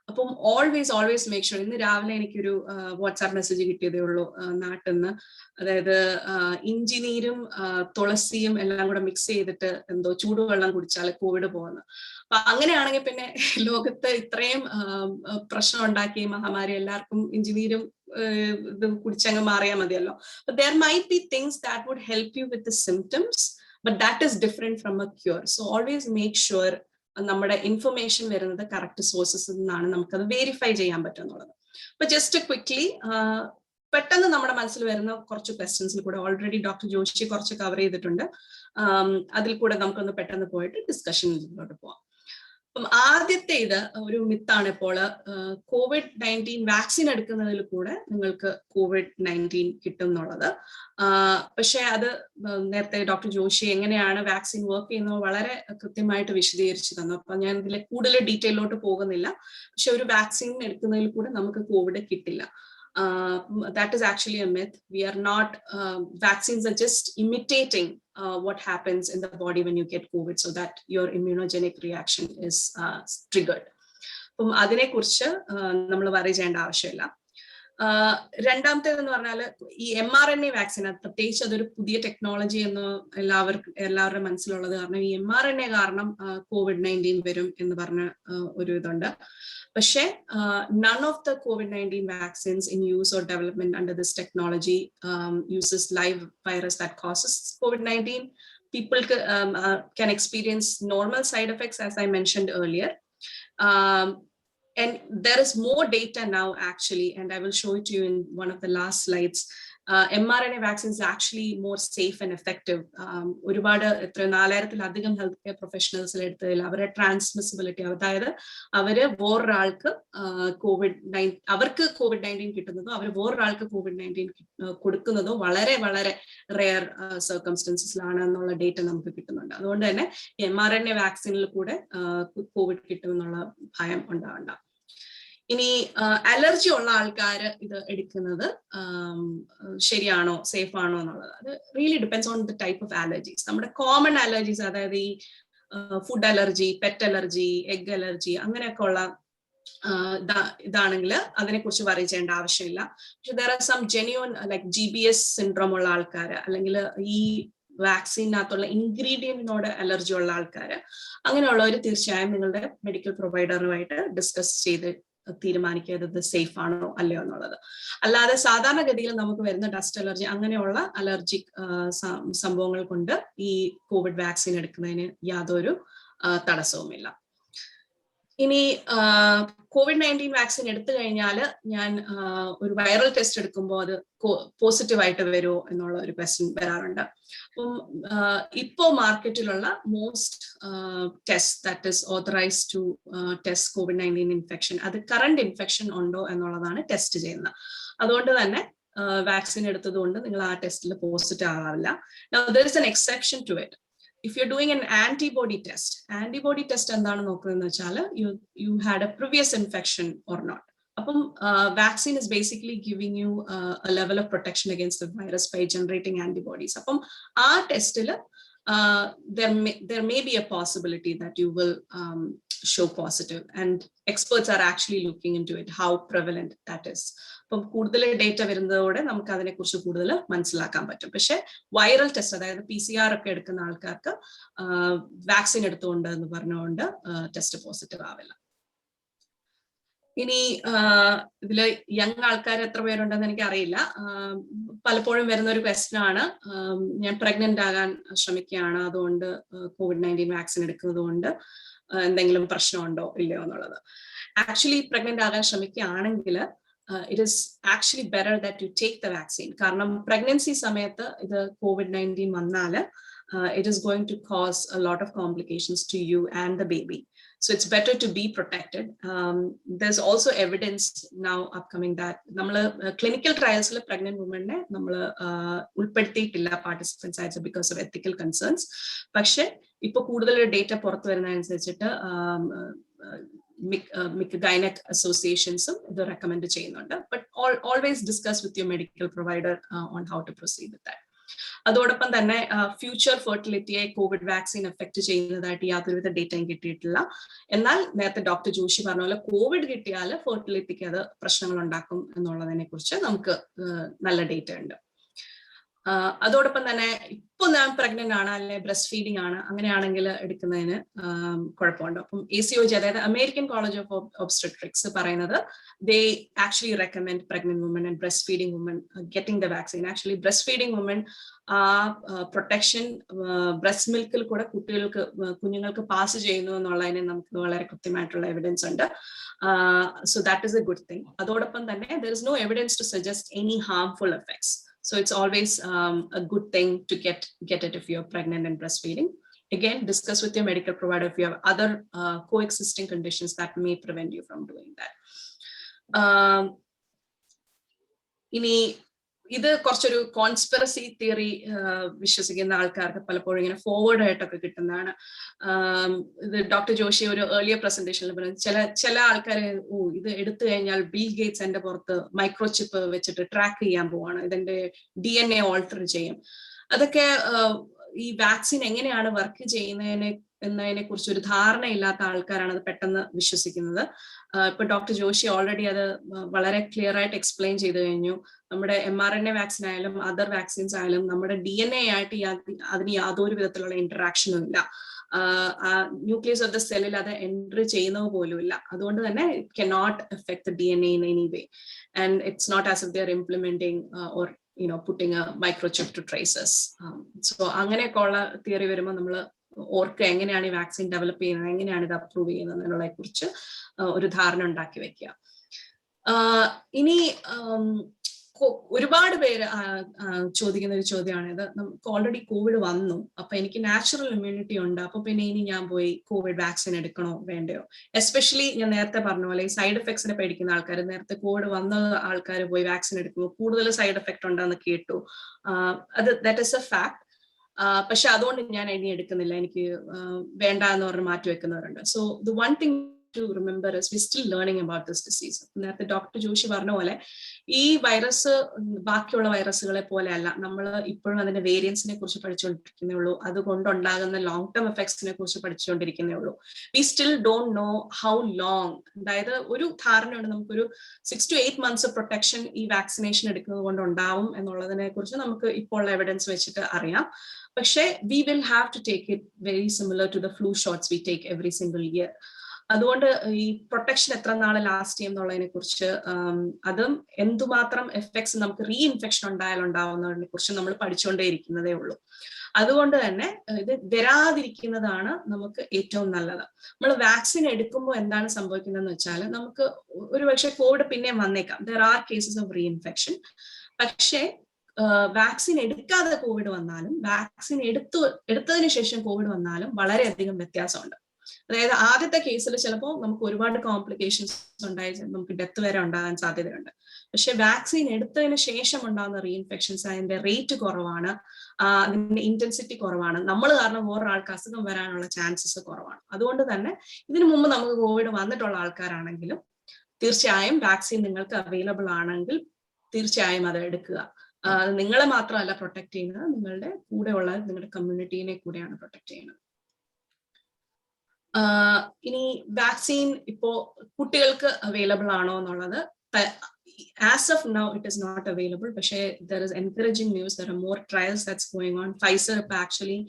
അപ്പം always make sure. ഇന്ന് രാവിലെ എനിക്കൊരു WhatsApp message കിട്ടിയതേ ഉള്ളൂ നാട്ടിൽ നിന്ന്. അതായത് ഇഞ്ചിനീരും തുളസിയും എല്ലാം കൂടെ മിക്സ് ചെയ്തിട്ട് എന്തോ ചൂടുവെള്ളം കുടിച്ചാൽ കോവിഡ് പോകുന്നു. അപ്പൊ അങ്ങനെയാണെങ്കിൽ പിന്നെ ലോകത്ത് ഇത്രയും പ്രശ്നം ഉണ്ടാക്കിയ മഹാമാരി എല്ലാവർക്കും ഇഞ്ചിനീരും ഇത് കുടിച്ചങ്ങ് മാറിയാൽ മതിയല്ലോ. there might be things that would help you with the symptoms, but that is different from a cure. So always make sure നമ്മുടെ ഇൻഫർമേഷൻ വരുന്നത് കറക്റ്റ് സോഴ്സസിൽ നിന്നാണ്, നമുക്കത് വെരിഫൈ ചെയ്യാൻ പറ്റും എന്നുള്ളത്. അപ്പൊ ജസ്റ്റ് ക്വിക്ലി പെട്ടെന്ന് നമ്മുടെ മനസ്സിൽ വരുന്ന കുറച്ച് ക്വസ്റ്റ്യൻസിൽ കൂടെ ഓൾറെഡി ഡോക്ടർ ജോഷി കുറച്ച് കവർ ചെയ്തിട്ടുണ്ട്. അതിൽ കൂടെ നമുക്കൊന്ന് പെട്ടെന്ന് പോയിട്ട് ഡിസ്കഷനിലോട്ട് പോവാം. അപ്പം ആദ്യത്തെ ഇത് ഒരു മിത്താണ് ഇപ്പോൾ, COVID-19 വാക്സിൻ എടുക്കുന്നതിൽ കൂടെ നിങ്ങൾക്ക് COVID-19 കിട്ടും എന്നുള്ളത്. പക്ഷെ അത് നേരത്തെ ഡോക്ടർ ജോഷി എങ്ങനെയാണ് വാക്സിൻ വർക്ക് ചെയ്യുന്നത് വളരെ കൃത്യമായിട്ട് വിശദീകരിച്ചു തന്നു. അപ്പൊ ഞാൻ ഇതിൽ കൂടുതൽ ഡീറ്റെയിലോട്ട് പോകുന്നില്ല. പക്ഷെ ഒരു വാക്സിൻ എടുക്കുന്നതിൽ കൂടെ നമുക്ക് കോവിഡ് കിട്ടില്ല. That is actually a myth. We are not, vaccines are just imitating what happens in the body when you get COVID, so that your immunogenic reaction is triggered. അപ്പം അതിനെക്കുറിച്ച് നമ്മൾ വറി ചെയ്യേണ്ട ആവശ്യമില്ല. രണ്ടാമത്തേതെന്ന് പറഞ്ഞാൽ ഈ mRNA വാക്സിൻ, പ്രത്യേകിച്ച് അതൊരു പുതിയ ടെക്നോളജി എന്ന് എല്ലാവരുടെ മനസ്സിലുള്ളത് കാരണം ഈ mRNA കാരണം COVID-19 വരും എന്ന് പറഞ്ഞ ഒരു ഇതുണ്ട്. പക്ഷേ none of the COVID-19 vaccines in use or development under this technology uses live virus that causes COVID-19. People can experience normal side effects, as I mentioned earlier. And there is more data now actually, and I will show it to you in one of the last slides. mRNA vaccines are actually more safe and effective. ഒരുപാട് 4000-ലധികം health care പ്രൊഫഷണൽസിൽ എടുത്തതിൽ അവരെ transmissibility, അതായത് അവര് വേറൊരാൾക്ക് അവർക്ക് COVID-19 കിട്ടുന്നതോ അവർ വേറൊരാൾക്ക് COVID-19 കൊടുക്കുന്നതോ വളരെ വളരെ rare സർക്കംസ്റ്റൻസസിലാണ് എന്നുള്ള ഡേറ്റ നമുക്ക് കിട്ടുന്നുണ്ട്. അതുകൊണ്ട് തന്നെ mRNA വാക്സിനിൽ കൂടെ കോവിഡ് കിട്ടുമെന്നുള്ള ഭയം ഉണ്ടാവണ്ട. ഇനി അലർജി ഉള്ള ആൾക്കാർ ഇത് എടുക്കുന്നത് ശരിയാണോ, സേഫ് ആണോ എന്നുള്ളത് അത് really depends on the type of allergies. നമ്മുടെ കോമൺ അലർജീസ്, അതായത് ഈ food allergy, pet allergy, egg allergy, അങ്ങനെയൊക്കെ ഉള്ള ഇതാണെങ്കിൽ അതിനെക്കുറിച്ച് വറി ചെയ്യേണ്ട ആവശ്യമില്ല. പക്ഷെ there are some genuine like GBS syndrome ഉള്ള ആൾക്കാർ, അല്ലെങ്കിൽ ഈ വാക്സിനകത്തുള്ള ഇൻഗ്രീഡിയന്റിനോട് അലർജി ഉള്ള ആൾക്കാർ, അങ്ങനെയുള്ളവർ തീർച്ചയായും നിങ്ങളുടെ മെഡിക്കൽ പ്രൊവൈഡറുമായിട്ട് ഡിസ്കസ് ചെയ്ത് തീരുമാനിക്കുക സേഫ് ആണോ അല്ലയോ എന്നുള്ളത്. അല്ലാതെ സാധാരണഗതിയിൽ നമുക്ക് വരുന്ന ഡസ്റ്റ് അലർജി അങ്ങനെയുള്ള അലർജിക് സംഭവങ്ങൾ കൊണ്ട് ഈ കോവിഡ് വാക്സിൻ എടുക്കുന്നതിന് യാതൊരു തടസ്സവുമില്ല. ഇനി COVID-19 വാക്സിൻ എടുത്തു കഴിഞ്ഞാൽ ഞാൻ ഒരു വൈറൽ ടെസ്റ്റ് എടുക്കുമ്പോൾ അത് പോസിറ്റീവ് ആയിട്ട് വരുമോ എന്നുള്ള ഒരു ക്വസ്റ്റ്യൻ വരാറുണ്ട്. അപ്പം ഇപ്പോ മാർക്കറ്റിലുള്ള most test that is authorized to test COVID-19 infection, അത് കറണ്ട് ഇൻഫെക്ഷൻ ഉണ്ടോ എന്നുള്ളതാണ് ടെസ്റ്റ് ചെയ്യുന്നത്. അതുകൊണ്ട് തന്നെ വാക്സിൻ എടുത്തതുകൊണ്ട് നിങ്ങൾ ആ ടെസ്റ്റിൽ positive ആവാറില്ല. Now there is an exception to it. If you're doing an antibody test എന്താണ് നോക്കുന്നതെന്ന് വെച്ചാൽ you had a previous infection or not. അപ്പം vaccine is basically giving you a level of protection against the virus by generating antibodies. അപ്പം ആ ടെസ്റ്റിൽ there may be a possibility that you will show positive, and experts are actually looking into it, how prevalent that is. അപ്പം കൂടുതൽ data വരുന്നതോടെ നമുക്ക് അതിനെക്കുറിച്ച് കൂടുതൽ മനസ്സിലാക്കാൻ പറ്റും. പക്ഷെ വൈറൽ ടെസ്റ്റ്, അതായത് PCR ഒക്കെ എടുക്കുന്ന ആൾക്കാർക്ക് വാക്സിൻ എടുത്തുകൊണ്ട് എന്ന് പറഞ്ഞുകൊണ്ട് ടെസ്റ്റ് പോസിറ്റീവ് ആവില്ല. ഇനി ഇതില് യങ് ആൾക്കാർ എത്ര പേരുണ്ടെന്ന് എനിക്ക് അറിയില്ല. പലപ്പോഴും വരുന്ന ഒരു ക്വസ്റ്റ്യൻ ആണ്, ഞാൻ പ്രഗ്നന്റ് ആകാൻ ശ്രമിക്കുകയാണ്, അതുകൊണ്ട് COVID-19 വാക്സിൻ എടുക്കുന്നത് കൊണ്ട് എന്തെങ്കിലും പ്രശ്നമുണ്ടോ ഇല്ലയോ എന്നുള്ളത്. ആക്ച്വലി പ്രഗ്നന്റ് ആകാൻ ശ്രമിക്കുകയാണെങ്കിൽ it is actually better that you take the vaccine. കാരണം pregnancy സമയത്ത് ഇത് COVID-19 വന്നാൽ it is going to cause a lot of complications to you and the baby. So it's better to be protected. There's also evidence now upcoming that നമ്മള് clinical trials pregnant women നമ്മള് ഉൾപ്പെടുത്തിയിട്ടില്ല participants ആയിട്ട് because of ethical concerns. പക്ഷെ ഇപ്പൊ കൂടുതൽ data പുറത്തു വരുന്നതനുസരിച്ചിട്ട് gynec associations ഇത് recommend ചെയ്യുന്നുണ്ട്. But always discuss with your medical provider on how to proceed with that. അതോടൊപ്പം തന്നെ ഫ്യൂച്ചർ ഫെർട്ടിലിറ്റിയെ കോവിഡ് വാക്സിൻ എഫക്ട് ചെയ്യുന്നതായിട്ട് യാതൊരുവിധ ഡേറ്റയും കിട്ടിയിട്ടില്ല. എന്നാൽ നേരത്തെ ഡോക്ടർ ജോഷി പറഞ്ഞ പോലെ കോവിഡ് കിട്ടിയാൽ ഫെർട്ടിലിറ്റിക്ക് അത് പ്രശ്നങ്ങൾ ഉണ്ടാക്കും എന്നുള്ളതിനെ കുറിച്ച് നമുക്ക് നല്ല ഡേറ്റ ഉണ്ട്. അതോടൊപ്പം തന്നെ ഇപ്പൊ ഞാൻ പ്രഗ്നന്റ് ആണ് അല്ലെ ബ്രസ്റ്റ് ഫീഡിംഗ് ആണ്, അങ്ങനെയാണെങ്കിൽ എടുക്കുന്നതിന് കുഴപ്പമുണ്ട്. അപ്പം ACOG, അതായത് അമേരിക്കൻ കോളേജ് ഓഫ് ഒബ്സ്റ്റട്രിക്സ് പറയുന്നത് they actually recommend pregnant women and breastfeeding women getting the vaccine. Actually breastfeeding women protection breast മിൽക്കിൽ കൂടെ കുഞ്ഞുങ്ങൾക്ക് പാസ് ചെയ്യുന്നു എന്നുള്ളതിനെ നമുക്ക് വളരെ കൃത്യമായിട്ടുള്ള എവിഡൻസ് ഉണ്ട്. So that is A good thing. അതോടൊപ്പം തന്നെ there is no evidence to suggest any harmful effects. So it's always a good thing to get it if you're pregnant and breastfeeding. Again, discuss with your medical provider if you have other coexisting conditions that may prevent you from doing that. ഇനി ഇത് കുറച്ചൊരു conspiracy theory വിശ്വസിക്കുന്ന ആൾക്കാർക്ക് പലപ്പോഴും ഇങ്ങനെ forward ആയിട്ടൊക്കെ കിട്ടുന്നതാണ്. ഇത് ഡോക്ടർ ജോഷി ഒരു ഏർലിയർ പ്രസന്റേഷനിൽ പറഞ്ഞു, ചില ആൾക്കാർ ഇത് എടുത്തു കഴിഞ്ഞാൽ ബിൽ ഗേറ്റ്സ് എന്റെ പുറത്ത് മൈക്രോചിപ്പ് വെച്ചിട്ട് ട്രാക്ക് ചെയ്യാൻ പോവാണ്, ഇതിന്റെ DNA ഓൾട്ടർ ചെയ്യും. അതൊക്കെ ഈ വാക്സിൻ എങ്ങനെയാണ് വർക്ക് എന്നതിനെ കുറിച്ച് ഒരു ധാരണയില്ലാത്ത ആൾക്കാരാണ് അത് പെട്ടെന്ന് വിശ്വസിക്കുന്നത്. ഇപ്പൊ ഡോക്ടർ ജോഷി ഓൾറെഡി അത് വളരെ ക്ലിയർ ആയിട്ട് എക്സ്പ്ലെയിൻ ചെയ്തു കഴിഞ്ഞു. നമ്മുടെ mRNA വാക്സിൻ ആയാലും അതർ വാക്സിൻസ് ആയാലും നമ്മുടെ DNA ആയിട്ട് അതിന് യാതൊരു വിധത്തിലുള്ള ഇന്ററാക്ഷനും ഇല്ല. ന്യൂക്ലിയസ് ഓഫ് ദ സെല്ലിൽ അത് എൻട്രി ചെയ്യുന്നത് പോലും ഇല്ല. അതുകൊണ്ട് തന്നെ it cannot effect the DNA in any way, and it's not as if they are implementing or putting a microchip to trace us. So അങ്ങനെയൊക്കെ ഉള്ള തിയറി വരുമ്പോൾ നമ്മൾ ഓർക്ക് എങ്ങനെയാണ് ഈ വാക്സിൻ ഡെവലപ്പ് ചെയ്യുന്നത്, എങ്ങനെയാണ് ഇത് അപ്രൂവ് ചെയ്യുന്നത് എന്നുള്ളതിനെ കുറിച്ച് ഒരു ധാരണ ഉണ്ടാക്കി വെക്കുക. ഇനി ഒരുപാട് പേര് ചോദിക്കുന്ന ഒരു ചോദ്യമാണ് ഇത്. നമുക്ക് ഓൾറെഡി കോവിഡ് വന്നു, അപ്പൊ എനിക്ക് നാച്ചുറൽ ഇമ്മ്യൂണിറ്റി ഉണ്ട്, അപ്പൊ പിന്നെ ഇനി ഞാൻ പോയി കോവിഡ് വാക്സിൻ എടുക്കണോ വേണ്ടയോ? എസ്പെഷ്യലി ഞാൻ നേരത്തെ പറഞ്ഞ പോലെ ഈ സൈഡ് എഫക്ട്സിനെ പേടിക്കുന്ന ആൾക്കാർ, നേരത്തെ കോവിഡ് വന്ന ആൾക്കാർ പോയി വാക്സിൻ എടുക്കുമ്പോൾ കൂടുതൽ സൈഡ് എഫക്ട് ഉണ്ടെന്ന് കേട്ടു. അത് ദാറ്റ് ഇസ് എ ഫാക്ട്. പക്ഷെ അതുകൊണ്ട് ഞാൻ ഇനി എടുക്കുന്നില്ല, എനിക്ക് വേണ്ട എന്ന് പറഞ്ഞ് മാറ്റിവെക്കുന്നവരുണ്ട്. So the one thing to remember is we're still learning about this disease. നേരത്തെ ഡോക്ടർ ജോഷി പറഞ്ഞ പോലെ ഈ വൈറസ് ബാക്കിയുള്ള വൈറസുകളെ പോലെ അല്ല, നമ്മൾ ഇപ്പോഴും അതിന്റെ വേരിയൻസിനെ കുറിച്ച് പഠിച്ചുകൊണ്ടിരിക്കുന്നേ ഉള്ളൂ, അതുകൊണ്ടുണ്ടാകുന്ന ലോങ് ടേം എഫക്ട്സിനെ കുറിച്ച് പഠിച്ചുകൊണ്ടിരിക്കുന്നേ ഉള്ളൂ. We still don't know how long, അതായത് ഒരു ധാരണയുണ്ട് നമുക്കൊരു 6 to 8 months പ്രൊട്ടക്ഷൻ ഈ വാക്സിനേഷൻ എടുക്കുന്നത് കൊണ്ട് ഉണ്ടാവും എന്നുള്ളതിനെ കുറിച്ച് നമുക്ക് ഇപ്പോൾ ഉള്ള എവിഡൻസ് വെച്ചിട്ട് അറിയാം. പക്ഷേ we will have to take it very similar to the flu shots we take every single year. അതുകൊണ്ട് ഈ പ്രൊട്ടക്ഷൻ എത്ര നാള് ലാസ്റ്റ് ചെയ്യും എന്നുള്ളതിനെ കുറിച്ച് അതും എന്തുമാത്രം എഫക്ട്സ് നമുക്ക് റീഇൻഫെക്ഷൻ ഉണ്ടായാലുണ്ടാവുന്നതിനെ കുറിച്ച് നമ്മൾ പഠിച്ചുകൊണ്ടേയിരിക്കുന്നതേ ഉള്ളൂ. അതുകൊണ്ട് തന്നെ ഇത് വരാതിരിക്കുന്നതാണ് നമുക്ക് ഏറ്റവും നല്ലത്. നമ്മൾ വാക്സിൻ എടുക്കുമ്പോൾ എന്താണ് സംഭവിക്കുന്നതെന്ന് വെച്ചാൽ നമുക്ക് ഒരുപക്ഷെ കോവിഡ് പിന്നെ വന്നേക്കാം, there are cases of reinfection. പക്ഷേ വാക്സിൻ എടുക്കാതെ കോവിഡ് വന്നാലും വാക്സിൻ എടുത്തതിന് ശേഷം കോവിഡ് വന്നാലും വളരെയധികം വ്യത്യാസമുണ്ട്. അതായത് ആദ്യത്തെ കേസിൽ ചിലപ്പോൾ നമുക്ക് ഒരുപാട് കോംപ്ലിക്കേഷൻസ് ഉണ്ടായി നമുക്ക് ഡെത്ത് വരെ ഉണ്ടാകാൻ സാധ്യതയുണ്ട്. പക്ഷെ വാക്സിൻ എടുത്തതിന് ശേഷം ഉണ്ടാകുന്ന റീഇൻഫെക്ഷൻസ് അതിന്റെ റേറ്റ് കുറവാണ്, അതിന്റെ ഇന്റൻസിറ്റി കുറവാണ്, നമ്മൾ കാരണം വേറൊരാൾക്ക് അസുഖം വരാനുള്ള ചാൻസസ് കുറവാണ്. അതുകൊണ്ട് തന്നെ ഇതിനു മുമ്പ് നമുക്ക് കോവിഡ് വന്നിട്ടുള്ള ആൾക്കാരാണെങ്കിലും തീർച്ചയായും വാക്സിൻ നിങ്ങൾക്ക് അവൈലബിൾ ആണെങ്കിൽ തീർച്ചയായും അത് എടുക്കുക. നിങ്ങളെ മാത്രമല്ല പ്രൊട്ടക്ട് ചെയ്യുന്നത്, നിങ്ങളുടെ കൂടെയുള്ള നിങ്ങളുടെ കമ്മ്യൂണിറ്റീനെ കൂടെയാണ് പ്രൊട്ടക്ട് ചെയ്യുന്നത്. ഇനി വാക്സിൻ ഇപ്പോ കുട്ടികൾക്ക് അവൈലബിൾ ആണോ എന്നുള്ളത്, as of now it is not available, but there is encouraging news. There are more trials that's going on. Pfizer actually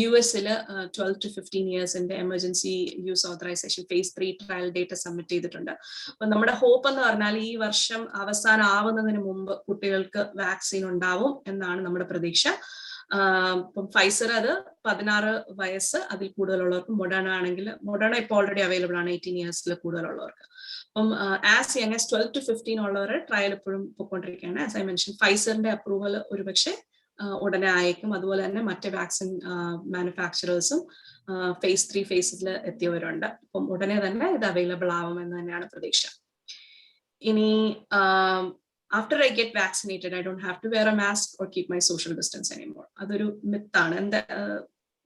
US 12 to 15 years in the emergency use authorization phase 3 trial data submit ചെയ്തിട്ടുണ്ട്. അപ്പോൾ നമ്മുടെ hope എന്ന് പറഞ്ഞാൽ ഈ വർഷം അവസാനം ആവുന്നതിന് മുമ്പ് കുട്ടികൾക്ക് വാക്സിൻ ഉണ്ടാവും എന്നാണ് നമ്മുടെ പ്രതീക്ഷ. ഇപ്പം ഫൈസർ അത് 16 വയസ്സ് അതിൽ കൂടുതലുള്ളവർക്ക്, മൊഡേണ ആണെങ്കിൽ മൊഡേണ ഇപ്പോൾ ഓൾറെഡി അവൈലബിൾ ആണ് 18 ഇയേഴ്സിൽ കൂടുതലുള്ളവർക്ക്. അപ്പം ആസ് യങ് ആസ് 12 to 15 ഉള്ളവരെ ട്രയൽ എപ്പോഴും പോയിക്കൊണ്ടിരിക്കുകയാണ്. ആസ് ഐ മെൻഷൻ ഫൈസറിന്റെ അപ്രൂവൽ ഒരുപക്ഷെ ഉടനെ ആയേക്കും. അതുപോലെ തന്നെ മറ്റ് വാക്സിൻ മാനുഫാക്ചറേഴ്സും phase 3 ഫേസിൽ എത്തിയവരുണ്ട്. അപ്പം ഉടനെ തന്നെ ഇത് അവൈലബിൾ ആവുമെന്ന് തന്നെയാണ് പ്രതീക്ഷ. ഇനി after I get vaccinated, I don't have to wear a mask or keep my social distance anymore. അതൊരു മിത്താണ്. എന്താ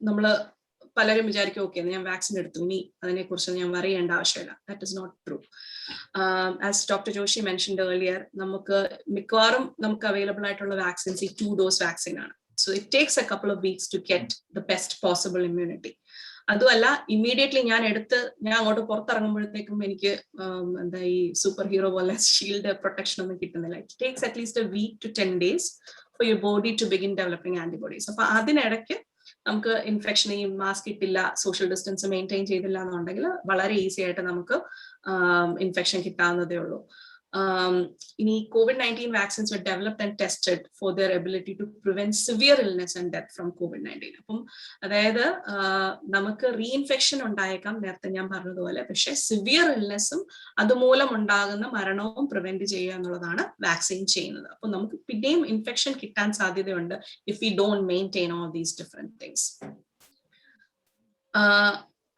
നമ്മള് പലരും വിചാരിക്കും ഓക്കെ ഞാൻ വാക്സിൻ എടുത്തു ഇനി അതിനെ കുറിച്ച് ഞാൻ വറിയേണ്ട ആവശ്യമില്ല. That is not true. As doctor Joshi mentioned earlier, നമുക്ക് മിക്കവാറും നമുക്ക് അവൈലബിൾ ആയിട്ടുള്ള വാക്സിൻസ് ഈ 2 ഡോസ് വാക്സിൻ ആണ്. So it takes a couple of weeks to get the best possible immunity. അതുമല്ല ഇമ്മീഡിയറ്റ്ലി ഞാൻ അങ്ങോട്ട് പുറത്തിറങ്ങുമ്പോഴത്തേക്കും എനിക്ക് എന്താ ഈ സൂപ്പർ ഹീറോ പോലെ ഷീൽഡ് പ്രൊട്ടക്ഷൻ ഒന്നും കിട്ടുന്നില്ല. It takes at least a week to 10 days for your body to begin developing antibodies. അപ്പൊ അതിനിടയ്ക്ക് നമുക്ക് ഇൻഫെക്ഷൻ ഈ മാസ്ക് ഇട്ടില്ല, സോഷ്യൽ ഡിസ്റ്റൻസ് മെയിൻറ്റെയിൻ ചെയ്തില്ല എന്നുണ്ടെങ്കിൽ വളരെ ഈസി ആയിട്ട് നമുക്ക് ഇൻഫെക്ഷൻ കിട്ടാവുന്നതേ ഉള്ളൂ. ഇനി COVID-19 vaccines were developed and tested for their ability to prevent severe illness and death from COVID-19. അപ്പം അതായത് നമുക്ക് റീഇൻഫെക്ഷൻ ഉണ്ടായേക്കാം നേരത്തെ ഞാൻ പറഞ്ഞതുപോലെ, പക്ഷെ സിവിയർ ഇൽനെസ്സും അതുമൂലം ഉണ്ടാകുന്ന മരണവും പ്രിവെന്റ് ചെയ്യുക എന്നുള്ളതാണ് വാക്സിൻ ചെയ്യുന്നത്. അപ്പൊ നമുക്ക് പിന്നെയും ഇൻഫെക്ഷൻ കിട്ടാൻ സാധ്യതയുണ്ട് if we don't maintain all these different things.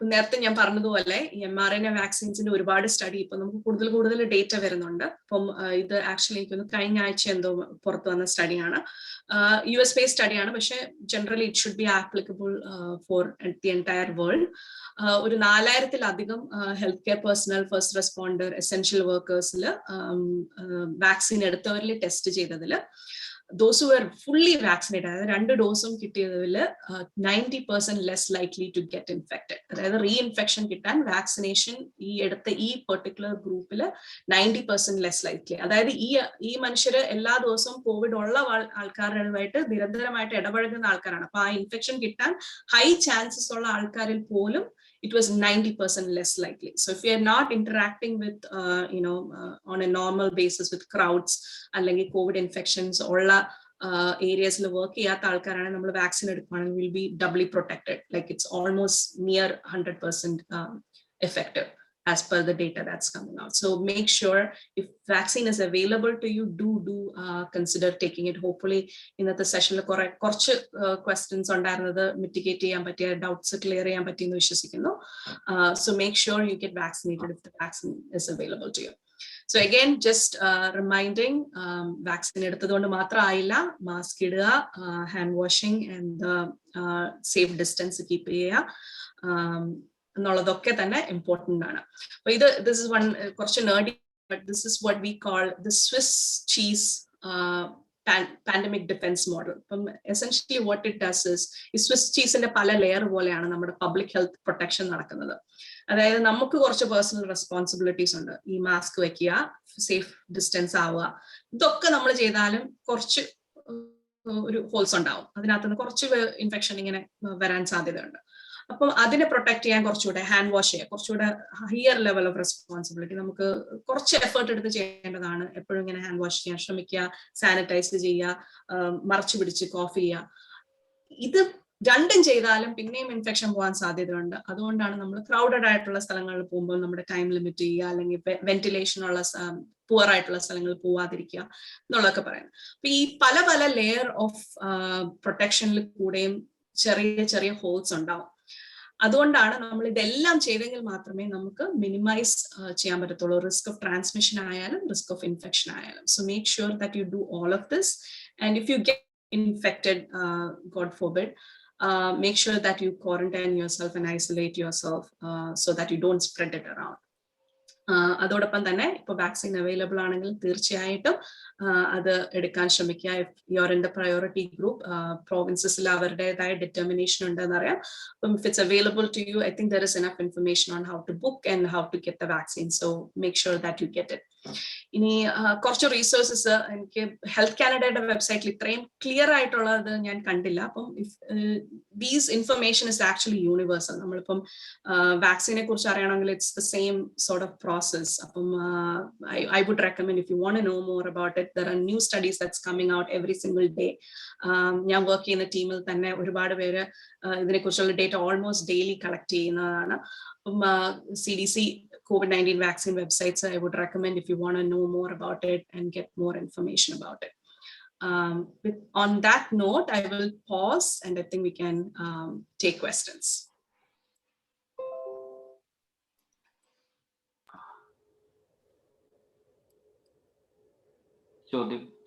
നേരത്തെ ഞാൻ പറഞ്ഞതുപോലെ ഈ mRNA വാക്സിൻസിന്റെ ഒരുപാട് സ്റ്റഡി ഇപ്പൊ നമുക്ക് കൂടുതൽ ഡേറ്റ വരുന്നുണ്ട്. അപ്പം ഇത് ആക്ച്വലി എനിക്കൊന്ന് കഴിഞ്ഞ ആഴ്ച എന്തോ പുറത്തു വന്ന സ്റ്റഡിയാണ്, US ബേസ്ഡ് സ്റ്റഡിയാണ്. പക്ഷെ generally it should be applicable for the entire world. ഒരു 4000-ലധികം health care personnel, first responder, essential വർക്കേഴ്സിൽ വാക്സിൻ എടുത്തവരിൽ ടെസ്റ്റ് ചെയ്തതിൽ those who were fully vaccinated, അതായത് 2 ഡോസും കിട്ടിയതിൽ 90% less likely to get infected. അതായത് റീഇൻഫെക്ഷൻ കിട്ടാൻ വാക്സിനേഷൻ ഈ എടുത്ത ഈ പെർട്ടിക്കുലർ ഗ്രൂപ്പിൽ 90% ലെസ് ലൈക്ലി. അതായത് ഈ മനുഷ്യര് എല്ലാ ദിവസവും കോവിഡ് ഉള്ള ആൾക്കാരുമായിട്ട് നിരന്തരമായിട്ട് ഇടപഴകുന്ന ആൾക്കാരാണ്. അപ്പൊ ആ ഇൻഫെക്ഷൻ കിട്ടാൻ ഹൈ ചാൻസസ് ഉള്ള ആൾക്കാരിൽ പോലും it was 90% less likely. So if we are not interacting with on a normal basis with crowds അല്ലെങ്കിൽ COVID infections ഉള്ള areasൽ വർക്ക് ചെയ്യാത്ത ആൾക്കാരാണ് നമ്മൾ വാക്സിൻ എടുക്കുകയാണെങ്കിൽ will be doubly protected, like it's almost near 100% effective as per the data that's coming out. So make sure if vaccine is available to you, do consider taking it. Hopefully ഇന്നത്തെ സെഷനിൽ കുറച്ച് questions ഉണ്ടായിരുന്നത് mitigate ചെയ്യാൻ പറ്റിയ, doubts clear ചെയ്യാൻ പറ്റിയെന്ന് വിശ്വസിക്കുന്നു. So make sure you get vaccinated if the vaccine is available to you. So again, just reminding, vaccine എടുത്തതുകൊണ്ട് മാത്രമായില്ല, മാസ്ക് ഇടുക, hand washing and safe distance keep ചെയ്യുക എന്നുള്ളതൊക്കെ തന്നെ ഇമ്പോർട്ടൻ്റ് ആണ്. അപ്പൊ this is one കുറച്ച് nerdy, but this is what we call the Swiss cheese pandemic defense model. അപ്പം essentially what it does is ഈ സ്വിസ് ചീസിന്റെ പല ലെയർ പോലെയാണ് നമ്മുടെ പബ്ലിക് ഹെൽത്ത് പ്രൊട്ടക്ഷൻ നടക്കുന്നത്. അതായത് നമുക്ക് കുറച്ച് പേഴ്സണൽ റെസ്പോൺസിബിലിറ്റീസ് ഉണ്ട്. ഈ മാസ്ക് വെക്കുക, സേഫ് ഡിസ്റ്റൻസ് ആവുക, ഇതൊക്കെ നമ്മൾ ചെയ്താലും കുറച്ച് ഒരു ഹോൾസ് ഉണ്ടാവും. അതിനകത്ത് നിന്ന് കുറച്ച് ഇൻഫെക്ഷൻ ഇങ്ങനെ വരാൻ സാധ്യതയുണ്ട്. അപ്പം അതിനെ പ്രൊട്ടക്ട് ചെയ്യാൻ കുറച്ചുകൂടെ ഹാൻഡ് വാഷ് ചെയ്യുക, കുറച്ചുകൂടെ ഹയർ ലെവൽ ഓഫ് റെസ്പോൺസിബിലിറ്റി നമുക്ക് കുറച്ച് എഫേർട്ട് എടുത്ത് ചെയ്യേണ്ടതാണ്. എപ്പോഴും ഇങ്ങനെ ഹാൻഡ് വാഷ് ചെയ്യാൻ ശ്രമിക്കുക, സാനിറ്റൈസ് ചെയ്യുക, മറച്ചു പിടിച്ച് കോഫ് ചെയ്യുക. ഇത് രണ്ടും ചെയ്താലും പിന്നെയും ഇൻഫെക്ഷൻ പോകാൻ സാധ്യതയുണ്ട്. അതുകൊണ്ടാണ് നമ്മൾ ക്രൗഡഡ് ആയിട്ടുള്ള സ്ഥലങ്ങളിൽ പോകുമ്പോൾ നമ്മുടെ ടൈം ലിമിറ്റ് ചെയ്യുക, അല്ലെങ്കിൽ വെന്റിലേഷൻ ഉള്ള പുവർ ആയിട്ടുള്ള സ്ഥലങ്ങളിൽ പോവാതിരിക്കുക എന്നുള്ളതൊക്കെ പറയുന്നത്. അപ്പൊ ഈ പല പല ലെയർ ഓഫ് പ്രൊട്ടക്ഷനിൽ കൂടെയും ചെറിയ ചെറിയ ഹോൾസ് ഉണ്ടാവും. അതുകൊണ്ടാണ് നമ്മൾ ഇതെല്ലാം ചെയ്തെങ്കിൽ മാത്രമേ നമുക്ക് മിനിമൈസ് ചെയ്യാൻ പറ്റത്തുള്ളൂ, റിസ്ക് ഓഫ് ട്രാൻസ്മിഷൻ ആയാലും റിസ്ക് ഓഫ് ഇൻഫെക്ഷൻ ആയാലും. So make sure that you do all of this, and if you get infected, God forbid, make sure that you quarantine yourself and isolate yourself so that you don't spread it around. അതോടൊപ്പം തന്നെ ഇപ്പോൾ vaccine available ആണെങ്കിൽ തീർച്ചയായിട്ടും അത് എടുക്കാൻ ശ്രമിക്കുക. If you are in the priority group, പ്രോവിൻസസിൽ അവരുടേതായ ഡിറ്റർമിനേഷൻ ഉണ്ടെന്ന് അറിയാം. അപ്പം if it's available to you, I think there is enough information on how to book and how to get the vaccine. So make sure that you get it. ഇനി കുറച്ച് resources എനിക്ക് health കാനഡയുടെ വെബ്സൈറ്റിൽ ഇത്രയും clear ആയിട്ടുള്ളത് ഞാൻ കണ്ടില്ല. അപ്പം these information is actually universal. നമ്മളിപ്പം വാക്സിനെ കുറിച്ച് അറിയണമെങ്കിൽ it's the same sort of process. അപ്പം I would recommend, if you want to know more about it, there are new studies that's coming out every single day. ഞാൻ work ചെയ്യുന്ന ടീമിൽ തന്നെ ഒരുപാട് പേര് ഇതിനെക്കുറിച്ചുള്ള ഡേറ്റ ഓൾമോസ്റ്റ് ഡെയിലി കളക്ട് ചെയ്യുന്നതാണ്. അപ്പം CDC COVID-19 vaccine websites, I would recommend if you want to know more about it and get more information about it. On that note, I will pause and I think we can take questions.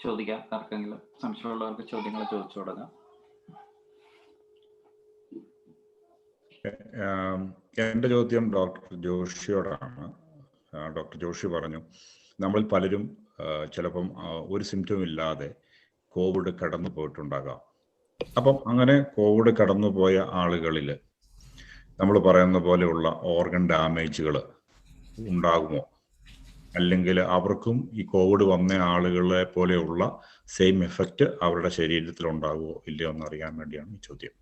ചോദിക്കാം, ആർക്കെങ്കിലും സംശയമുള്ളവർക്ക് ചോദ്യങ്ങൾ ചോദിച്ചു തുടങ്ങാം. എൻ്റെ ചോദ്യം doctor ജോഷിയോടാണ്. Doctor Joshi പറഞ്ഞു, നമ്മൾ പലരും ചിലപ്പം ഒരു സിംറ്റം ഇല്ലാതെ കോവിഡ് കടന്നു പോയിട്ടുണ്ടാകാം. അപ്പം അങ്ങനെ കോവിഡ് കടന്നു പോയ ആളുകളിൽ നമ്മൾ പറയുന്ന പോലെയുള്ള ഓർഗൻ ഡാമേജുകൾ ഉണ്ടാകുമോ, അല്ലെങ്കിൽ അവർക്കും ഈ കോവിഡ് വന്ന ആളുകളെ പോലെയുള്ള സെയിം എഫക്റ്റ് അവരുടെ ശരീരത്തിൽ ഉണ്ടാകുമോ ഇല്ലയോ എന്നറിയാൻ വേണ്ടിയാണ് ഈ ചോദ്യം.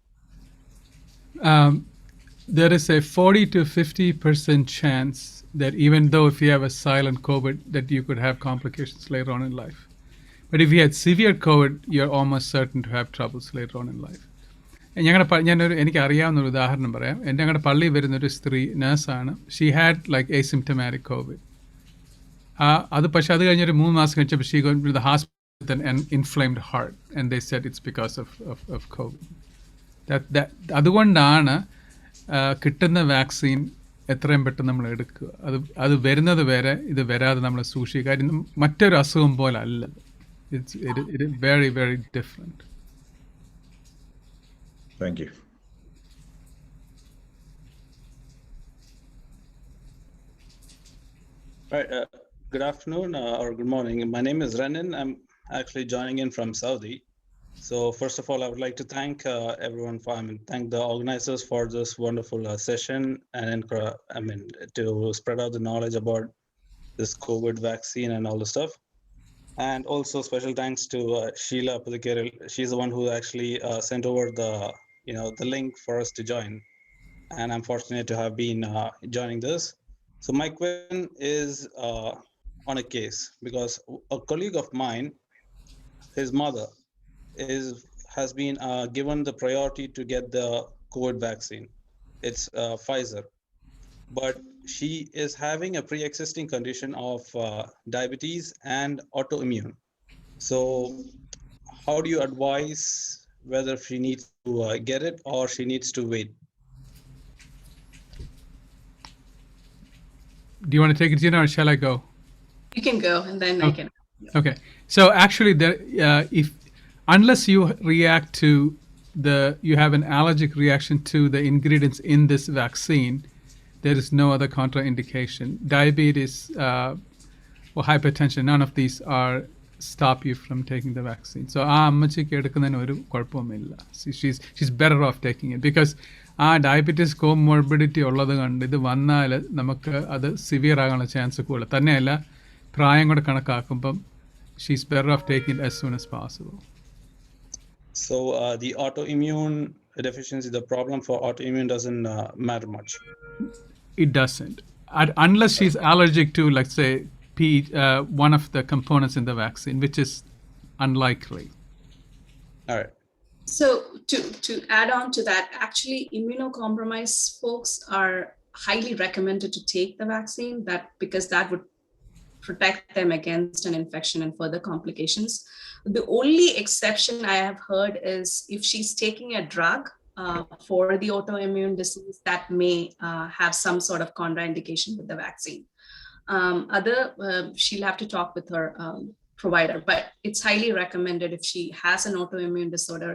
There is a 40 to 50% chance that even though if you have a silent COVID, that you could have complications later on in life. But if you had severe COVID, you're almost certain to have troubles later on in life. എനിക്ക് അറിയാവുന്ന ഒരു ഉദാഹരണം പറയാം. ഞങ്ങളുടെ പള്ളിയിൽ വരുന്നൊരു സ്ത്രീ നേഴ്സാണ്. She had like asymptomatic COVID. അത് പക്ഷേ അത് കഴിഞ്ഞൊരു 3 മാസം കഴിഞ്ഞപ്പോൾ she going to the hospital and inflamed heart and they said it's because of COVID. അതുകൊണ്ടാണ് കിട്ടുന്ന വാക്സിൻ എത്രയും പെട്ടെന്ന് നമ്മൾ എടുക്കുക. അത് വരുന്നത് വരെ ഇത് വരാതെ നമ്മൾ സൂക്ഷിക്കുക. കാര്യം മറ്റൊരു അസുഖം പോലെ അല്ല. It's very very different. Thank you. Good afternoon or good morning. My name is Renan. I'm actually joining in from Saudi. So first of all, I would like to thank everyone thank the organizers for this wonderful session, and to spread out the knowledge about this COVID vaccine and all the stuff. And also special thanks to Sheila Pudikere. She's the one who actually sent over the link for us to join. And I'm fortunate to have been joining this. So my question is on a case, because a colleague of mine, his mother has been given the priority to get the COVID vaccine. It's Pfizer, but she is having a pre-existing condition of diabetes and autoimmune. So how do you advise whether she needs to get it or she needs to wait? Do you want to take it, Gina, or shall I go? You can go and then I can. Okay. So actually, unless you react to you have an allergic reaction to the ingredients in this vaccine, there is no other contraindication. Diabetes or hypertension, none of these stop you from taking the vaccine. So അമ്മച്ചിക്ക് എടുക്കുന്നതിന് ഒരു കുഴപ്പവുമില്ല. She's better off taking it because diabetes comorbidity ഉള്ളത് കൊണ്ട് ഇത് വന്നാൽ നമുക്ക് അത് സിവിയർ ആകാനുള്ള ചാൻസ് കൂടുതൽ. തന്നെയല്ല പ്രായം കൂടെ കണക്കാക്കുമ്പം she's better off taking it as soon as possible. So the autoimmune deficiency, the problem for autoimmune doesn't matter much. It doesn't. Unless she's allergic to, let's say, one of the components in the vaccine, which is unlikely. All right. So to add on to that, actually immunocompromised folks are highly recommended to take the vaccine, because that would protect them against an infection and further complications. The only exception I have heard is if she's taking a drug for the autoimmune disease that may have some sort of contraindication with the vaccine. She'll have to talk with her provider, but it's highly recommended if she has an autoimmune disorder,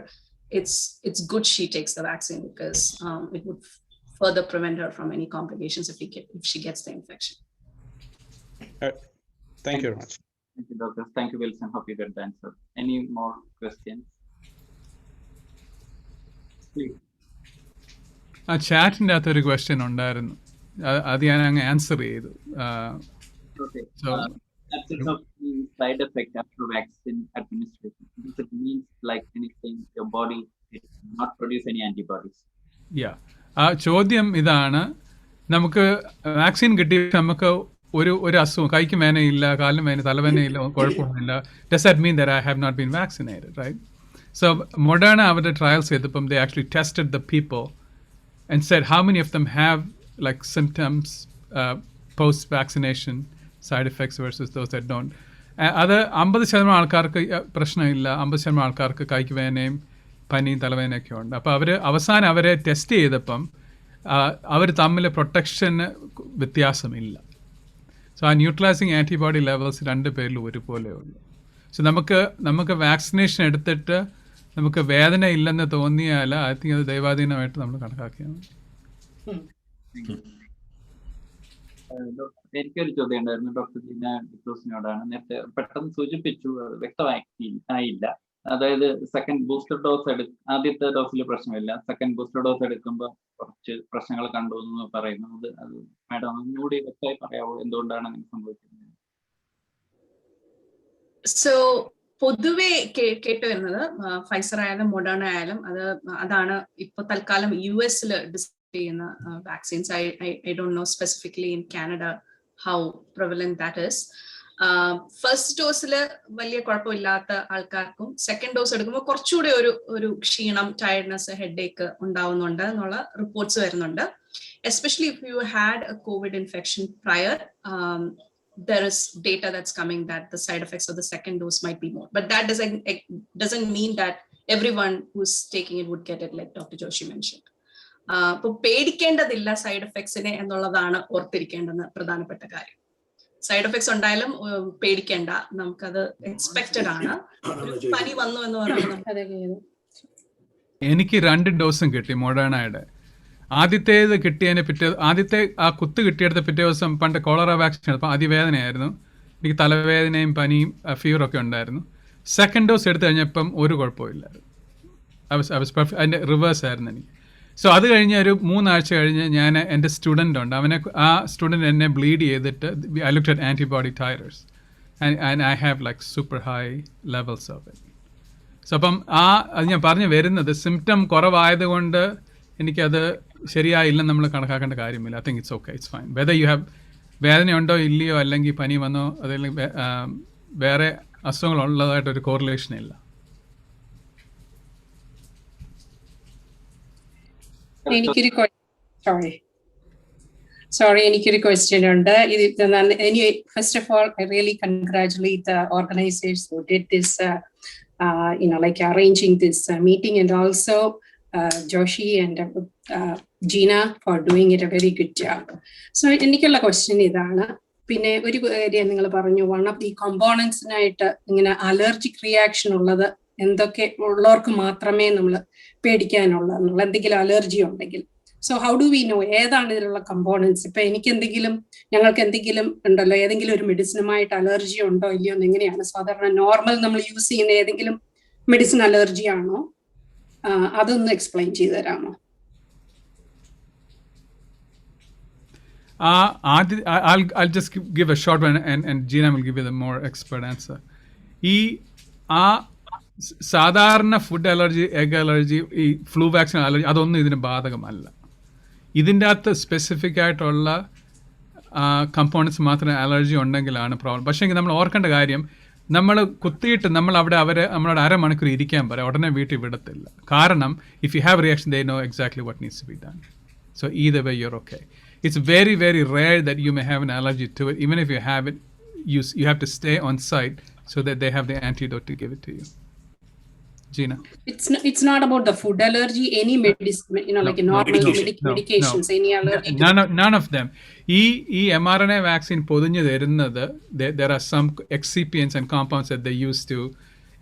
it's good she takes the vaccine, because it would further prevent her from any complications if she gets the infection. All right. Thank you very much. Thank you, doctor. Thank you, Wilson. Hope you get the answer. Any more questions? Please. ആ ചാറ്റിൻ്റെ അകത്തൊരു question ഉണ്ടായിരുന്നു, അത് ഞാൻ അങ്ങ് answer ചെയ്തു. Okay. So, Absence of the side effect after vaccine administration. It means like anything, your body it not produce any antibodies. yeah. ആ ചോദ്യം ഇതാണ്, നമുക്ക് വാക്സിൻ കിട്ടിയ നമുക്ക് ഒരു അസുഖം, കൈക്ക് വേനയില്ല, കാലിന് വേന, തലവേനയില്ല, കുഴപ്പമൊന്നുമില്ല. Does that mean that I have not been vaccinated, right? So Moderna അവരുടെ ട്രയൽസ് ചെയ്തപ്പം they actually tested the people and said how many of them have like symptoms post vaccination, side effects versus those that don't. അത് 50% ആൾക്കാർക്ക് പ്രശ്നമില്ല, 50% ആൾക്കാർക്ക് കൈക്ക് വേനയും പനിയും തലവേനയൊക്കെ ഉണ്ട്. അപ്പോൾ അവസാനം അവരെ ടെസ്റ്റ് ചെയ്തപ്പം അവർ തമ്മിൽ പ്രൊട്ടക്ഷന് വ്യത്യാസമില്ല. സോ ആ ന്യൂട്രലൈസിങ് ആൻറ്റിബോഡി ലെവൽസ് രണ്ട് പേരിലും ഒരുപോലെ ഉള്ളൂ. സോ നമുക്ക് വാക്സിനേഷൻ എടുത്തിട്ട് നമുക്ക് വേദന ഇല്ലെന്ന് തോന്നിയാൽ ഐ തിങ്ക് അത് ദൈവാധീനമായിട്ട് നമ്മൾ കണക്കാക്കിയാണ്. എനിക്കൊരു ചോദ്യം ഉണ്ടായിരുന്നു ഡോക്ടർ ജീന ഡിക്രൂസിനോടാണ്. നേരത്തെ പെട്ടെന്ന് സൂചിപ്പിച്ചു, അത് വ്യക്തമായില്ല. അതായത് സെക്കൻഡ് ബൂസ്റ്റർ ഡോസ് ആദ്യത്തെ ഡോസിൽ പ്രശ്നമില്ല, സെക്കൻഡ് ബൂസ്റ്റർ ഡോസ് എടുക്കുമ്പോൾ കുറച്ച് പ്രശ്നങ്ങൾ കണ്ടു എന്ന് പറയുന്നത്, അത് മാഡം ഒന്നുകൂടി വ്യക്തമായി പറയാവോ എന്തുകൊണ്ടാണ് അങ്ങനെ സംഭവിക്കുന്നത്? സോ പൊതുവെ കേട്ട് വരുന്നത് ഫൈസർ ആയാലും മൊഡേണ ആയാലും അതാണ് ഇപ്പൊ തൽക്കാലം US-ൽ ഡിസ്കസ് ചെയ്യുന്ന vaccines. I don't know specifically in Canada how prevalent that is. First ഡോസിൽ വലിയ കുഴപ്പമില്ലാത്ത ആൾക്കാർക്കും സെക്കൻഡ് ഡോസ് എടുക്കുമ്പോൾ കുറച്ചുകൂടി ഒരു ക്ഷീണം, ടയർഡ്നെസ്, ഹെഡേക്ക് ഉണ്ടാവുന്നുണ്ട് എന്നുള്ള റിപ്പോർട്ട്സ് വരുന്നുണ്ട്. Especially if you had a COVID infection prior, there is data that's coming that the side effects of the second dose might be more, but that doesn't mean that everyone who's taking it would get it, like Dr. Joshi mentioned. അപ്പോൾ പേടിക്കേണ്ടതില്ല side എഫക്ട്സിനെ എന്നുള്ളതാണ് ഓർത്തിരിക്കേണ്ടുന്ന പ്രധാനപ്പെട്ട കാര്യം. Side effects ഉണ്ടായാലും പേടിക്കേണ്ട, നമുക്കത് expected ആണ്. പനി വന്നു എന്ന് പറയുന്നത് എനിക്ക് 2 ഡോസും കിട്ടി മൊഡേണയുടെ. ആദ്യത്തേത് കിട്ടിയതിന് ആദ്യത്തെ ആ കുത്ത് കിട്ടിയെടുത്ത പിറ്റേ ദിവസം പണ്ട് കോളറ വാക്സിൻ എടുത്തപ്പോൾ അതിവേദനയായിരുന്നു, എനിക്ക് തലവേദനയും പനിയും ഫീവറൊക്കെ ഉണ്ടായിരുന്നു. സെക്കൻഡ് ഡോസ് എടുത്തു കഴിഞ്ഞപ്പം ഒരു കുഴപ്പമില്ലായിരുന്നു, അതിൻ്റെ റിവേഴ്സ് ആയിരുന്നു എനിക്ക്. സോ അത് കഴിഞ്ഞ് ഒരു 3 ആഴ്ച കഴിഞ്ഞ് ഞാൻ എൻ്റെ സ്റ്റുഡൻ്റ് ഉണ്ട്, ആ സ്റ്റുഡൻറ്റ് എന്നെ ബ്ലീഡ് ചെയ്തിട്ട് I looked at antibody titers and I have like super high levels of it. So അപ്പം അത് ഞാൻ പറഞ്ഞു വരുന്നത്, സിംറ്റം കുറവായതുകൊണ്ട് എനിക്കത് ശരിയായില്ലെന്ന് നമ്മൾ കണക്കാക്കേണ്ട കാര്യമില്ല. I think it's okay, it's fine. Whether you have വേദനയുണ്ടോ ഇല്ലയോ, അല്ലെങ്കിൽ പനി വന്നോ, അതല്ലെങ്കിൽ വേറെ അസുഖങ്ങളുള്ളതായിട്ടൊരു കോറിലേഷൻ ഇല്ല. എനിക്കൊരു ക്വസ്റ്റ്യൻ ഉണ്ട്. Anyway, first of all, I really congratulate the organizers who did this, like arranging this meeting, and also Joshi and Gina for doing it a very good job. So എനിക്കുള്ള question ഇതാണ്. പിന്നെ ഒരു കാര്യം നിങ്ങൾ പറഞ്ഞു, one of the കോമ്പോണൻസിനായിട്ട് ഇങ്ങനെ allergic reaction ഉള്ളത് എന്തൊക്കെ ഉള്ളവർക്ക് മാത്രമേ നമ്മൾ പേടിക്കാനുള്ള എന്തെങ്കിലും അലർജി ഉണ്ടെങ്കിൽ. So how do we know ഏതാണ് ഇതിലുള്ള കമ്പോണൻസ്? ഇപ്പൊ ഞങ്ങൾക്ക് എന്തെങ്കിലും ഉണ്ടല്ലോ, ഏതെങ്കിലും ഒരു മെഡിസിനുമായിട്ട് അലർജി ഉണ്ടോ ഇല്ലയോ എന്ന് എങ്ങനെയാണ് സാധാരണ നോർമൽ നമ്മൾ യൂസ് ചെയ്യുന്ന ഏതെങ്കിലും മെഡിസിൻ അലർജി ആണോ? അതൊന്ന് എക്സ്പ്ലെയിൻ ചെയ്തു തരാമോ? I'll just give a short one and Gina will give you the more expert answer. സാധാരണ ഫുഡ് അലർജി, എഗ് അലർജി, ഈ ഫ്ലൂ വാക്സിൻ അലർജി അതൊന്നും ഇതിന് ബാധകമല്ല. ഇതിൻ്റെ അകത്ത് സ്പെസിഫിക് ആയിട്ടുള്ള കമ്പോണൻസ് മാത്രമേ അലർജി ഉണ്ടെങ്കിലാണ് പ്രോബ്ലം. പക്ഷേ നമ്മൾ ഓർക്കേണ്ട കാര്യം, നമ്മൾ കുത്തിയിട്ട് നമ്മൾ നമ്മളോട് അരമണിക്കൂർ ഇരിക്കാൻ പറയാം, ഉടനെ വീട്ടിൽ വിടത്തില്ല. കാരണം if you have reaction they know exactly what needs to be done. So either way you're okay. It's very, very rare that you may have an allergy to it. Even if you have it, you have to stay on site so that they have the antidote to give it to you. Gina? It's not about the food allergy, any medicine, like normal medications, any allergy. None of them. ഈ mRNA vaccine പൊതിഞ്ഞു തരുന്നത്, there are some excipients and compounds that they use to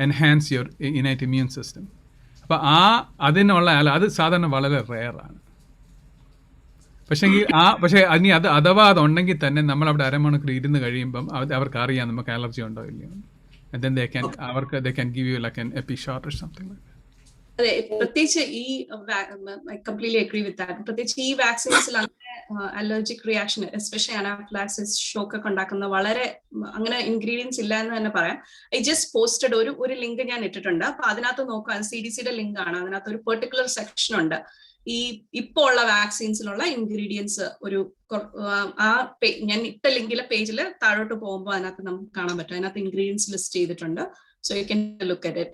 enhance your innate immune system. അപ്പോൾ അതിനുള്ള അത് സാധാരണ വളരെ rare ആണ്. പക്ഷേ ഇനി അത് അഥവാ അതുണ്ടെങ്കിൽ തന്നെ നമ്മൾ അവിടെ അരമണിക്കൂർ ഇരുന്ന് കഴിയുമ്പം അവർക്ക് അറിയാം നമുക്ക് അലർജി ഉണ്ടോ ഇല്ലയോ. And then they can give you like an epi shot or something like that. അതെ, പ്രത്യേകിച്ച് I completely agree with that. പ്രത്യേകിച്ച് ഈ വാക്സിൻസിൽ അങ്ങനെ allergic reaction, especially anaphylaxis, shock ഒക്കെ ഉണ്ടാക്കുന്ന വളരെ അങ്ങനെ ഇൻഗ്രീഡിയൻസ് ഇല്ല എന്ന് തന്നെ പറയാം. ഐ ജസ്റ്റ് പോസ്റ്റഡ് ഒരു ലിങ്ക് ഞാൻ ഇട്ടിട്ടുണ്ട്. അപ്പൊ അതിനകത്ത് നോക്കുക, CDCയുടെ ലിങ്ക് ആണ്. അതിനകത്ത് ഒരു പെർട്ടിക്കുലർ സെക്ഷൻ ഉണ്ട്. ഈ ഇപ്പോൾ ഉള്ള വാക്സിൻസിലുള്ള ഇൻഗ്രീഡിയൻസ് ഞാൻ ഇട്ട ലിങ്കിലെ പേജിൽ താഴോട്ട് പോകുമ്പോൾ അതിനകത്ത് നമുക്ക് കാണാൻ പറ്റും. അതിനകത്ത് ഇൻഗ്രീഡിയൻസ് ലിസ്റ്റ് ചെയ്തിട്ടുണ്ട്. So you can look at it.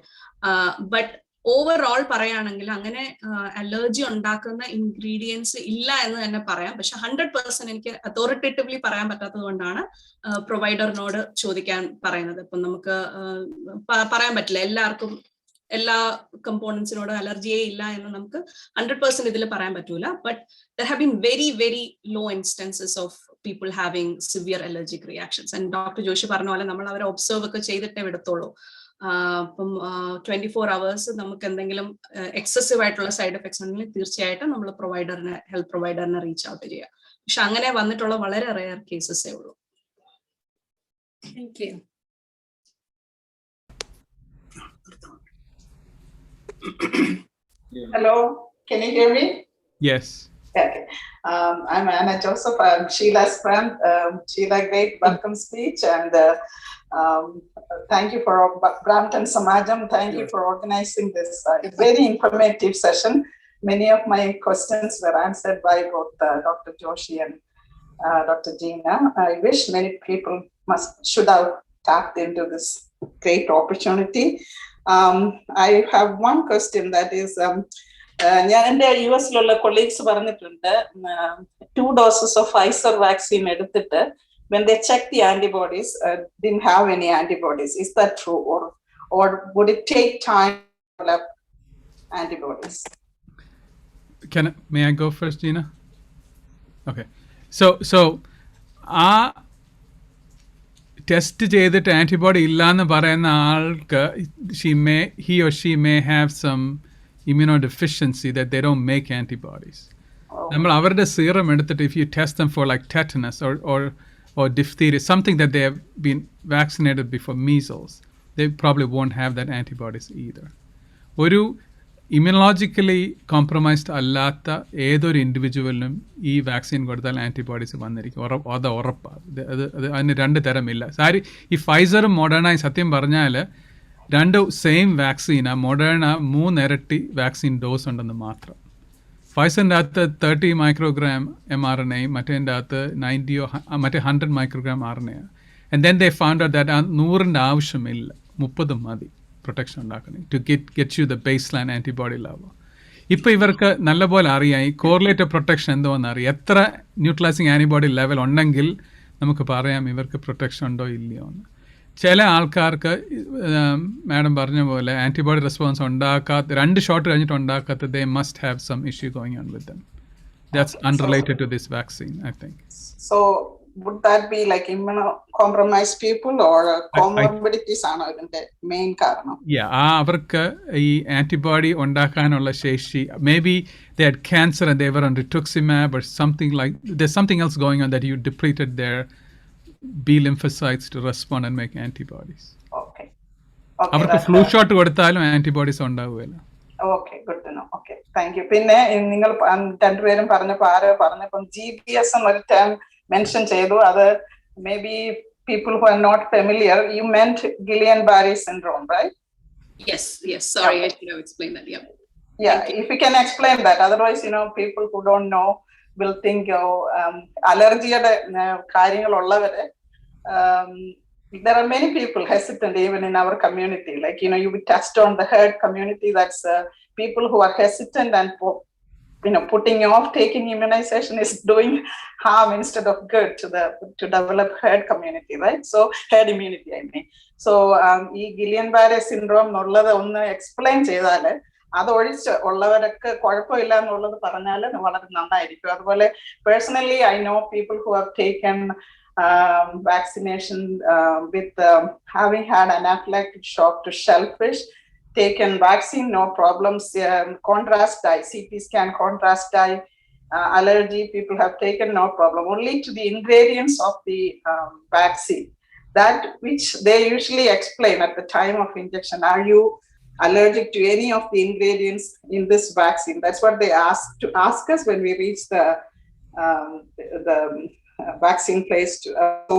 But overall പറയുകയാണെങ്കിൽ അങ്ങനെ അലർജി ഉണ്ടാക്കുന്ന ഇൻഗ്രീഡിയൻസ് ഇല്ല എന്ന് തന്നെ പറയാം. പക്ഷെ 100% എനിക്ക് അതോറിറ്റേറ്റീവ്ലി പറയാൻ പറ്റാത്തത് കൊണ്ടാണ് പ്രൊവൈഡറിനോട് ചോദിക്കാൻ പറയുന്നത്. ഇപ്പം നമുക്ക് പറയാൻ പറ്റില്ല എല്ലാവർക്കും എല്ലാ കമ്പോണൻസിനോടും അലർജിയേ ഇല്ല എന്ന് നമുക്ക് 100% ഇതിൽ പറയാൻ പറ്റൂല. But there have been very, very low instances of people having severe allergic reactions. And Dr. Joshi പറഞ്ഞ പോലെ നമ്മൾ അവരെ ഒബ്സർവ് ഒക്കെ ചെയ്തിട്ടേ വിടത്തുള്ളൂ. ഇപ്പം 24 hours നമുക്ക് എന്തെങ്കിലും എക്സസീവ് ആയിട്ടുള്ള സൈഡ് എഫക്ട്സ് ഉണ്ടെങ്കിൽ തീർച്ചയായിട്ടും നമ്മൾ ഹെൽത്ത് പ്രൊവൈഡറിനെ റീച്ച് ഔട്ട് ചെയ്യുക. പക്ഷെ അങ്ങനെ വന്നിട്ടുള്ള വളരെ റെയർ കേസസേ ഉള്ളൂ. Thank you. Hello, can you hear me? Yes. Okay. I'm Anna Joseph. I'm Sheila's friend. Sheila, great welcome speech, and thank you for Brampton Samajam. Thank you for organizing this very informative session. Many of my questions were answered by both Dr. Joshi and Dr. Gina. I wish many people should have tapped into this great opportunity. I have one question, that is, ഞാൻ എൻ്റെ US-ലുള്ള colleagues പറഞ്ഞിട്ടുണ്ട് 2 doses of Pfizer vaccine എടുത്തിട്ട് when they check the antibodies, didn't have any antibodies. Is that true, or would it take time to develop antibodies? May I go first, Gina? Okay. So test ചെയ്തിട്ട് antibody ഇല്ലാന്ന് പറയുന്ന ആൾക്ക് he or she may have some immunodeficiency that they don't make antibodies. നമ്മൾ അവരുടെ serum എടുത്തിട്ട് if you test them for like tetanus or diphtheria, something that they have been vaccinated before, measles, they probably won't have that antibodies either. ഒരു ഇമ്യൂണോളജിക്കലി compromised അല്ലാത്ത ഏതൊരു ഇൻഡിവിജ്വലിനും ഈ vaccine കൊടുത്താൽ antibodies വന്നിരിക്കും. അത് ഉറപ്പാണ്. അത് അതിന് 2 തരമില്ല. ഈ ഫൈസറും മോഡേണയും സത്യം പറഞ്ഞാൽ 2 സെയിം വാക്സിനാണ്. മോഡേണ 3 ഇരട്ടി വാക്സിൻ ഡോസ് ഉണ്ടെന്ന് മാത്രം. ഫൈസറിൻ്റെ അകത്ത് 30 മൈക്രോഗ്രാം mRNA, മറ്റേതിൻ്റെ അകത്ത് 100 microgram RNA. And then they found out that 100ൻ്റെ ആവശ്യമില്ല, 30 മതി പ്രൊട്ടക്ഷൻ ഉണ്ടാക്കണം to get you the base line antibody level. ഇപ്പോൾ ഇവർക്ക് നല്ലപോലെ അറിയാം ഈ കോറിലേറ്റഡ് പ്രൊട്ടക്ഷൻ എന്തോന്ന് അറിയാം. എത്ര ന്യൂട്രലൈസിങ് ആൻറ്റിബോഡി ലെവൽ ഉണ്ടെങ്കിൽ നമുക്ക് പറയാം ഇവർക്ക് പ്രൊട്ടക്ഷൻ ഉണ്ടോ ഇല്ലയോ എന്ന്. ചില ആൾക്കാർക്ക് മാഡം പറഞ്ഞ പോലെ ആൻറ്റിബോഡി റെസ്പോൺസ് ഉണ്ടാക്കാത്ത 2 ഷോട്ട് കഴിഞ്ഞിട്ട് ഉണ്ടാക്കാത്ത they must have some issue going on with them. That's unrelated to this vaccine, I think. So would that be like immunocompromised people or comorbidities ആണ് ഇതിന്റെ മെയിൻ കാരണം? അവർക്ക് ഈ ആന്റിബോഡി ഉണ്ടാക്കാനുള്ള ശേഷി, maybe they had cancer and they were on rituximab or something like, there's something else going on that you depleted their B lymphocytes to respond and make antibodies. Okay. അവർക്ക് flu shot കൊടുത്താലും antibodies ഉണ്ടാവുകയില്ല. Okay, good to know. Okay, thank you. പിന്നെ നിങ്ങൾ 2 പേരും പറഞ്ഞപ്പോൾ GBS എന്നൊരു term mention ചെയ്തു. അത് may be people who are not familiar, you meant Guillain-Barré syndrome, right? Yes. Sorry, I should have explained that. Yeah. Yeah, if you can explain that. Otherwise, people who don't know will think, allergy-യുടെ കാര്യങ്ങളുള്ളവര്, there are many people hesitant even in our community. Like, you touched on the herd community. That's people who are hesitant and putting off taking immunization is doing harm instead of good to develop herd community, right? So herd immunity, I mean. So ഈ Guillain-Barré syndrome എന്നുള്ളത് ഒന്ന് explain ചെയ്താല് അതൊഴിച്ച് ഉള്ളവരൊക്കെ കുഴപ്പമില്ല എന്നുള്ളത് പറഞ്ഞാൽ വളരെ നന്നായിരിക്കും. അതുപോലെ personally I know people who have taken vaccination with having had anaphylactic shock to shellfish, taken vaccine, no problems. Contrast dye, CT scan contrast dye, allergy, people have taken, no problem. Only to the ingredients of the vaccine, that which they usually explain at the time of injection. Are you allergic to any of the ingredients in this vaccine? That's what they ask us when we reach the vaccine place. So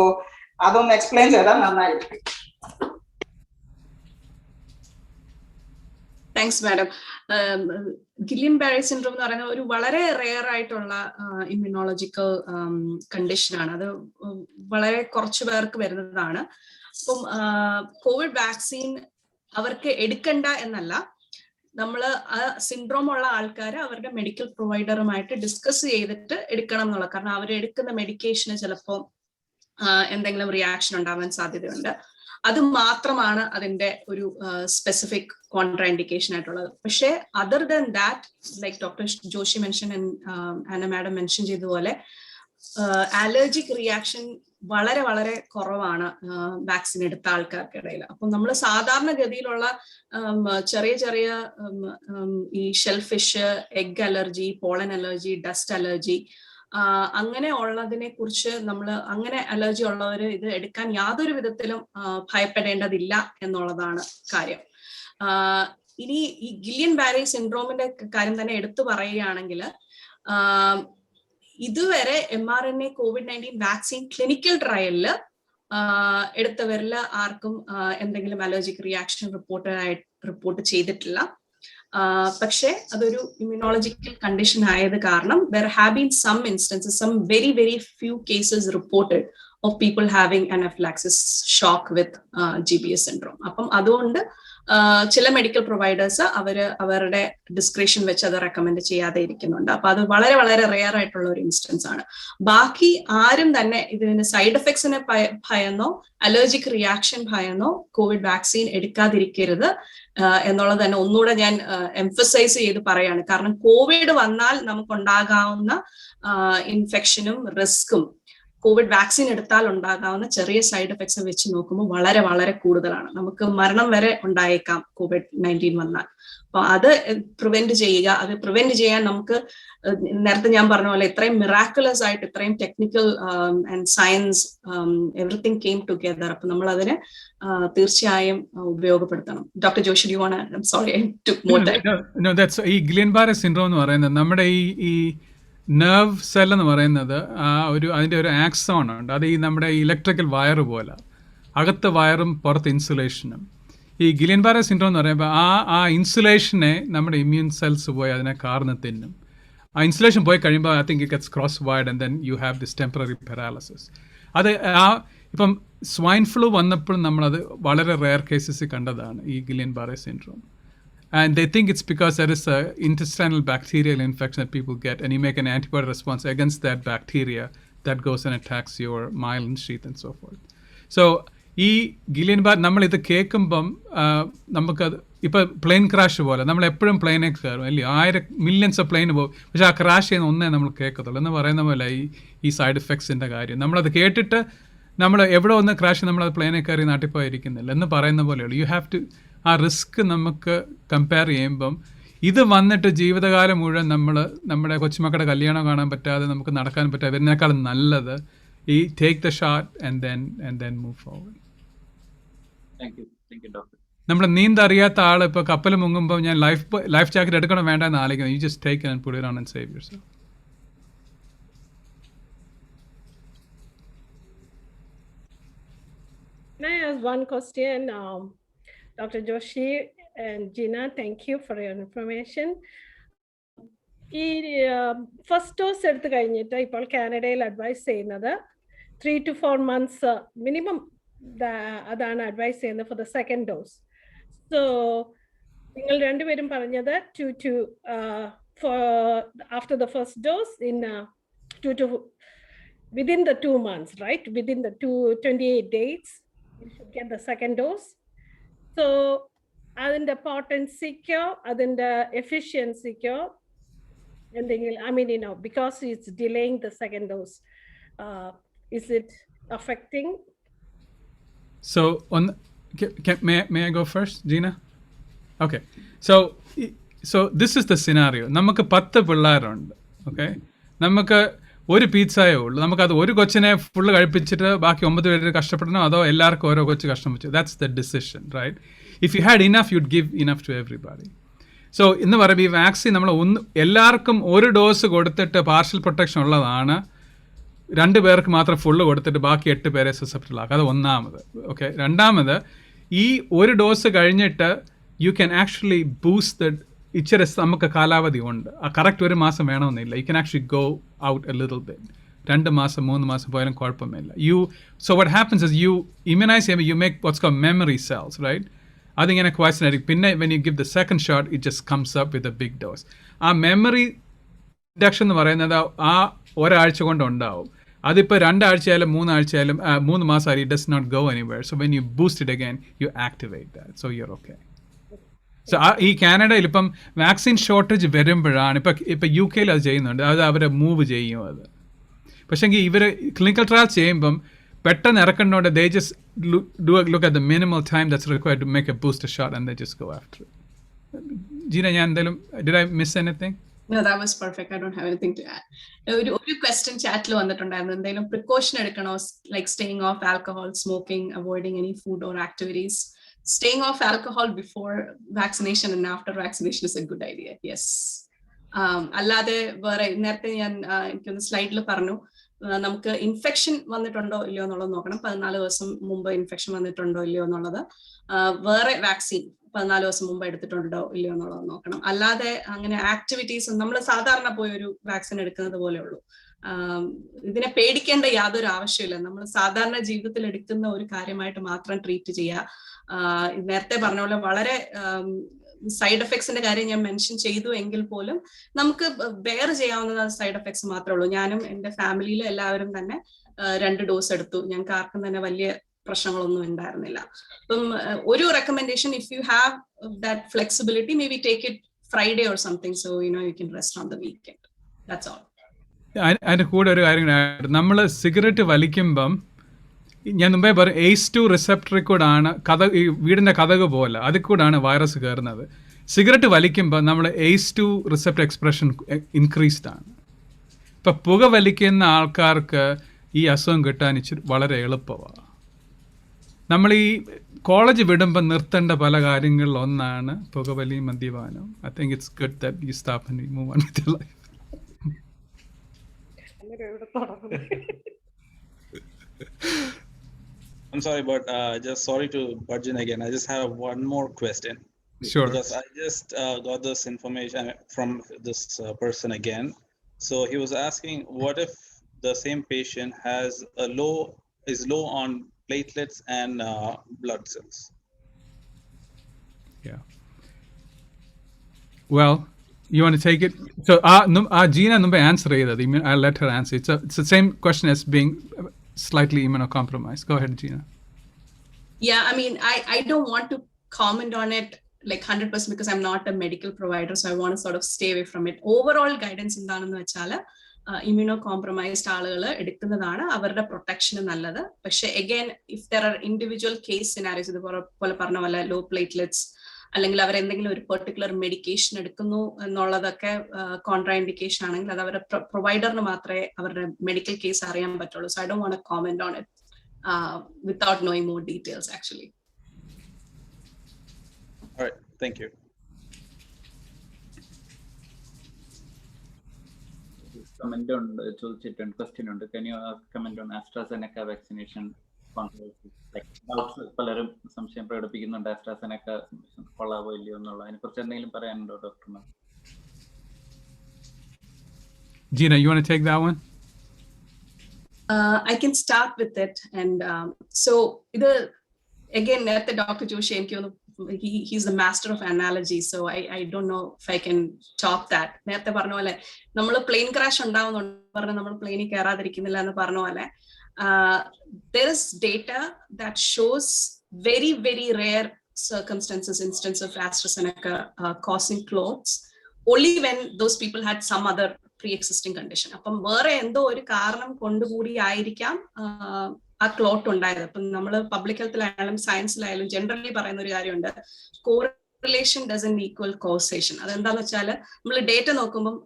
adon explain cheyda nannayirikkum. Thanks, madam. Guillain-Barré syndrome എന്ന് പറയുന്നത് ഒരു വളരെ rare ആയിട്ടുള്ള immunological condition ആണ്. അത് വളരെ കുറച്ചു പേർക്ക് വരുന്നതാണ്. അപ്പം കോവിഡ് വാക്സിൻ അവർക്ക് എടുക്കണ്ട എന്നല്ല, നമ്മൾ ആ സിൻഡ്രോം ഉള്ള ആൾക്കാർ അവരുടെ മെഡിക്കൽ പ്രൊവൈഡറുമായിട്ട് ഡിസ്കസ് ചെയ്തിട്ട് എടുക്കണം എന്നുള്ള, കാരണം അവർ എടുക്കുന്ന മെഡിക്കേഷന് ചിലപ്പോൾ എന്തെങ്കിലും റിയാക്ഷൻ ഉണ്ടാവാൻ സാധ്യതയുണ്ട്. അത് മാത്രമാണ് അതിന്റെ ഒരു സ്പെസിഫിക് കോൺട്രാ ഇൻഡിക്കേഷൻ ആയിട്ടുള്ളത്. പക്ഷേ other than that, like doctor Joshi mention and madam mention ചെയ്തതുപോലെ അലർജിക് റിയാക്ഷൻ വളരെ വളരെ കുറവാണ് വാക്സിൻ എടുത്ത ആൾക്കാർക്കിടയിൽ. അപ്പം നമ്മൾ സാധാരണഗതിയിലുള്ള ചെറിയ ഈ shellfish, egg allergy, pollen allergy, dust allergy, അങ്ങനെ ഉള്ളതിനെ കുറിച്ച് നമ്മൾ അങ്ങനെ അലർജി ഉള്ളവർ ഇത് എടുക്കാൻ യാതൊരു വിധത്തിലും ഭയപ്പെടേണ്ടതില്ല എന്നുള്ളതാണ് കാര്യം. ഇനി ഈ Guillain-Barré സിൻഡ്രോമിന്റെ കാര്യം തന്നെ എടുത്തു പറയുകയാണെങ്കിൽ, ഇതുവരെ mRNA COVID-19 വാക്സിൻ ക്ലിനിക്കൽ ട്രയലിൽ എടുത്തവരിൽ ആർക്കും എന്തെങ്കിലും അലർജിക് റിയാക്ഷൻ റിപ്പോർട്ട് ചെയ്തിട്ടില്ല. പക്ഷേ അതൊരു ഇമ്മ്യൂണോളജിക്കൽ കണ്ടീഷൻ ആയത് കാരണം there have been some instances, some very very few cases reported of people having anaphylaxis shock with GBS syndrome. അപ്പം അതുകൊണ്ട് ചില മെഡിക്കൽ പ്രൊവൈഡേഴ്സ് അവരുടെ ഡിസ്ക്രിപ്ഷൻ വെച്ച് അത് റെക്കമെൻഡ് ചെയ്യാതെ ഇരിക്കുന്നുണ്ട്. അപ്പൊ അത് വളരെ വളരെ റെയർ ആയിട്ടുള്ള ഒരു ഇൻസ്റ്റൻസ് ആണ്. ബാക്കി ആരും തന്നെ ഇതിന് സൈഡ് എഫക്ട്സിനെ ഭയന്നോ അലർജിക് റിയാക്ഷൻ ഭയന്നോ കോവിഡ് വാക്സിൻ എടുക്കാതിരിക്കരുത് എന്നുള്ളത് തന്നെ ഒന്നുകൂടെ ഞാൻ എംഫസൈസ് ചെയ്ത് പറയാണ്. കാരണം കോവിഡ് വന്നാൽ നമുക്കുണ്ടാകാവുന്ന ഇൻഫെക്ഷനും റിസ്ക്കും കോവിഡ് വാക്സിൻ എടുത്താൽ ഉണ്ടാകാവുന്ന ചെറിയ സൈഡ് എഫക്ട്സ് വെച്ച് നോക്കുമ്പോൾ വളരെ വളരെ കൂടുതലാണ്. നമുക്ക് മരണം വരെ ഉണ്ടായേക്കാം COVID-19 വന്നാൽ. അപ്പൊ അത് പ്രിവെന്റ് ചെയ്യുക. അത് പ്രിവെന്റ് ചെയ്യാൻ നമുക്ക് നേരത്തെ ഞാൻ പറഞ്ഞ പോലെ ഇത്രയും മിറാക്കുലസ് ആയിട്ട് ഇത്രയും technical and science everything came together. അപ്പൊ നമ്മൾ അതിനെ തീർച്ചയായും ഉപയോഗപ്പെടുത്തണം. Doctor Joshi, do you want to, sorry I took more time. No, that's ഈ Guillain-Barré സിൻഡ്രോം എന്ന് പറയുന്നത് നമ്മുടെ ഈ നെർവ് സെൽ എന്ന് പറയുന്നത് അതിൻ്റെ ഒരു ആക്സോൺ ഉണ്ട്. അത് ഈ നമ്മുടെ ഇലക്ട്രിക്കൽ വയർ പോലെ, അകത്ത് വയറും പുറത്ത് ഇൻസുലേഷനും. ഈ Guillain-Barré സിൻഡ്രോം എന്ന് പറയുമ്പോൾ ആ ഇൻസുലേഷനെ നമ്മുടെ ഇമ്മ്യൂൺ സെൽസ് പോയി അതിനെ കാർന്ന് തിന്നും. ആ ഇൻസുലേഷൻ പോയി കഴിയുമ്പോൾ I think it gets cross wide and then you have this temporary paralysis. അത് ഇപ്പം സ്വൈൻ ഫ്ലൂ വന്നപ്പോഴും നമ്മളത് വളരെ റെയർ കേസസ് കണ്ടതാണ് ഈ Guillain-Barré syndrome. And they think it's because there is a intestinal bacterial infection that people get, and you make an antibody response against that bacteria that goes and attacks your myelin sheath and so forth. So ഈ Guillain-Barré നമ്മൾ ഇത് കേൾക്കുമ്പം നമുക്കത് ഇപ്പോൾ plain crash പോലെ നമ്മൾ എപ്പോഴും പ്ലെയിനെ കയറും അല്ലേ, 1000 millions ഓഫ് പ്ലെയിന് പോകും, പക്ഷേ ആ ക്രാഷ് ചെയ്യുന്ന ഒന്നേ നമ്മൾ കേൾക്കത്തുള്ളൂ എന്ന് പറയുന്ന പോലെ ഈ സൈഡ് എഫക്ട്സിൻ്റെ കാര്യം. നമ്മളത് കേട്ടിട്ട് നമ്മൾ എവിടെ ഒന്ന് ക്രാഷ് നമ്മളത് പ്ലെയിനെ കയറി നാട്ടിൽ പോയിരിക്കുന്നില്ല എന്ന് പറയുന്ന പോലെയുള്ളൂ. യു ഹാവ് ടു ആ റിസ്ക് നമുക്ക് കമ്പയർ ചെയ്യുമ്പം ഇത് വന്നിട്ട് ജീവിതകാലം മുഴുവൻ നമ്മുടെ കൊച്ചുമക്കളുടെ കല്യാണം കാണാൻ പറ്റാതെ നമുക്ക് നടക്കാൻ പറ്റാതെ ഇതിനേക്കാളും നല്ലത് ഈ take the shot and then move forward. Thank you doctor. നമ്മൾ നീന്തറിയാത്ത ആൾ ഇപ്പോൾ കപ്പൽ മുങ്ങുമ്പോൾ ഞാൻ ലൈഫ് ജാക്കറ്റ് എടുക്കണം വേണ്ട എന്ന് ആലോചിക്കുന്നത്. U just take and put it on and save yourself. Can I ask one question? Dr. Joshi, and Gina, thank you for your information. ഈ first dose എടുത്തു കഴിഞ്ഞിട്ട് ഇപ്പോൾ കാനഡയിൽ അഡ്വൈസ് ചെയ്യുന്നത് 3 to 4 months മിനിമം അതാണ് അഡ്വൈസ് ചെയ്യുന്നത് for the second dose. So നിങ്ങൾ രണ്ടുപേരും പറഞ്ഞത് after the first dose in within the 2 months, right? Within the 28 days, you should get the second dose. So അതിന്റെ potency-ക്കോ അതിന്റെ efficiency-ക്കോ എന്തെങ്കിലും, I mean, because it's delaying the second dose, is it affecting? So may I go first, Gina? Okay. So this is the scenario. നമുക്ക് 10 പിള്ളേരുണ്ട്. Okay, നമുക്ക് ഒരു പിസ്സയേ ഉള്ളൂ. നമുക്കത് ഒരു കൊച്ചിനെ ഫുള്ള് കഴിപ്പിച്ചിട്ട് ബാക്കി 9 പേര് കഷ്ടപ്പെടണോ അതോ എല്ലാവർക്കും ഓരോ കൊച്ച് കഷ്ടം വെച്ചു? That's the decision, right? If you had enough you'd give enough to everybody. So ഇന്ന് പറയുമ്പോൾ ഈ വാക്സിൻ നമ്മൾ എല്ലാവർക്കും ഒരു ഡോസ് കൊടുത്തിട്ട് പാർഷ്യൽ പ്രൊട്ടക്ഷൻ ഉള്ളതാണ്. 2 പേർക്ക് മാത്രം ഫുള്ള് കൊടുത്തിട്ട് ബാക്കി 8 പേരെ സസെപ്റ്റബിൾ ആക്കുക. അത് ഒന്നാമത്. ഓക്കെ, രണ്ടാമത് ഈ ഒരു ഡോസ് കഴിഞ്ഞിട്ട് you can actually boost the ഇച്ചിരി നമുക്ക് കാലാവധി ഉണ്ട്. ആ കറക്റ്റ് 1 മാസം വേണമെന്നില്ല. You can actually go out a little bit. 2 മാസം 3 മാസം പോയാലും കുഴപ്പമില്ല. So what happens is you immunize ചെയ്യുമ്പോൾ you make what's called memory cells, right? അതിങ്ങനെ ക്വസ്റ്റൻ ആയിരിക്കും. പിന്നെ when you give the second shot it just comes up with a big dose. ആ memory induction എന്ന് പറയുന്നത് ആ ഒരാഴ്ച കൊണ്ട് ഉണ്ടാവും. അതിപ്പോൾ 2 ആഴ്ചയായാലും 3 ആഴ്ചയായാലും 3 മാസമായാലും it does not go anywhere. So when you boost it again you activate that. So you are okay. So ഈ കാനഡയിൽ ഇപ്പം വാക്സിൻ ഷോർട്ടേജ് വരുമ്പോഴാണ് ഇപ്പം യു കെയിൽ അത് ചെയ്യുന്നുണ്ട്. അത് അവരെ മൂവ് ചെയ്യും അത്. പക്ഷേങ്കിൽ ഇവർ ക്ലിനിക്കൽ ട്രയൽ ചെയ്യുമ്പം പെട്ടെന്ന് ഇറക്കേണ്ടതുകൊണ്ട് they just look at the minimal time that's required to make a booster shot and they just go after it. Gina, did I miss anything? No, that was perfect. I don't have anything to add. ഒരു question chat lo വന്നിട്ടുണ്ടായിരുന്നു. എന്തെങ്കിലും precaution എടുക്കണോ, like staying off alcohol, smoking, avoiding any food or activities? Staying off alcohol before vaccination and after vaccination is a good idea. Yes. അല്ലാതെ വേറെ നേരത്തെ ഞാൻ എനിക്കൊന്ന് സ്ലൈഡിൽ പറഞ്ഞു, നമുക്ക് ഇൻഫെക്ഷൻ വന്നിട്ടുണ്ടോ ഇല്ലയോ എന്നുള്ളത് നോക്കണം. 14 ദിവസം മുമ്പ് ഇൻഫെക്ഷൻ വന്നിട്ടുണ്ടോ ഇല്ലയോ എന്നുള്ളത്. വേറെ വാക്സിൻ 14 ദിവസം മുമ്പ് എടുത്തിട്ടുണ്ടോ ഇല്ലയോ എന്നുള്ളത് നോക്കണം. അല്ലാതെ അങ്ങനെ ആക്ടിവിറ്റീസ് നമ്മൾ സാധാരണ പോയി ഒരു വാക്സിൻ എടുക്കുന്നത് പോലെ ഉള്ളൂ. ഇതിനെ പേടിക്കേണ്ട യാതൊരു ആവശ്യമില്ല. നമ്മൾ സാധാരണ ജീവിതത്തിൽ എടുക്കുന്ന ഒരു കാര്യമായിട്ട് മാത്രം ട്രീറ്റ് ചെയ്യുക. നേരത്തെ പറഞ്ഞ പോലെ വളരെ സൈഡ് എഫക്ട്സിന്റെ കാര്യം ഞാൻ മെൻഷൻ ചെയ്തു എങ്കിൽ പോലും നമുക്ക് ബെയർ ചെയ്യാവുന്ന സൈഡ് എഫക്ട്സ് മാത്രമേ ഉള്ളൂ. ഞാനും എന്റെ ഫാമിലിയിലും എല്ലാവരും തന്നെ 2 ഡോസ് എടുത്തു. ഞങ്ങൾക്ക് ആർക്കും തന്നെ വലിയ പ്രശ്നങ്ങളൊന്നും ഉണ്ടായിരുന്നില്ല. അപ്പം ഒരു recommendation, if you have that flexibility, may be take it Friday or something, so you can rest on the weekend. That's all. അതിന്റെ കൂടെ ഒരു കാര്യം, നമ്മൾ സിഗരറ്റ് വലിക്കുമ്പം ഞാൻ മുമ്പേ പറയും ACE2 റിസപ്റ്ററിൽ കൂടാണ് ഈ വീടിൻ്റെ കതക് പോലെ അതിൽ കൂടാണ് വൈറസ് കയറുന്നത്. സിഗരറ്റ് വലിക്കുമ്പോൾ നമ്മൾ ACE2 റിസപ്റ്റർ എക്സ്പ്രഷൻ ഇൻക്രീസ്ഡ് ആണ്. ഇപ്പം പുക വലിക്കുന്ന ആൾക്കാർക്ക് ഈ അസുഖം കിട്ടാൻ ഇച്ചിരി വളരെ എളുപ്പമാണ്. നമ്മൾ ഈ കോളേജ് വിടുമ്പോൾ നിർത്തേണ്ട പല കാര്യങ്ങളിൽ ഒന്നാണ് പുകവലിയും മദ്യപാനം. I think it's good that you stop and move on with your life. I'm sorry, but just sorry to budge in again. I just have one more question. Sure. Because I just got this information from this person again. So he was asking, what if the same patient is low on platelets and blood cells? Yeah. Well, you want to take it? So, Gina number answer either. I'll let her answer. It's the same question as being slightly immunocompromised. Go ahead, Gina. Yeah, I mean, I don't want to comment on it like 100% because I'm not a medical provider, so I want to sort of stay away from it. Overall guidance എന്താണെന്ന് വെച്ചാൽ immunocompromised ആളുകൾ എടുക്കുന്നതാണ് അവരുടെ പ്രൊട്ടക്ഷന് നല്ലത്. പക്ഷെ again, if there are individual case scenarios, ഇതുപോലെ പറഞ്ഞ പോലെ low platelets അല്ലെങ്കിൽ അവർ എന്തെങ്കിലും ഒരു പെർട്ടിക്കുലർ മെഡിക്കേഷൻ എടുക്കുന്നു എന്നുള്ളതൊക്കെ കോൺട്രാ ഇൻഡിക്കേഷൻ ആണെങ്കിൽ അത് അവരുടെ പ്രൊവൈഡറിന് മാത്രമേ അവരുടെ മെഡിക്കൽ കേസ് അറിയാൻ പറ്റുള്ളൂ. So I don't want to comment on it without knowing more details actually. All right, thank you. Comment on ചോദിച്ചിട്ടുണ്ട്, question ഉണ്ട്. Can you comment on AstraZeneca vaccination controversy doubts പലരും സംശയം പ്രകടിപ്പിക്കുന്നുണ്ട് ആസ്ട്രാസെനക്ക കൊള്ളാവോ ഇല്ലയോ എന്നുള്ള അതിനെക്കുറിച്ച് എന്തെങ്കിലും പറയാനുണ്ടോ ഡോക്ടർമാർ? Gina, you want to take that one? I can start with it. And so again, Dr. Joshi, he's the master of analogy. So I don't know if I can top that. നേരത്തെ പറഞ്ഞ പോലെ നമ്മൾ plain crash ഉണ്ടാവുന്നുണ്ട് പറഞ്ഞാൽ നമ്മൾ പ്ലെയിനിൽ കയറാതിരിക്കുന്നില്ല എന്ന് പറഞ്ഞ പോലെ there is data that shows very, very rare instance of AstraZeneca causing clots only when those people had some other pre-existing condition. അപ്പം വേറെ എന്തോ ഒരു കാരണം കൊണ്ടുകൂടി ആയിരിക്കാം ആ ക്ലോട്ട് ഉണ്ടായത്. അപ്പം നമ്മൾ പബ്ലിക് ഹെൽത്തിലായാലും സയൻസിലായാലും ജനറലി പറയുന്ന ഒരു കാര്യമുണ്ട്, കോറിലേഷൻ ഡസന്റ് ഈക്വൽ കോസേഷൻ. അതെന്താന്ന് വെച്ചാൽ നമ്മൾ ഡേറ്റ നോക്കുമ്പം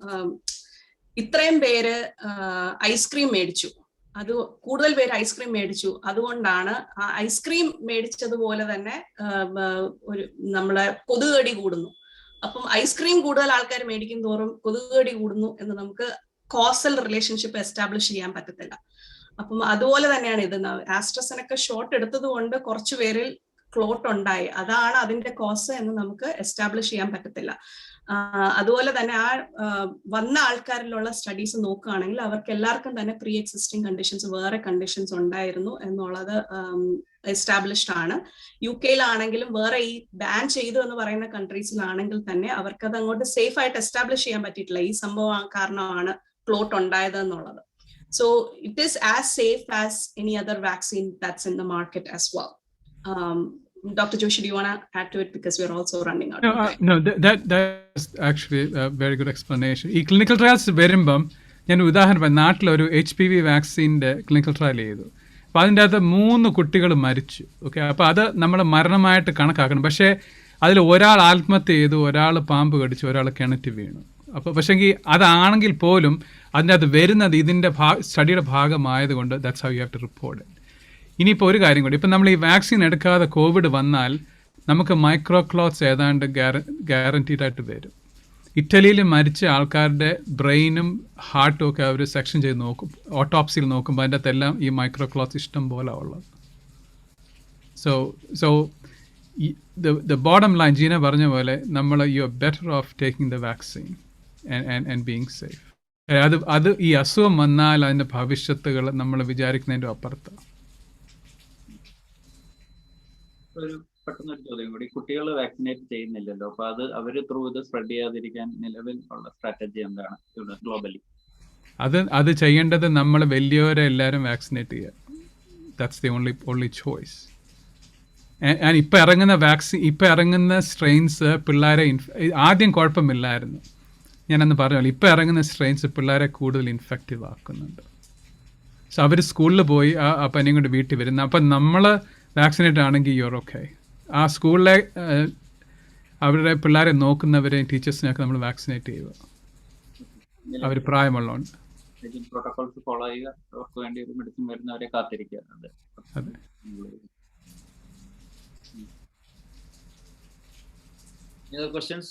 ഇത്രയും പേര് ഐസ്ക്രീം മേടിച്ചു, അത് കൂടുതൽ പേര് ഐസ്ക്രീം മേടിച്ചു, അതുകൊണ്ടാണ് ആ ഐസ്ക്രീം മേടിച്ചതുപോലെ തന്നെ ഒരു നമ്മളെ കൊതുകടി കൂടുന്നു. അപ്പം ഐസ്ക്രീം കൂടുതൽ ആൾക്കാർ മേടിക്കും തോറും കൊതുകടി കൂടുന്നു എന്ന് നമുക്ക് കോസൽ റിലേഷൻഷിപ്പ് എസ്റ്റാബ്ലിഷ് ചെയ്യാൻ പറ്റത്തില്ല. അപ്പം അതുപോലെ തന്നെയാണ് ഇത്. ആസ്ട്രസെനക്ക ഷോട്ട് എടുത്തത് കൊണ്ട് കുറച്ചു പേരിൽ ക്ലോട്ട് ഉണ്ടായി, അതാണ് അതിന്റെ കോസ് എന്ന് നമുക്ക് എസ്റ്റാബ്ലിഷ് ചെയ്യാൻ പറ്റത്തില്ല. അതുപോലെ തന്നെ ആ വന്ന ആൾക്കാരിലുള്ള സ്റ്റഡീസ് നോക്കുകയാണെങ്കിൽ അവർക്ക് എല്ലാവർക്കും തന്നെ പ്രീ എക്സിസ്റ്റിംഗ് കണ്ടീഷൻസ്, വേറെ കണ്ടീഷൻസ് ഉണ്ടായിരുന്നു എന്നുള്ളത് എസ്റ്റാബ്ലിഷ്ഡ് ആണ്. UK-ലാണെങ്കിലും വേറെ ഈ ബാൻ ചെയ്തു എന്ന് പറയുന്ന കൺട്രീസിലാണെങ്കിൽ തന്നെ അവർക്കത് അങ്ങോട്ട് സേഫ് ആയിട്ട് എസ്റ്റാബ്ലിഷ് ചെയ്യാൻ പറ്റിയിട്ടില്ല. ഈ സംഭവം കാരണമാണ് ക്ലോട്ട് ഉണ്ടായത് എന്നുള്ളത്. So it is as safe as any other vaccine that's in the market as well. Dr. Joshi, do you want to add to it, because we're also running out? No, that's actually a very good explanation. ഈ clinical trials വരുമ്പം ഞാൻ ഉദാഹരണം നാട്ടിലൊരു HPV വാക്സിൻ്റെ clinical trial ചെയ്തു. അപ്പോൾ അതിൻ്റെ അകത്ത് 3 കുട്ടികൾ മരിച്ചു. ഓക്കെ, അപ്പോൾ അത് നമ്മൾ മരണമായിട്ട് കണക്കാക്കണം. പക്ഷേ അതിൽ ഒരാൾ ആത്മഹത്യ ചെയ്തു, ഒരാൾ പാമ്പ് കടിച്ചു, ഒരാൾ കിണറ്റ് വീണു. അപ്പോൾ പക്ഷേങ്കിൽ അതാണെങ്കിൽ പോലും അതിൻ്റെ അകത്ത് വരുന്നത് ഇതിൻ്റെ സ്റ്റഡിയുടെ ഭാഗമായതുകൊണ്ട് that's how you have to report it. ഇനിയിപ്പോൾ ഒരു കാര്യം കൂടി, ഇപ്പം നമ്മൾ ഈ വാക്സിൻ എടുക്കാതെ കോവിഡ് വന്നാൽ നമുക്ക് മൈക്രോ ക്ലോട്ട്സ് ഏതാണ്ട് ഗ്യാരൻറ്റീഡ് ആയിട്ട് വരും. ഇറ്റലിയിൽ മരിച്ച ആൾക്കാരുടെ ബ്രെയിനും ഹാർട്ടും ഒക്കെ അവർ സെക്ഷൻ ചെയ്ത് നോക്കും, ഓട്ടോപ്സിയിൽ നോക്കുമ്പോൾ അതിൻ്റെ അകത്തെല്ലാം ഈ മൈക്രോ ക്ലോട്ട്സ് ഇഷ്ടം പോലെ ഉള്ളത്. So the bottom line Jeena പറഞ്ഞ പോലെ നമ്മൾ you are better off taking the vaccine and being safe. അത് ഈ അസുഖം വന്നാൽ അതിൻ്റെ ഭവിഷ്യത്തുകൾ നമ്മൾ വിചാരിക്കുന്നതിൻ്റെ അപ്പുറത്താണ്. ഒരു പെട്ടെന്നൊരു ചോദ്യം കൂടി, കുട്ടികൾ വാക്സിനേറ്റ് ചെയ്യുന്നില്ലല്ലോ, അപ്പൊ അത് അവര് ത്രൂ ഇത് സ്പ്രെഡ് ചെയ്യാതിരിക്കാൻ നിലവിൽ ഉള്ള സ്ട്രാറ്റജി എന്താണ് ഗ്ലോബലി? അത് ചെയ്യേണ്ടത് നമ്മൾ വലിയവരെ എല്ലാവരും വാക്സിനേറ്റ് ചെയ്യുക. That's the only choice. ഇപ്പം ഇറങ്ങുന്ന സ്ട്രെയിൻസ് പിള്ളേരെ ആദ്യം കുഴപ്പമില്ലായിരുന്നു, ഞാനന്ന് പറഞ്ഞല്ലോ. ഇപ്പം ഇറങ്ങുന്ന സ്ട്രെയിൻസ് പിള്ളേരെ കൂടുതൽ ഇൻഫെക്റ്റീവ് ആക്കുന്നുണ്ട്. സോ അവർ സ്കൂളിൽ പോയി ആ പനിയും കൊണ്ട് വീട്ടിൽ വരുന്നത്. അപ്പം നമ്മൾ വാക്സിനേറ്റ് ആണെങ്കിൽ യുവർ ഓക്കെ. ആ സ്കൂളിലെ അവരുടെ പിള്ളേരെ നോക്കുന്നവരെയും ടീച്ചേഴ്സിനെയൊക്കെ നമ്മൾ വാക്സിനേറ്റ് ചെയ്യുക, അവർ പ്രായമുള്ളതുകൊണ്ട്. പ്രോട്ടോകോൾസ് ഫോളോ ചെയ്യുക, അവർക്ക് വേണ്ടി ഒരു മെഡിസിൻ വരുന്നവരെ കാത്തിരിക്കുക. അതെ. Any other questions?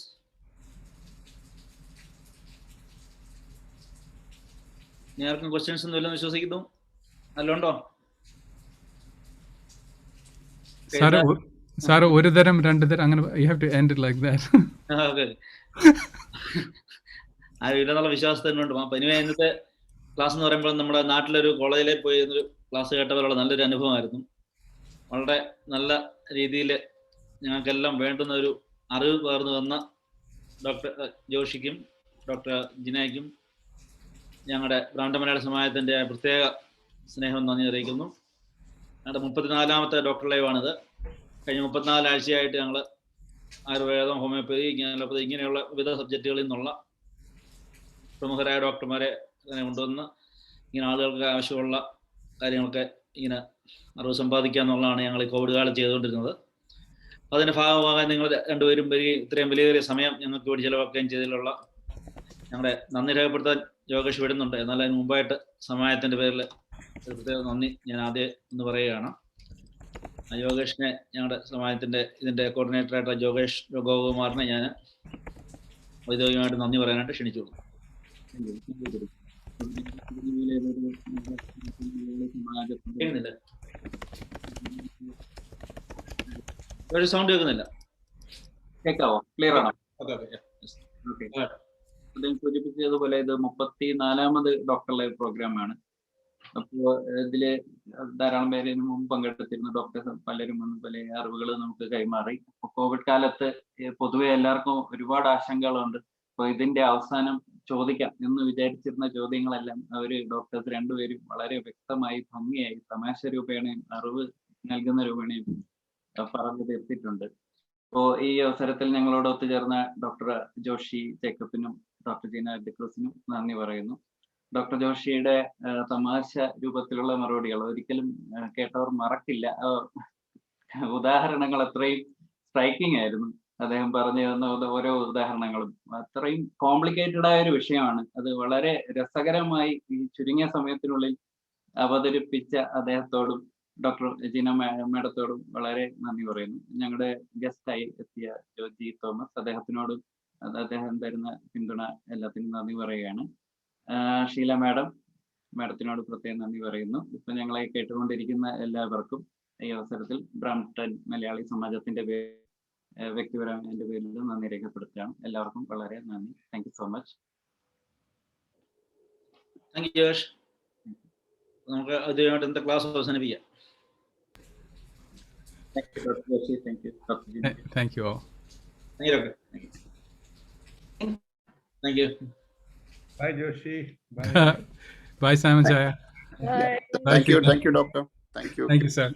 ഇനി ആർക്കും ക്വസ്റ്റ്യൻസ് ഒന്നും ഇല്ലെന്ന് വിശ്വസിക്കുന്നു. നല്ലോണ്ടോ? സാറ് ഒരു തരം 2 തരം അങ്ങനെ you have to end it like that. Okay, ആരും ഇല്ലെന്നുള്ള വിശ്വാസത്തിൽ തന്നെയുണ്ട്. അപ്പം ഇനി ഇന്നത്തെ ക്ലാസ് എന്ന് പറയുമ്പോൾ നമ്മുടെ നാട്ടിലൊരു കോളേജിലേക്ക് പോയി ഒരു ക്ലാസ് കേട്ടവരുള്ള നല്ലൊരു അനുഭവമായിരുന്നു. വളരെ നല്ല രീതിയിൽ ഞങ്ങൾക്കെല്ലാം വേണ്ടുന്ന ഒരു അറിവ് പകർന്നു തന്ന ഡോക്ടർ ജോഷിക്കും ഡോക്ടർ ജിനയ്ക്കും ഞങ്ങളുടെ ബ്രാൻഡ് മലയാള സമാജത്തിൻ്റെ പ്രത്യേക സ്നേഹം നന്ദി അറിയിക്കുന്നു. ഞങ്ങളുടെ 34ാമത്തെ ഡോക്ടർ ലൈവാണിത്. കഴിഞ്ഞ 34 ആഴ്ചയായിട്ട് ഞങ്ങൾ ആയുർവേദം, ഹോമിയോപ്പതി, അലോപ്പതി ഇങ്ങനെയുള്ള വിവിധ സബ്ജക്റ്റുകളിൽ നിന്നുള്ള പ്രമുഖരായ ഡോക്ടർമാരെ ഇങ്ങനെ കൊണ്ടുവന്ന് ഇങ്ങനെ ആളുകൾക്ക് ആവശ്യമുള്ള കാര്യങ്ങളൊക്കെ ഇങ്ങനെ അറിവ് സമ്പാദിക്കുക എന്നുള്ളതാണ് ഞങ്ങൾ ഈ കോവിഡ് കാലത്ത് ചെയ്തുകൊണ്ടിരുന്നത്. അതിൻ്റെ ഭാഗമാകാൻ നിങ്ങൾ രണ്ടുപേരും ഇത്രയും വലിയ സമയം ഞങ്ങൾക്ക് വേണ്ടി ചിലവാക്കുകയും ചെയ്തതിലുള്ള ഞങ്ങളുടെ നന്ദി രേഖപ്പെടുത്താൻ യോഗേഷ് വിടുന്നുണ്ട്. എന്നാൽ അതിന് മുമ്പായിട്ട് സമാജത്തിൻ്റെ പേരിൽ പ്രത്യേക നന്ദി ഞാൻ ആദ്യം ഒന്ന് പറയുകയാണ്. യോഗേഷിനെ, ഞങ്ങളുടെ സമാജത്തിൻ്റെ ഇതിൻ്റെ കോർഡിനേറ്ററായിട്ടുള്ള യോഗേഷ് ഗോകുമാറിനെ ഞാൻ ഔദ്യോഗികമായിട്ട് നന്ദി പറയാനായിട്ട് ക്ഷണിച്ചു. സമാജത്തിൻ്റെ ഒരു സൗണ്ട് കേൾക്കുന്നില്ല. കേൾക്കാവോ? ക്ലിയർ ആണോ? Okay okay. ഓക്കെ. അദ്ദേഹം സൂചിപ്പിച്ചതുപോലെ ഇത് 34ാമത് ഡോക്ടർ ലൈവ് പ്രോഗ്രാമാണ്. അപ്പോൾ ഇതില് ധാരാളം പേര് ഇതിനു മുമ്പ് പങ്കെടുത്തിരുന്ന ഡോക്ടേഴ്സ് പലരും വന്ന് പല അറിവുകൾ നമുക്ക് കൈമാറി. കോവിഡ് കാലത്ത് പൊതുവെ എല്ലാവർക്കും ഒരുപാട് ആശങ്കകളുണ്ട്. അപ്പോൾ ഇതിന്റെ അവസാനം ചോദിക്കാം എന്ന് വിചാരിച്ചിരുന്ന ചോദ്യങ്ങളെല്ലാം അവര് ഡോക്ടേഴ്സ് രണ്ടുപേരും വളരെ വ്യക്തമായി ഭംഗിയായി തമാശ രൂപേണയും അറിവ് നൽകുന്ന രൂപേണയും പറഞ്ഞു തീർത്തിട്ടുണ്ട്. അപ്പോൾ ഈ അവസരത്തിൽ ഞങ്ങളോട് ഒത്തുചേർന്ന ഡോക്ടർ ജോഷി ജേക്കബിനും ഡോക്ടർ ജീന ഡിക്രൂസിനും നന്ദി പറയുന്നു. ഡോക്ടർ ജോഷിയുടെ തമാശ രൂപത്തിലുള്ള മറുപടികൾ ഒരിക്കലും കേട്ടവർ മറക്കില്ല. ഉദാഹരണങ്ങൾ അത്രയും സ്ട്രൈക്കിംഗ് ആയിരുന്നു. അദ്ദേഹം പറഞ്ഞു തന്ന ഓരോ ഉദാഹരണങ്ങളും അത്രയും കോംപ്ലിക്കേറ്റഡ് ആയ ഒരു വിഷയമാണ്. അത് വളരെ രസകരമായി ഈ ചുരുങ്ങിയ സമയത്തിനുള്ളിൽ അവതരിപ്പിച്ച അദ്ദേഹത്തോടും ഡോക്ടർ ജീന മാഡത്തോടും വളരെ നന്ദി പറയുന്നു. ഞങ്ങളുടെ ഗസ്റ്റായി എത്തിയ ജോജി തോമസ്, അദ്ദേഹത്തിനോടും അദ്ദേഹം തരുന്ന പിന്തുണ എല്ലാത്തിനും നന്ദി പറയുകയാണ്. ഷീല മാഡത്തിനോട് പ്രത്യേകം നന്ദി പറയുന്നു. ഇപ്പൊ ഞങ്ങളെ കേട്ടുകൊണ്ടിരിക്കുന്ന എല്ലാവർക്കും ഈ അവസരത്തിൽ ബ്രാംപ്ടൺ മലയാളി സമാജത്തിന്റെ വ്യക്തിപരമായ എന്റെ പേരിൽ നന്ദി രേഖപ്പെടുത്തുകയാണ്. എല്ലാവർക്കും വളരെ നന്ദി. Thank you so much. Thank you Josh. നമുക്ക് അതുമായിട്ട് ഇന്നത്തെ ക്ലാസ് അവസാനിപ്പിക്കാം. Thank you, Dr. Joshi. Thank you, Dr. Jina. Thank you all. Thank you, Doctor. Thank you. Bye, Joshi. Bye. Bye, Simon Jaya. Bye. Thank you. Thank you, doctor. Thank you. Thank you, sir.